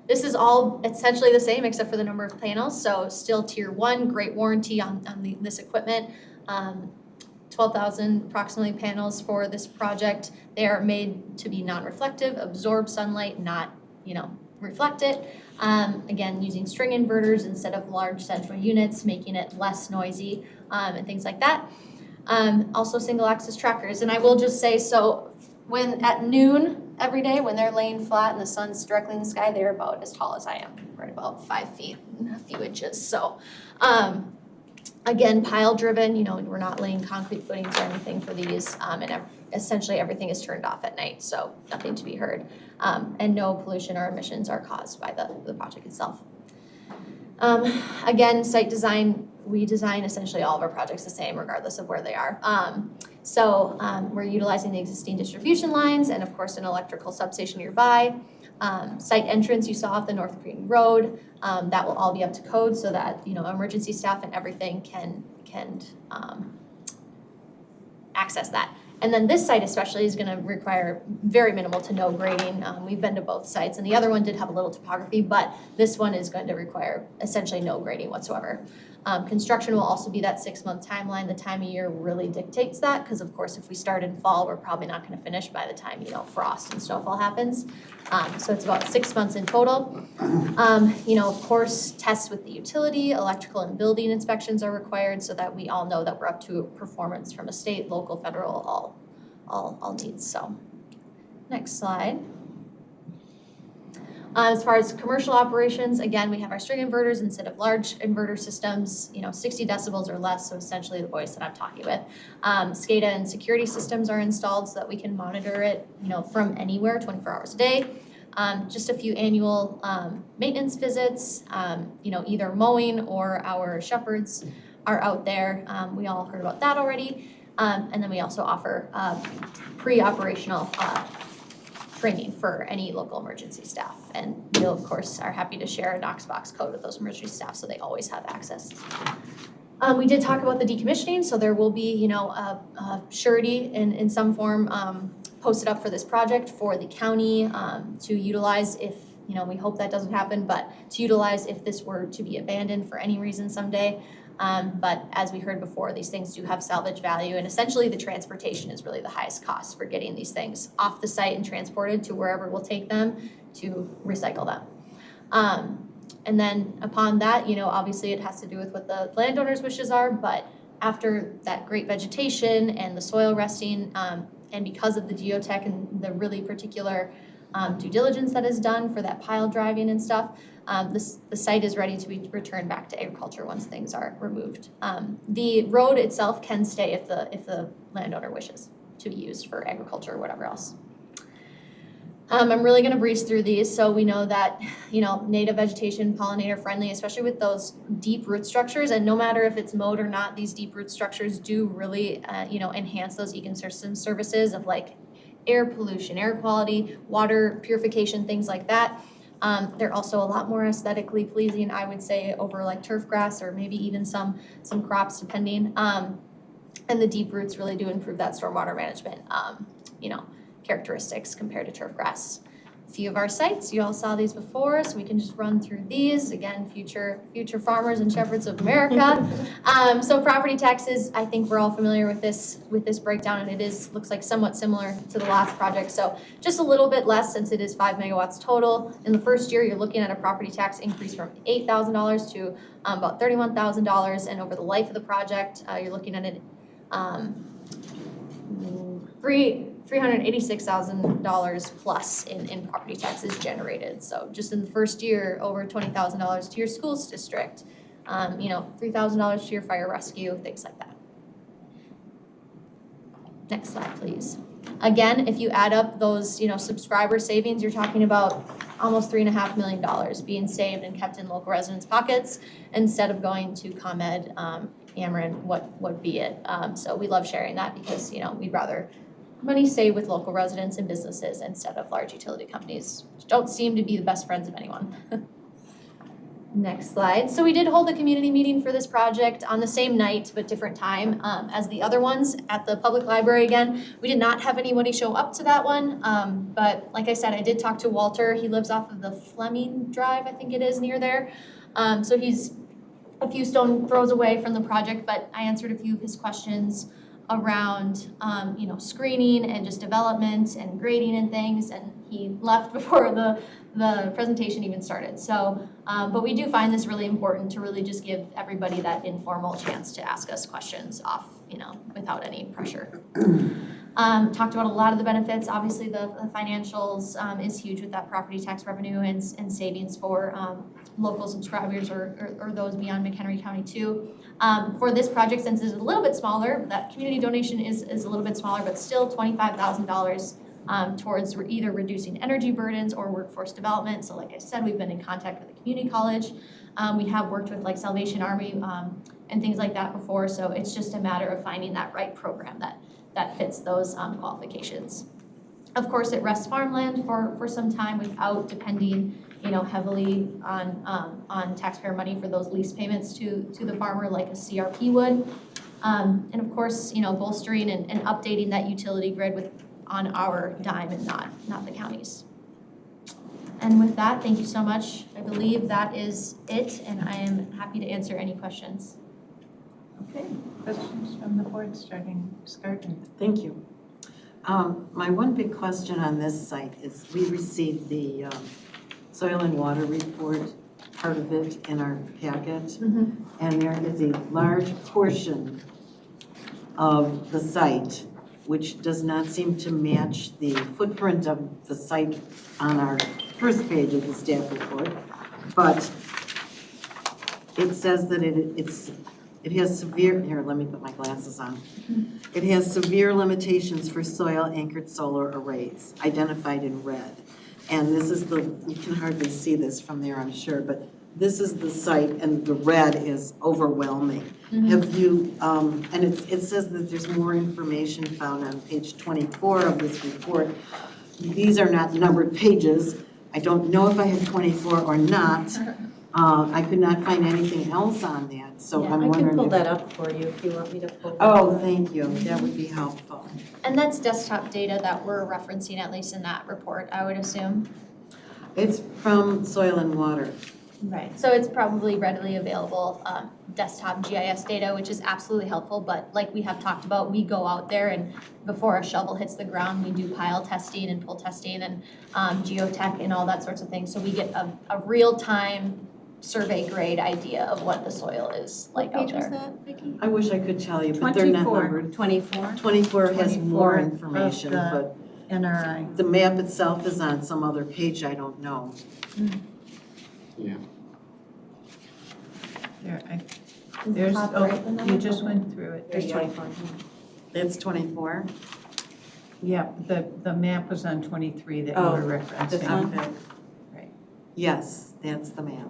This is all essentially the same except for the number of panels, so still tier 1, great warranty on this equipment. 12,000 approximately panels for this project. They are made to be non-reflective, absorb sunlight, not, reflect it. Again, using string inverters instead of large central units, making it less noisy, and things like that. Also single axis trackers, and I will just say, so when at noon every day, when they're laying flat and the sun's directly in the sky, they're about as tall as I am, right about 5 feet and a few inches. So, again, pile driven, we're not laying concrete footings or anything for these, and essentially everything is turned off at night, so nothing to be heard. And no pollution or emissions are caused by the project itself. Again, site design, we design essentially all of our projects the same regardless of where they are. So we're utilizing the existing distribution lines and of course an electrical substation nearby. Site entrance you saw off the North Green Road, that will all be up to code so that emergency staff and everything can access that. And then this site especially is going to require very minimal to no grading. We've been to both sites, and the other one did have a little topography, but this one is going to require essentially no grading whatsoever. Construction will also be that 6-month timeline. The time of year really dictates that, because of course if we start in fall, we're probably not going to finish by the time frost and snowfall happens. So it's about 6 months in total. Of course, tests with the utility, electrical and building inspections are required so that we all know that we're up to performance from a state, local, federal, all needs. So next slide. As far as commercial operations, again, we have our string inverters instead of large inverter systems, 60 decibels or less, so essentially the voice that I'm talking with. SCADA and security systems are installed so that we can monitor it, from anywhere, 24 hours a day. Just a few annual maintenance visits, either mowing or our shepherds are out there. We all heard about that already. And then we also offer pre-operational training for any local emergency staff. And we, of course, are happy to share a Knoxbox code with those emergency staff so they always have access. We did talk about the decommissioning, so there will be, a surety in some form posted up for this project for the county to utilize if, we hope that doesn't happen, but to utilize if this were to be abandoned for any reason someday. But as we heard before, these things do have salvage value, and essentially the transportation is really the highest cost for getting these things off the site and transported to wherever we'll take them to recycle them. And then upon that, obviously it has to do with what the landowner's wishes are, but after that great vegetation and the soil resting, and because of the geotech and the really particular due diligence that is done for that pile driving and stuff, the site is ready to be returned back to agriculture once things are removed. The road itself can stay if the landowner wishes to be used for agriculture or whatever else. I'm really going to breeze through these. So we know that, native vegetation, pollinator friendly, especially with those deep root structures. And no matter if it's mowed or not, these deep root structures do really, enhance those ecosystem services of like air pollution, air quality, water purification, things like that. They're also a lot more aesthetically pleasing, I would say, over like turf grass or maybe even some crops, depending. And the deep roots really do improve that stormwater management, characteristics compared to turf grass. A few of our sites, you all saw these before, so we can just run through these. Again, future farmers and shepherds of America. So property taxes, I think we're all familiar with this breakdown, and it looks like somewhat similar to the last project. So just a little bit less since it is 5 megawatts total. In the first year, you're looking at a property tax increase from $8,000 to about $31,000, and over the life of the project, you're looking at $386,000 plus in property taxes generated. So just in the first year, over $20,000 to your schools district, $3,000 to your fire rescue, things like that. Next slide, please. Again, if you add up those, subscriber savings, you're talking about almost $3.5 million being saved and kept in local residents' pockets instead of going to ComEd, Ameren, what be it. So we love sharing that because, we'd rather money saved with local residents and businesses instead of large utility companies, which don't seem to be the best friends of anyone. Next slide. So we did hold a community meeting for this project on the same night, but different time as the other ones at the public library again. We did not have anybody show up to that one, but like I said, I did talk to Walter. He lives off of the Fleming Drive, I think it is, near there. So he's a few stone throws away from the project, but I answered a few of his questions around, screening and just development and grading and things, and he left before the presentation even started. So, but we do find this really important to really just give everybody that informal chance to ask us questions off, without any pressure. Talked about a lot of the benefits. Obviously, the financials is huge with that property tax revenue and savings for local subscribers or those beyond McHenry County too. For this project, since it's a little bit smaller, that community donation is a little bit smaller, but still $25,000 towards either reducing energy burdens or workforce development. So like I said, we've been in contact with the community college. We have worked with like Salvation Army and things like that before. So it's just a matter of finding that right program that fits those qualifications. Of course, it rests farmland for some time without depending heavily on taxpayer money for those lease payments to the farmer like a CRP would. And of course, bolstering and updating that utility grid on our dime and not the county's. And with that, thank you so much. I believe that is it, and I am happy to answer any questions. Okay, questions from the board starting Gardner. Thank you. My one big question on this site is we received the soil and water report, part of it in our packet. And there is a large portion of the site which does not seem to match the footprint of the site on our first page of the staff report. But it says that it has severe, here, let me put my glasses on. It has severe limitations for soil anchored solar arrays identified in red. And this is you can hardly see this from there, I'm sure, but this is the site and the red is overwhelming. Have you, and it says that there's more information found on page 24 of this report. These are not numbered pages. I don't know if I have 24 or not. I could not find anything else on that, so I'm wondering. I can pull that up for you if you want me to pull. Oh, thank you. That would be helpful. And that's desktop data that we're referencing, at least in that report, I would assume. It's from Soil and Water. Right. So it's probably readily available desktop GIS data, which is absolutely helpful. But like we have talked about, we go out there and before a shovel hits the ground, we do pile testing and pull testing and geotech and all that sorts of things. So we get a real-time survey grade idea of what the soil is like out there. What page was that, Vicki? I wish I could tell you, but they're not numbered. 24. 24 has more 24 information, of the but NRI. the map itself is on some other page, I don't know. Yeah. There's, you just went through it. There's 24. It's 24? Yeah, the map was on 23 that you Oh, were referencing. this one? Right. Yes, that's the map.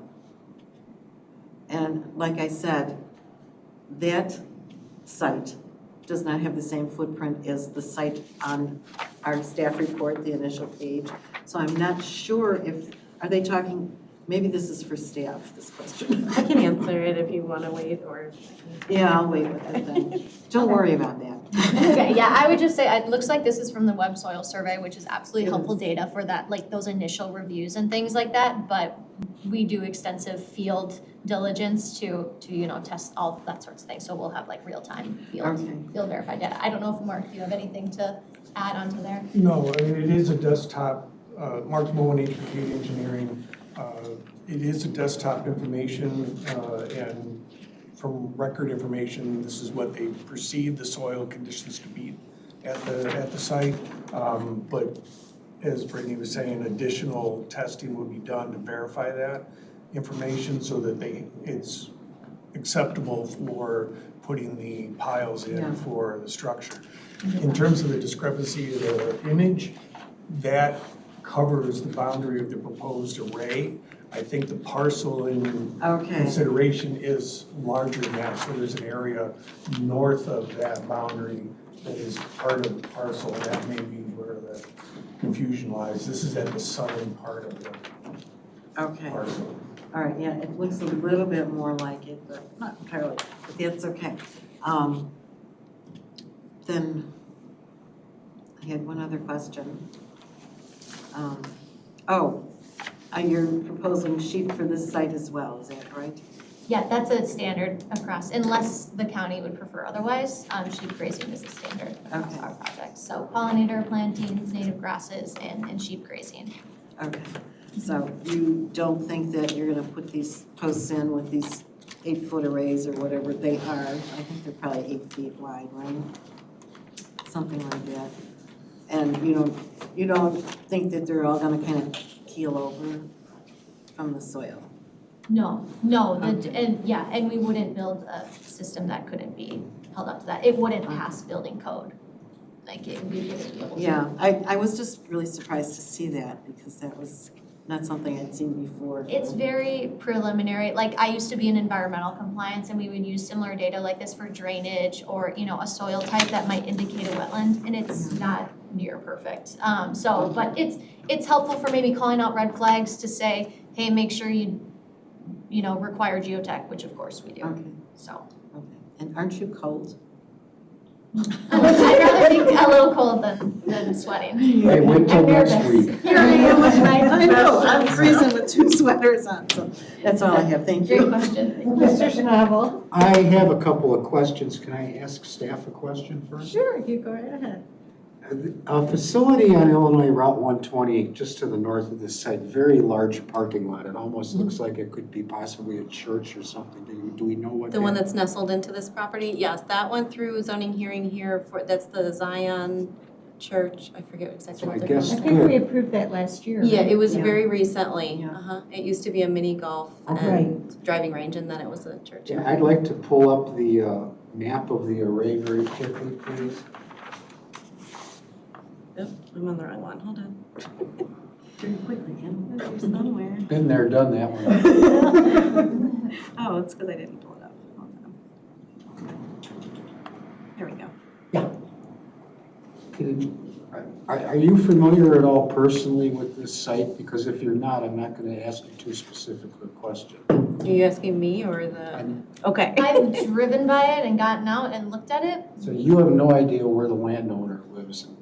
And like I said, that site does not have the same footprint as the site on our staff report, the initial page. So I'm not sure are they talking, maybe this is for staff, this question. I can answer it if you want to wait or. Yeah, I'll wait with it then. Don't worry about that. Okay, yeah, I would just say, it looks like this is from the Web Soil Survey, which is absolutely helpful data for that, like those initial reviews and things like that. But we do extensive field diligence to test all that sorts of things. So we'll have like real-time field verified data. I don't know if, Mark, you have anything to add onto there? No, I mean, it is a desktop, Mark Moen, HPK Engineering. It is a desktop information, and from record information, this is what they perceive the soil conditions to be at the site. But as Brittany was saying, additional testing will be done to verify that information so that it's acceptable for putting the piles in for the structure. In terms of the discrepancy of the image, that covers the boundary of the proposed array. I think the parcel in consideration is larger than that, so there's an area north of that boundary that is part of the parcel, and that may be where the confusion lies. This is at the southern part of the parcel. All right, yeah, it looks a little bit more like it, but not entirely, but that's okay. Then I had one other question. You're proposing sheep for this site as well, is that right? Yeah, that's a standard across, unless the county would prefer otherwise, sheep grazing is a standard across our projects. So pollinator plantings, native grasses, and sheep grazing. Okay, so you don't think that you're gonna put these posts in with these 8-foot arrays or whatever they are? I think they're probably 8 feet wide, right? Something like that. And you don't think that they're all gonna kind of keel over from the soil? No, and we wouldn't build a system that couldn't be held up to that. It wouldn't pass building code. We wouldn't be able to. Yeah, I was just really surprised to see that because that was not something I'd seen before. It's very preliminary. Like, I used to be in environmental compliance and we would use similar data like this for drainage or, a soil type that might indicate a wetland, and it's not near perfect. But it's helpful for maybe calling out red flags to say, hey, make sure you require geotech, which of course we do. Okay. So. Okay. And aren't you cold? I'd rather be a little cold than sweating. Hey, wait till I'm next nervous. week. Here I am with I know, I'm freezing with 2 sweaters on, so that's all I have, thank you. Great question. Mr. Schnabel? I have a couple of questions. Can I ask staff a question first? Sure, you go right ahead. A facility on Illinois Route 120, just to the north of this site, very large parking lot. It almost looks like it could be possibly a church or something. Do we know what The one that's nestled into this property, yes, that went through zoning hearing here that's the Zion Church, I forget exactly So what I they're guess called. I think we approved that last year. Yeah, it was Yeah. very recently, Yeah. It used to be a mini golf and driving range, and then it was a church. Yeah, I'd like to pull up the map of the array very quickly, please. Yep, I'm on the wrong one, hold on. Very quickly, Ken, there's somewhere. Been there, done that one. Oh, it's because I didn't pull it up. Hold on. There we go. Are you familiar at all personally with this site? Because if you're not, I'm not going to ask you too specific a question. Are you asking me or the? Okay. I've driven by it and gotten out and looked at it. So you have no idea where the landowner lives in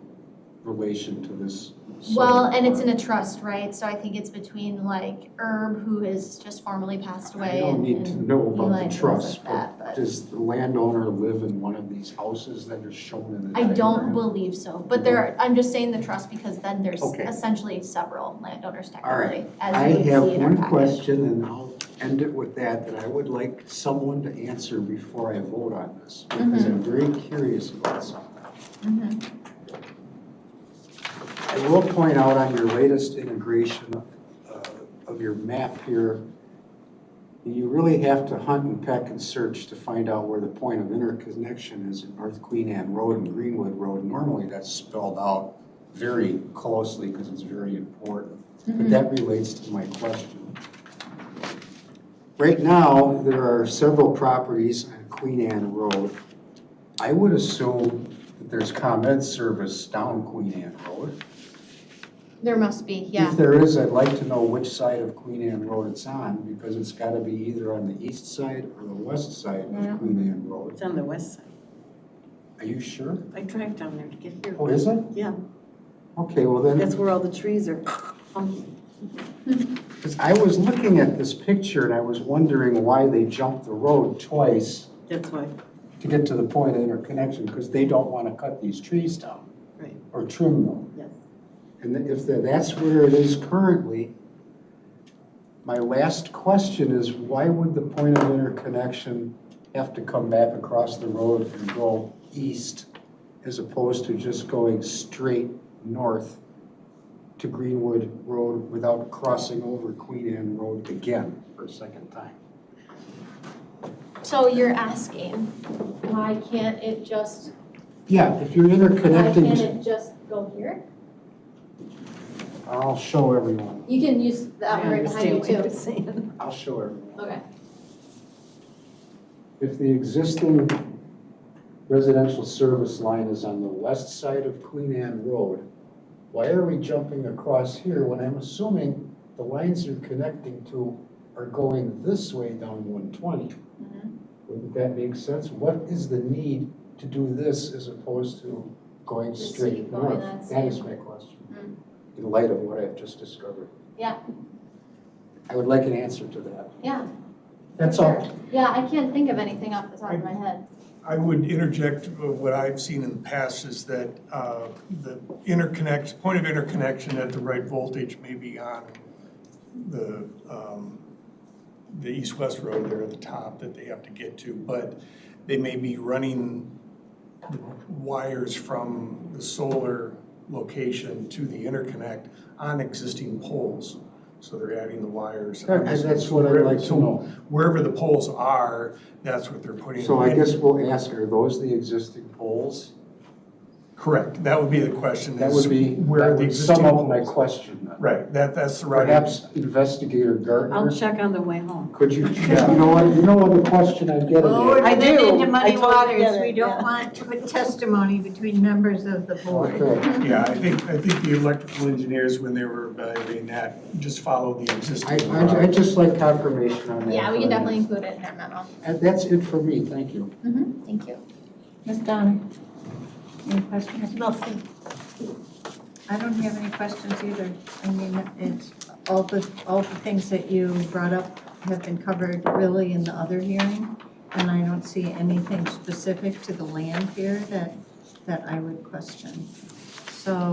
relation to this? Well, and it's in a trust, right? So I think it's between like Herb, who has just formally passed away. I don't need to and know Eli about and the things trust, like that, but does the landowner live in one of these houses that are shown in the I don't diagram? believe so, but I'm just saying the trust because then there's Okay. essentially several landowners All right, technically, as I you would have see in our one package. question, and I'll end it with that I would like someone to answer before I vote on this, because I'm very curious about something. I will point out on your latest integration of your map here, you really have to hunt and peck and search to find out where the point of interconnection is in North Queen Anne Road and Greenwood Road. Normally that's spelled out very closely because it's very important. But that relates to my question. Right now, there are several properties on Queen Anne Road. I would assume that there's ComEd service down Queen Anne Road. There must be, yeah. If there is, I'd like to know which side of Queen Anne Road it's on, because it's gotta be either on the east side or the west side of Queen Anne Road. It's on the west side. Are you sure? I drive down there to get here. Oh, is it? Yeah, Okay, well then. that's where all the trees are. Because I was looking at this picture and I was wondering why they jumped the road twice That's why, to get to the point of interconnection, because they don't want to cut these trees down right, or trim them. yes. And if that's where it is currently, my last question is, why would the point of interconnection have to come back across the road and go east as opposed to just going straight north to Greenwood Road without crossing over Queen Anne Road again for a second time? So you're asking, why can't it just, Yeah, if you're why interconnecting, can't it just go here? I'll show everyone. You can use that one right behind you what you're too. saying. I'll show everyone. Okay. If the existing residential service line is on the west side of Queen Anne Road, why are we jumping across here when I'm assuming the lines you're connecting to are going this way down 120. Wouldn't that make sense? What is the need to do this as opposed to going Just straight keep going north? that That is same- my question, in light of what I've just discovered. Yeah, I would like an answer to that. yeah. That's for all. sure. Yeah, I can't think of anything off the top of my head. I would interject, what I've seen in the past is that the point of interconnection at the right voltage may be on the east-west road there at the top that they have to get to, but they may be running the wires from the solar location to the interconnect on existing poles. So they're adding the wires. And that's what I'd like to know. Wherever the poles are, that's what they're putting. So I in. guess we'll ask, are those the existing poles? Correct, that would be the question. That is would be, where that the would sum existing up my poles- question then. Right, that's the right. Perhaps Investigator I'll Gardner, check on the way home. could you, you know what the question I'm getting Oh, at? we're getting do. into muddy I totally waters. get it, We don't yeah. want to put testimony between members of the board. Okay. Yeah, I think the electrical engineers, when they were evaluating that, just followed the existing. I just like confirmation on that. Yeah, we can for definitely you. include it in our memo. And that's it for me, thank you. Thank you. Ms. Donner, any questions? Nothing. I don't have any questions either. I mean, it's, all the things that you brought up have been covered really in the other hearing, and I don't see anything specific to the land here that I would question. So,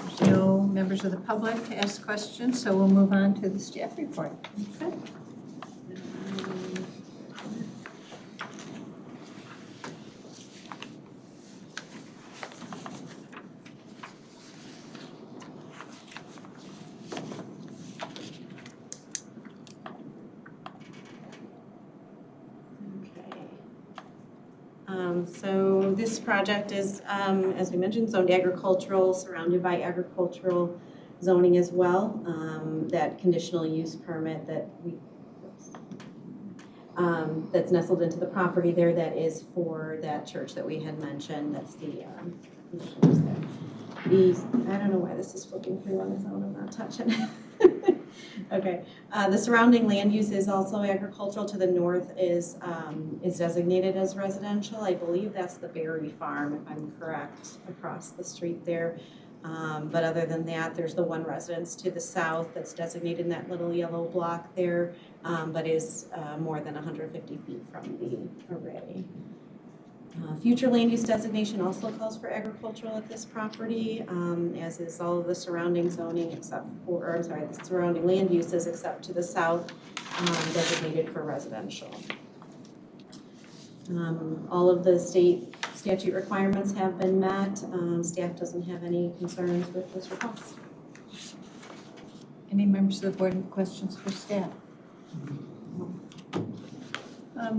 there's no members of the public to ask questions, so we'll move on to the staff report. Okay. So this project is, as we mentioned, zoned agricultural, surrounded by agricultural zoning as well. That conditional use permit that that's nestled into the property there, that is for that church that we had mentioned. That's the, I don't know why this is flipping through on its own, I'm not touching it. Okay, the surrounding land use is also agricultural. To the north is designated as residential. I believe that's the Berry Farm, if I'm correct, across the street there. But other than that, there's the one residence to the south that's designated in that little yellow block there, but is more than 150 feet from the array. Future land use designation also calls for agricultural at this property, as is all of the surrounding zoning except for, or I'm sorry, the surrounding land uses except to the south, designated for residential. All of the state statute requirements have been met. Staff doesn't have any concerns with this request. Any members of the board have questions for staff?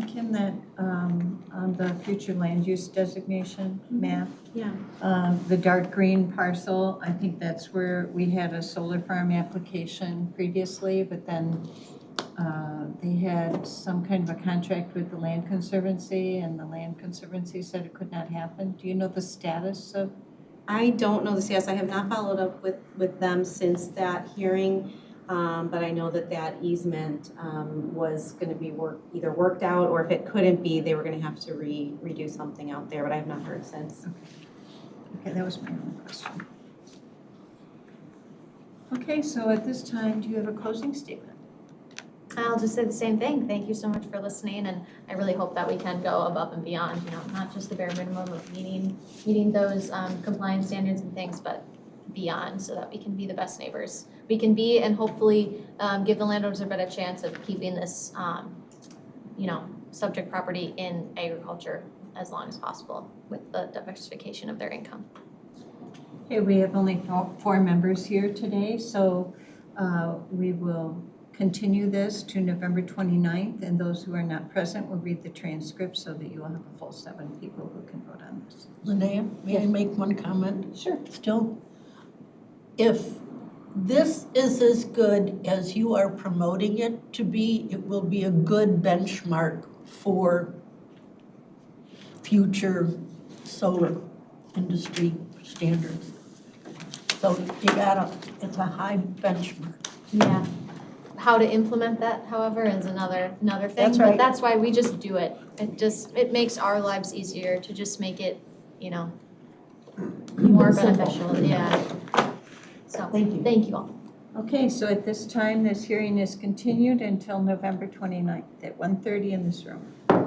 Kim, that, on the future land use designation map, Yeah. the dark green parcel, I think that's where we had a solar farm application previously, but then they had some kind of a contract with the Land Conservancy, and the Land Conservancy said it could not happen. Do you know the status of? I don't know the status. I have not followed up with them since that hearing. But I know that that easement was going to be either worked out, or if it couldn't be, they were going to have to redo something out there, but I have not heard since. Okay, that was my only question. Okay, so at this time, do you have a closing statement? I'll just say the same thing. Thank you so much for listening, and I really hope that we can go above and beyond, not just the bare minimum of meeting those compliance standards and things, but beyond, so that we can be the best neighbors we can be, and hopefully give the landowners a better chance of keeping this, subject property in agriculture as long as possible with the diversification of their income. Okay, we have only four members here today, so we will continue this to November 29th, and those who are not present will read the transcript so that you will have a full 7 people who can vote on this. Linnea, may I make one comment? Sure. Still, if this is as good as you are promoting it to be, it will be a good benchmark for future solar industry standards. So it's a high benchmark. Yeah. how to implement that, however, is another thing. That's But right. that's why we just do it. It makes our lives easier to just make it, more beneficial, yeah. So, thank you all. Okay, so at this time, this hearing is continued until November 29th at 1:30 in this room.